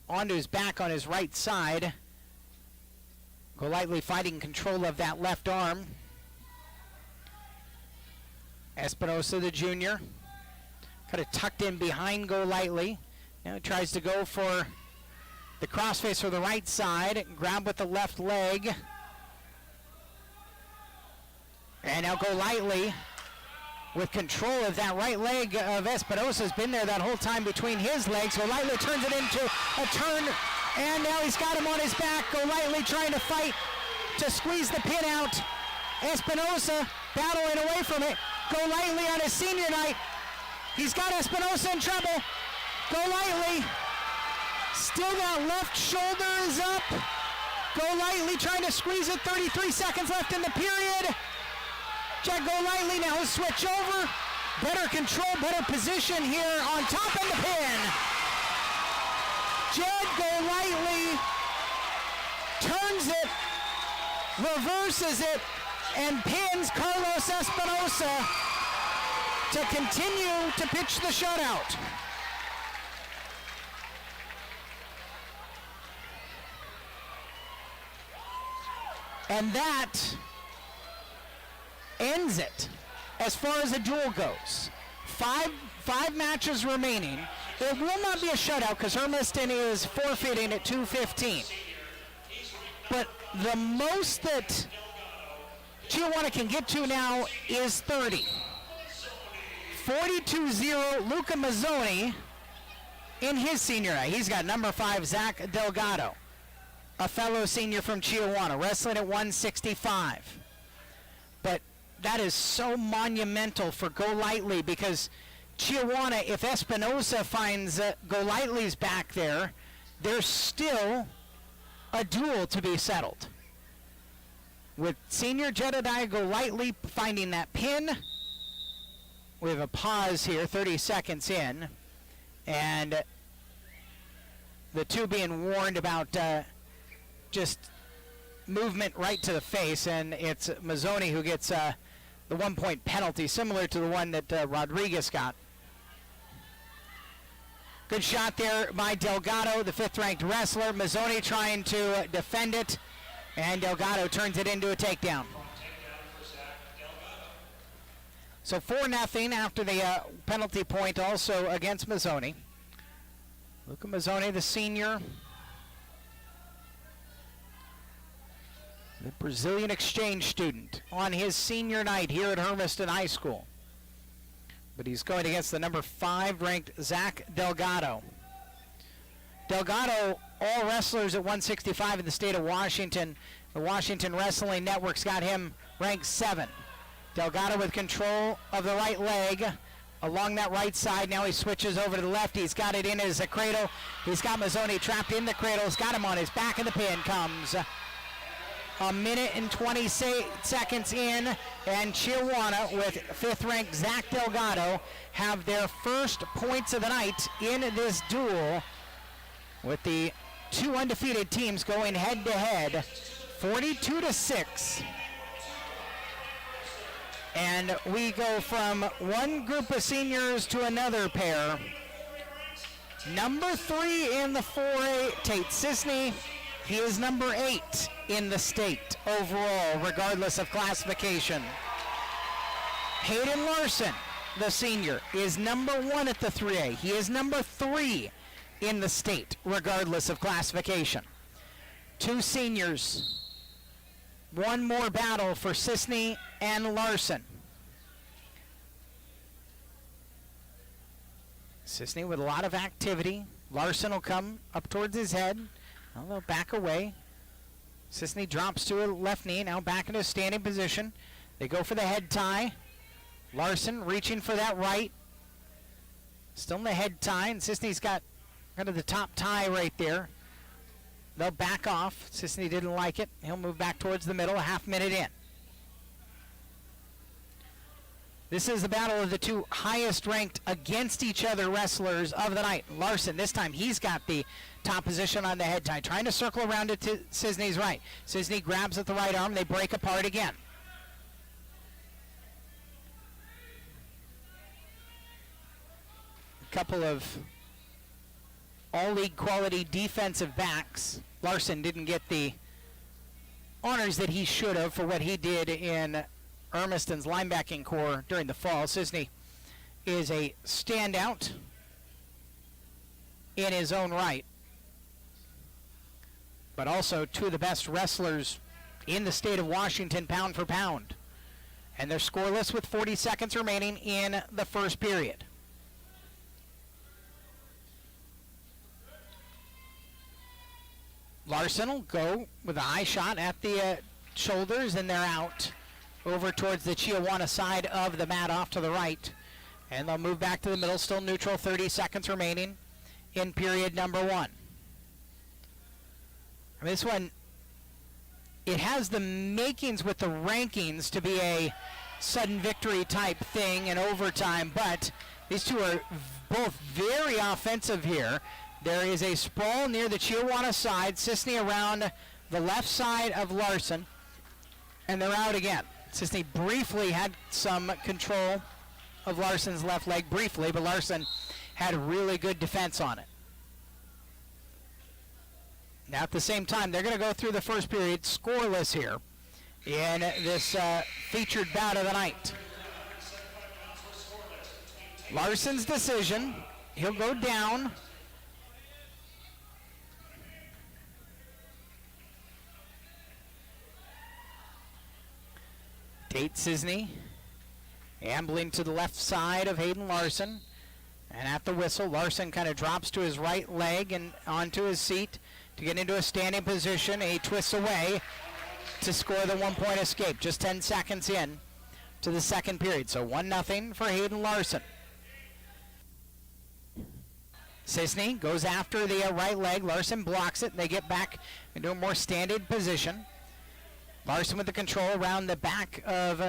onto his back on his right side. Golightly fighting control of that left arm. Espinosa, the junior, kind of tucked in behind Golightly. Now tries to go for the crossface for the right side. Grab with the left leg. And now Golightly with control of that right leg of Espinosa has been there that whole time between his legs. Golightly turns it into a turn, and now he's got him on his back. Golightly trying to fight to squeeze the pin out. Espinosa battling away from it. Golightly on his senior night. He's got Espinosa in trouble. Golightly, still that left shoulder is up. Golightly trying to squeeze it, 33 seconds left in the period. Jack Golightly now switch over. Better control, better position here on top of the pin. Jed Golightly turns it, reverses it, and pins Carlos Espinosa to continue to pitch the shutout. And that ends it as far as the duel goes. Five matches remaining. It will not be a shutout because Hermiston is forfeiting at 2:15. But the most that Chiawana can get to now is 30. 42-0, Luca Mazzoni in his senior night. He's got number 5, Zach Delgado, a fellow senior from Chiawana, wrestling at 165. But that is so monumental for Golightly because Chiawana, if Espinosa finds Golightly's back there, there's still a duel to be settled. With senior Jedediah Golightly finding that pin, we have a pause here, 30 seconds in, and the two being warned about just movement right to the face, and it's Mazzoni who gets the 1-point penalty, similar to the one that Rodriguez got. Good shot there by Delgado, the 5th-ranked wrestler. Mazzoni trying to defend it, and Delgado turns it into a takedown. So 4-0 after the penalty point also against Mazzoni. Luca Mazzoni, the senior. The Brazilian exchange student on his senior night here at Hermiston High School. But he's going against the number 5-ranked Zach Delgado. Delgado, all wrestlers at 165 in the state of Washington. The Washington Wrestling Network's got him ranked 7. Delgado with control of the right leg along that right side. Now he switches over to the left. He's got it in as a cradle. He's got Mazzoni trapped in the cradle. He's got him on his back, and the pin comes. A minute and 20 seconds in, and Chiawana with 5th-ranked Zach Delgado have their first points of the night in this duel, with the 2 undefeated teams going head-to-head, 42-6. And we go from one group of seniors to another pair. Number 3 in the 4A, Tate Sisney. He is number 8 in the state overall, regardless of classification. Hayden Larson, the senior, is number 1 at the 3A. He is number 3 in the state, regardless of classification. 2 seniors. One more battle for Sisney and Larson. Sisney with a lot of activity. Larson will come up towards his head. They'll back away. Sisney drops to a left knee, now back into a standing position. They go for the head tie. Larson reaching for that right. Still in the head tie, and Sisney's got kind of the top tie right there. They'll back off. Sisney didn't like it. He'll move back towards the middle, a half minute in. This is the battle of the 2 highest ranked against each other wrestlers of the night. Larson, this time he's got the top position on the head tie, trying to circle around it to Sisney's right. Sisney grabs at the right arm. They break apart again. A couple of all-league quality defensive backs. Larson didn't get the honors that he should have for what he did in Hermiston's linebacking core during the fall. Sisney is a standout in his own right, but also 2 of the best wrestlers in the state of Washington pound for pound. And they're scoreless with 40 seconds remaining in the first period. Larson will go with a high shot at the shoulders, and they're out over towards the Chiawana side of the mat off to the right. And they'll move back to the middle, still neutral, 30 seconds remaining in period number 1. I mean, this one, it has the makings with the rankings to be a sudden victory type thing in overtime, but these 2 are both very offensive here. There is a sprawl near the Chiawana side, Sisney around the left side of Larson, and they're out again. Sisney briefly had some control of Larson's left leg, briefly, but Larson had really good defense on it. Now at the same time, they're going to go through the first period scoreless here in this featured bout of the night. Larson's decision, he'll go down. Tate Sisney ambling to the left side of Hayden Larson, and at the whistle Larson kind of drops to his right leg and onto his seat to get into a standing position. He twists away to score the 1-point escape, just 10 seconds in to the second period. So 1-0 for Hayden Larson. Sisney goes after the right leg. Larson blocks it. They get back into a more standing position. Larson with the control around the back of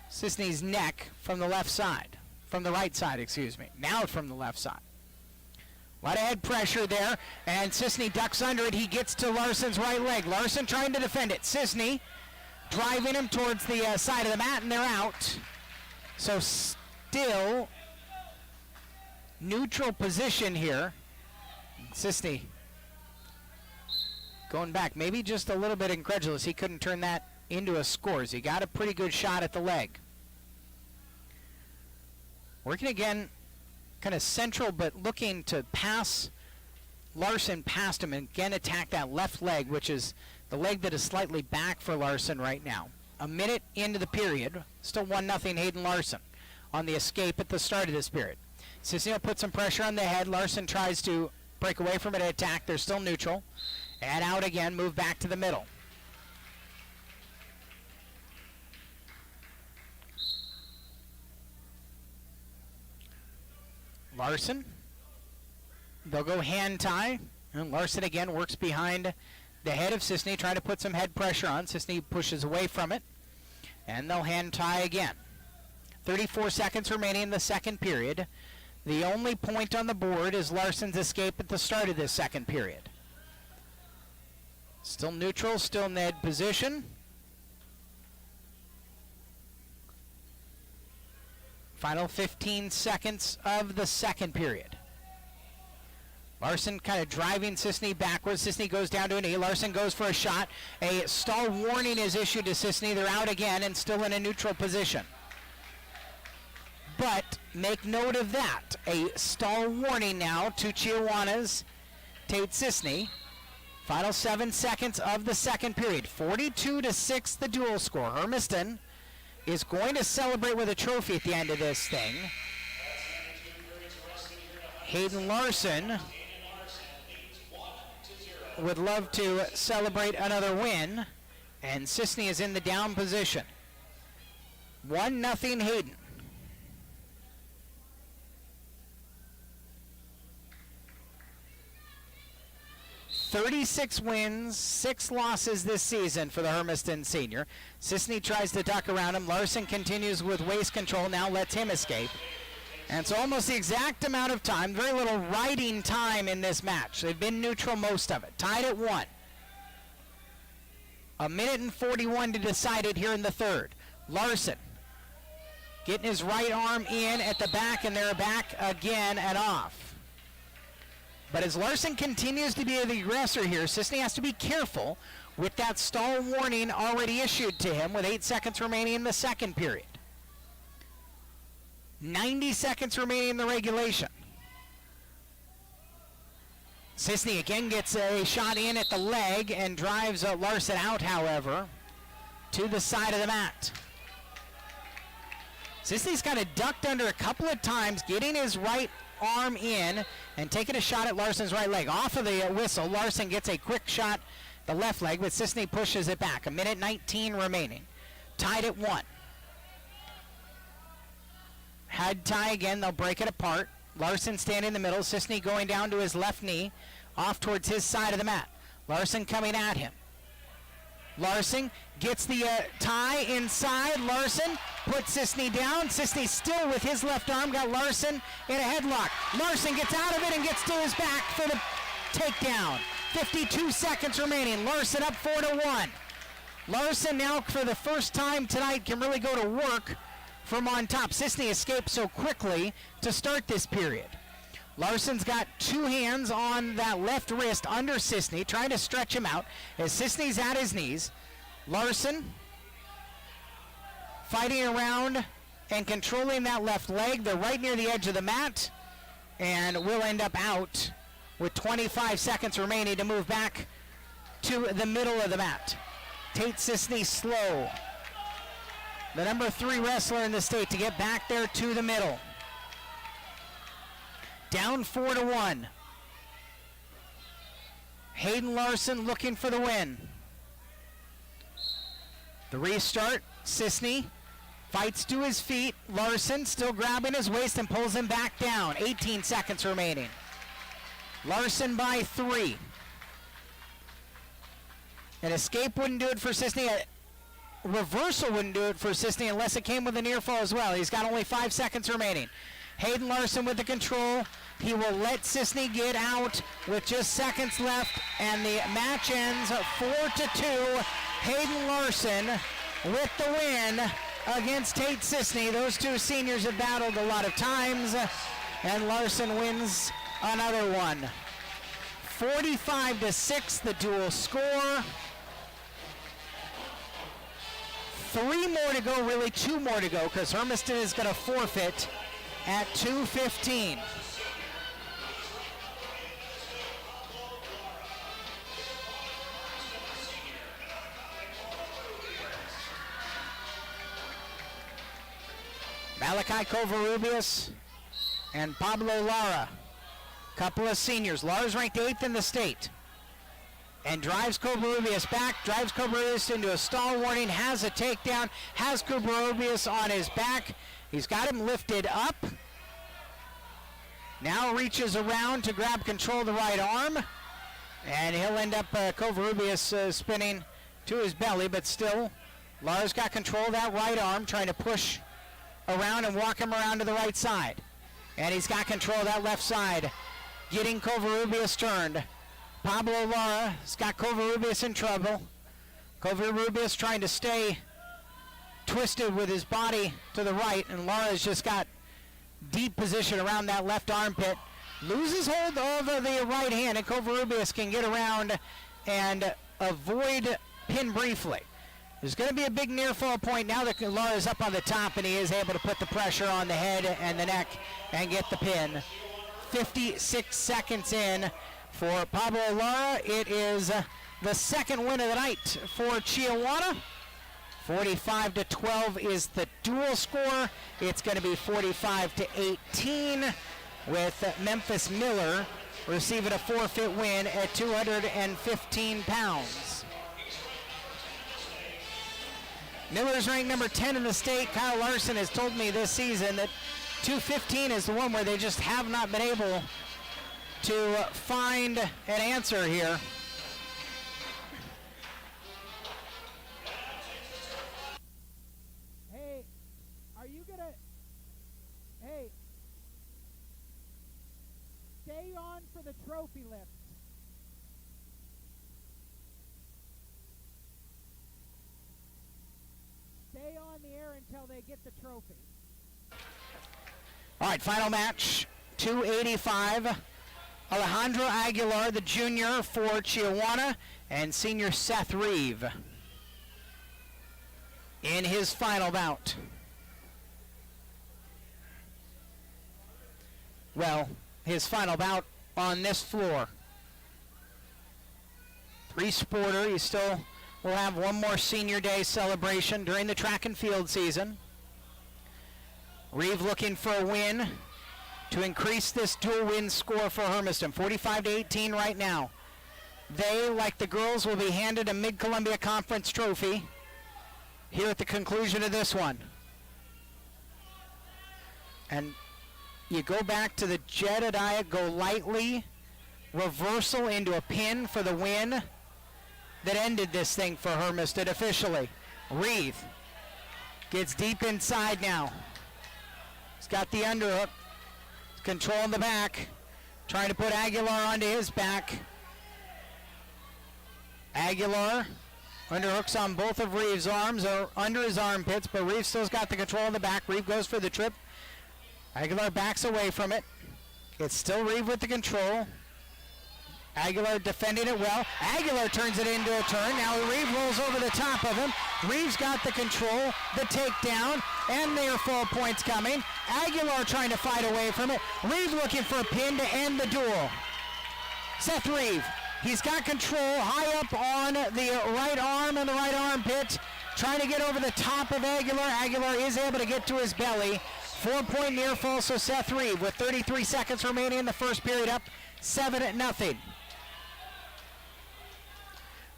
Sisney's neck from the left side. From the right side, excuse me. Now from the left side. A lot of head pressure there, and Sisney ducks under it. He gets to Larson's right leg. Larson trying to defend it. Sisney driving him towards the side of the mat, and they're out. So still neutral position here. Sisney going back, maybe just a little bit incredulous. He couldn't turn that into a score. He got a pretty good shot at the leg. Working again, kind of central, but looking to pass Larson past him and again attack that left leg, which is the leg that is slightly back for Larson right now. A minute into the period, still 1-0 Hayden Larson on the escape at the start of this period. Sisney will put some pressure on the head. Larson tries to break away from it and attack. They're still neutral. And out again, move back to the middle. Larson. They'll go hand tie. And Larson again works behind the head of Sisney, trying to put some head pressure on. Sisney pushes away from it. And they'll hand tie again. 34 seconds remaining in the second period. The only point on the board is Larson's escape at the start of this second period. Still neutral, still in that position. Final 15 seconds of the second period. Larson kind of driving Sisney backwards. Sisney goes down to a knee. Larson goes for a shot. A stall warning is issued to Sisney. They're out again and still in a neutral position. But make note of that. A stall warning now to Chiawana's Tate Sisney. Final 7 seconds of the second period. 42-6 the dual score. Hermiston is going to celebrate with a trophy at the end of this thing. Hayden Larson would love to celebrate another win, and Sisney is in the down position. 1-0 Hayden. 36 wins, 6 losses this season for the Hermiston senior. Sisney tries to duck around him. Larson continues with waist control, now lets him escape. And so almost the exact amount of time, very little riding time in this match. They've been neutral most of it. Tied at 1. A minute and 41 to decide it here in the third. Larson getting his right arm in at the back, and they're back again and off. But as Larson continues to be the aggressor here, Sisney has to be careful with that stall warning already issued to him with 8 seconds remaining in the second period. 90 seconds remaining in the regulation. Sisney again gets a shot in at the leg and drives Larson out, however, to the side of the mat. Sisney's kind of ducked under a couple of times, getting his right arm in and taking a shot at Larson's right leg. Off of the whistle, Larson gets a quick shot the left leg, but Sisney pushes it back. A minute 19 remaining. Tied at 1. Head tie again, they'll break it apart. Larson standing in the middle, Sisney going down to his left knee, off towards his side of the mat. Larson coming at him. Larson gets the tie inside. Larson puts Sisney down. Sisney still with his left arm, got Larson in a headlock. Larson gets out of it and gets to his back for the takedown. 52 seconds remaining. Larson up 4-1. Larson now for the first time tonight can really go to work from on top. Sisney escaped so quickly to start this period. Larson's got 2 hands on that left wrist under Sisney, trying to stretch him out as Sisney's at his knees. Larson fighting around and controlling that left leg. They're right near the edge of the mat and will end up out with 25 seconds remaining to move back to the middle of the mat. Tate Sisney slow, the number 3 wrestler in the state, to get back there to the middle. Down 4-1. Hayden Larson looking for the win. The restart, Sisney fights to his feet. Larson still grabbing his waist and pulls him back down. 18 seconds remaining. Larson by 3. An escape wouldn't do it for Sisney. A reversal wouldn't do it for Sisney unless it came with a near fall as well. He's got only 5 seconds remaining. Hayden Larson with the control. He will let Sisney get out with just seconds left, and the match ends 4-2. Hayden Larson with the win against Tate Sisney. Those two seniors have battled a lot of times, and Larson wins another one. 45-6, the dual score. 3 more to go, really 2 more to go, because Hermiston is going to forfeit at 2:15. Malachi Covarrubias and Pablo Lara, couple of seniors. Lara's ranked 8th in the state and drives Covarrubias back, drives Covarrubias into a stall warning, has a takedown, has Covarrubias on his back. He's got him lifted up. Now reaches around to grab control of the right arm, and he'll end up Covarrubias spinning to his belly, but still Lara's got control of that right arm, trying to push around and walk him around to the right side. And he's got control of that left side, getting Covarrubias turned. Pablo Lara has got Covarrubias in trouble. Covarrubias trying to stay twisted with his body to the right, and Lara's just got deep position around that left armpit. Loses hold over the right hand, and Covarrubias can get around and avoid pin briefly. There's going to be a big near fall point now that Lara's up on the top, and he is able to put the pressure on the head and the neck and get the pin. 56 seconds in for Pablo Lara. It is the second win of the night for Chiawana. 45-12 is the dual score. It's going to be 45-18 with Memphis Miller receiving a forfeit win at 215 pounds. Miller's ranked number 10 in the state. Kyle Larson has told me this season that 215 is the one where they just have not been able to find an answer here. Hey, are you gonna... Hey, stay on for the trophy lift. Stay on the air until they get the trophy. All right, final match, 285. Alejandro Aguilar, the junior for Chiawana, and senior Seth Reeve in his final bout. Well, his final bout on this floor. 3-sporter, he still will have one more senior day celebration during the track and field season. Reeve looking for a win to increase this dual win score for Hermiston, 45-18 right now. They, like the girls, will be handed a Mid-Columbia Conference trophy here at the conclusion of this one. And you go back to the Jedediah go lightly reversal into a pin for the win that ended this thing for Hermiston officially. Reeve gets deep inside now. He's got the underhook. He's controlling the back. Trying to put Aguilar onto his back. Aguilar underhooks on both of Reeve's arms, or under his armpits, but Reeve still's got the control of the back. Reeve goes for the trip. Aguilar backs away from it. It's still Reeve with the control. Aguilar defending it well. Aguilar turns it into a turn. Now Reeve rolls over the top of him. Reeve's got the control, the takedown, and near full points coming. Aguilar trying to fight away from it. Reeve looking for a pin to end the duel. Seth Reeve, he's got control high up on the right arm and the right armpit, trying to get over the top of Aguilar. Aguilar is able to get to his belly. 4-point near fall, so Seth Reeve with 33 seconds remaining in the first period, up 7-0.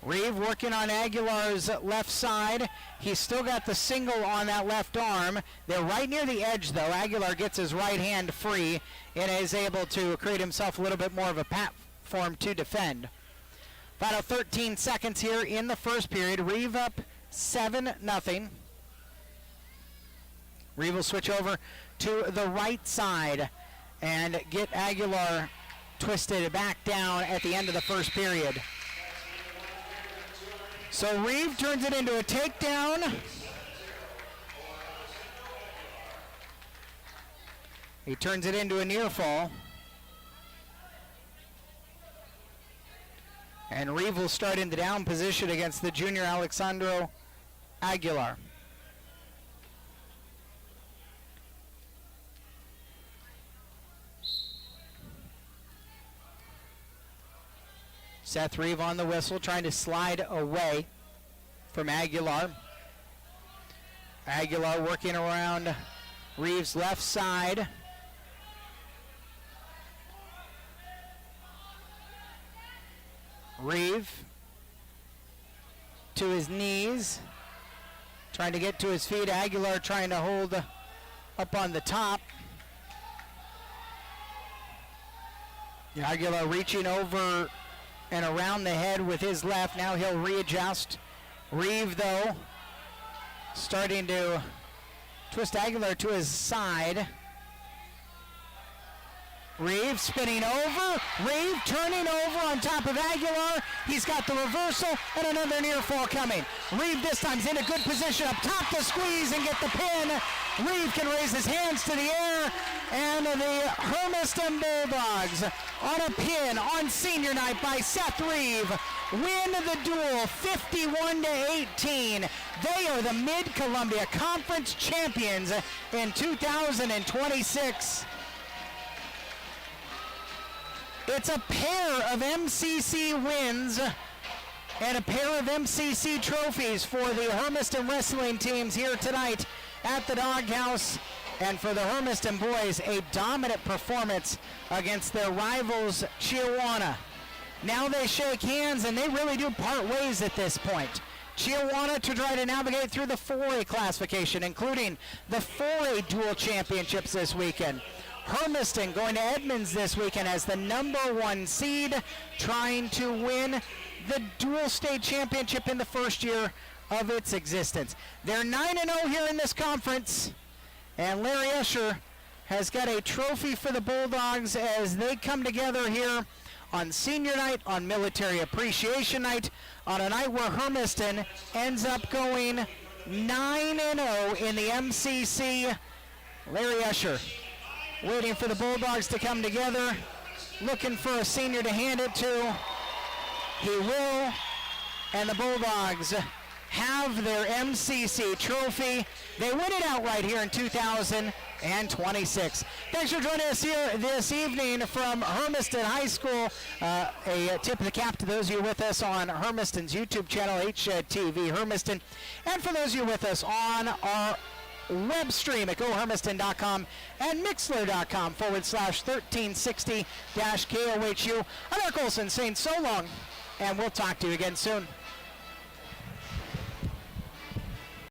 Reeve working on Aguilar's left side. He's still got the single on that left arm. They're right near the edge, though. Aguilar gets his right hand free and is able to create himself a little bit more of a platform to defend. Final 13 seconds here in the first period. Reeve up 7-0. Reeve will switch over to the right side and get Aguilar twisted back down at the end of the first period. So Reeve turns it into a takedown. He turns it into a near fall. And Reeve will start in the down position against the junior Alexandro Aguilar. Seth Reeve on the whistle, trying to slide away from Aguilar. Aguilar working around Reeve's left side. Reeve to his knees, trying to get to his feet. Aguilar trying to hold up on the top. Aguilar reaching over and around the head with his left. Now he'll readjust. Reeve, though, starting to twist Aguilar to his side. Reeve spinning over. Reeve turning over on top of Aguilar. He's got the reversal and another near fall coming. Reeve this time is in a good position up top to squeeze and get the pin. Reeve can raise his hands to the air, and the Hermiston Bulldogs on a pin on senior night by Seth Reeve win the duel 51-18. They are the Mid-Columbia Conference champions in 2026. It's a pair of MCC wins and a pair of MCC trophies for the Hermiston wrestling teams here tonight at the Doghouse. And for the Hermiston boys, a dominant performance against their rivals, Chiawana. Now they shake hands, and they really do part ways at this point. Chiawana to try to navigate through the 4A classification, including the 4A dual championships this weekend. Hermiston going to Edmonds this weekend as the #1 seed, trying to win the dual state championship in the first year of its existence. They're 9-0 here in this conference, and Larry Escher has got a trophy for the Bulldogs as they come together here on senior night, on military appreciation night, on a night where Hermiston ends up going 9-0 in the MCC. Larry Escher waiting for the Bulldogs to come together, looking for a senior to hand it to. He will, and the Bulldogs have their MCC trophy. They win it outright here in 2026. Thanks for joining us here this evening from Hermiston High School. A tip of the cap to those of you with us on Hermiston's YouTube channel, HTV Hermiston, and for those of you with us on our web stream at gohermiston.com and mixler.com/1360-KOHU. I'm Mark Olson saying so long, and we'll talk to you again soon.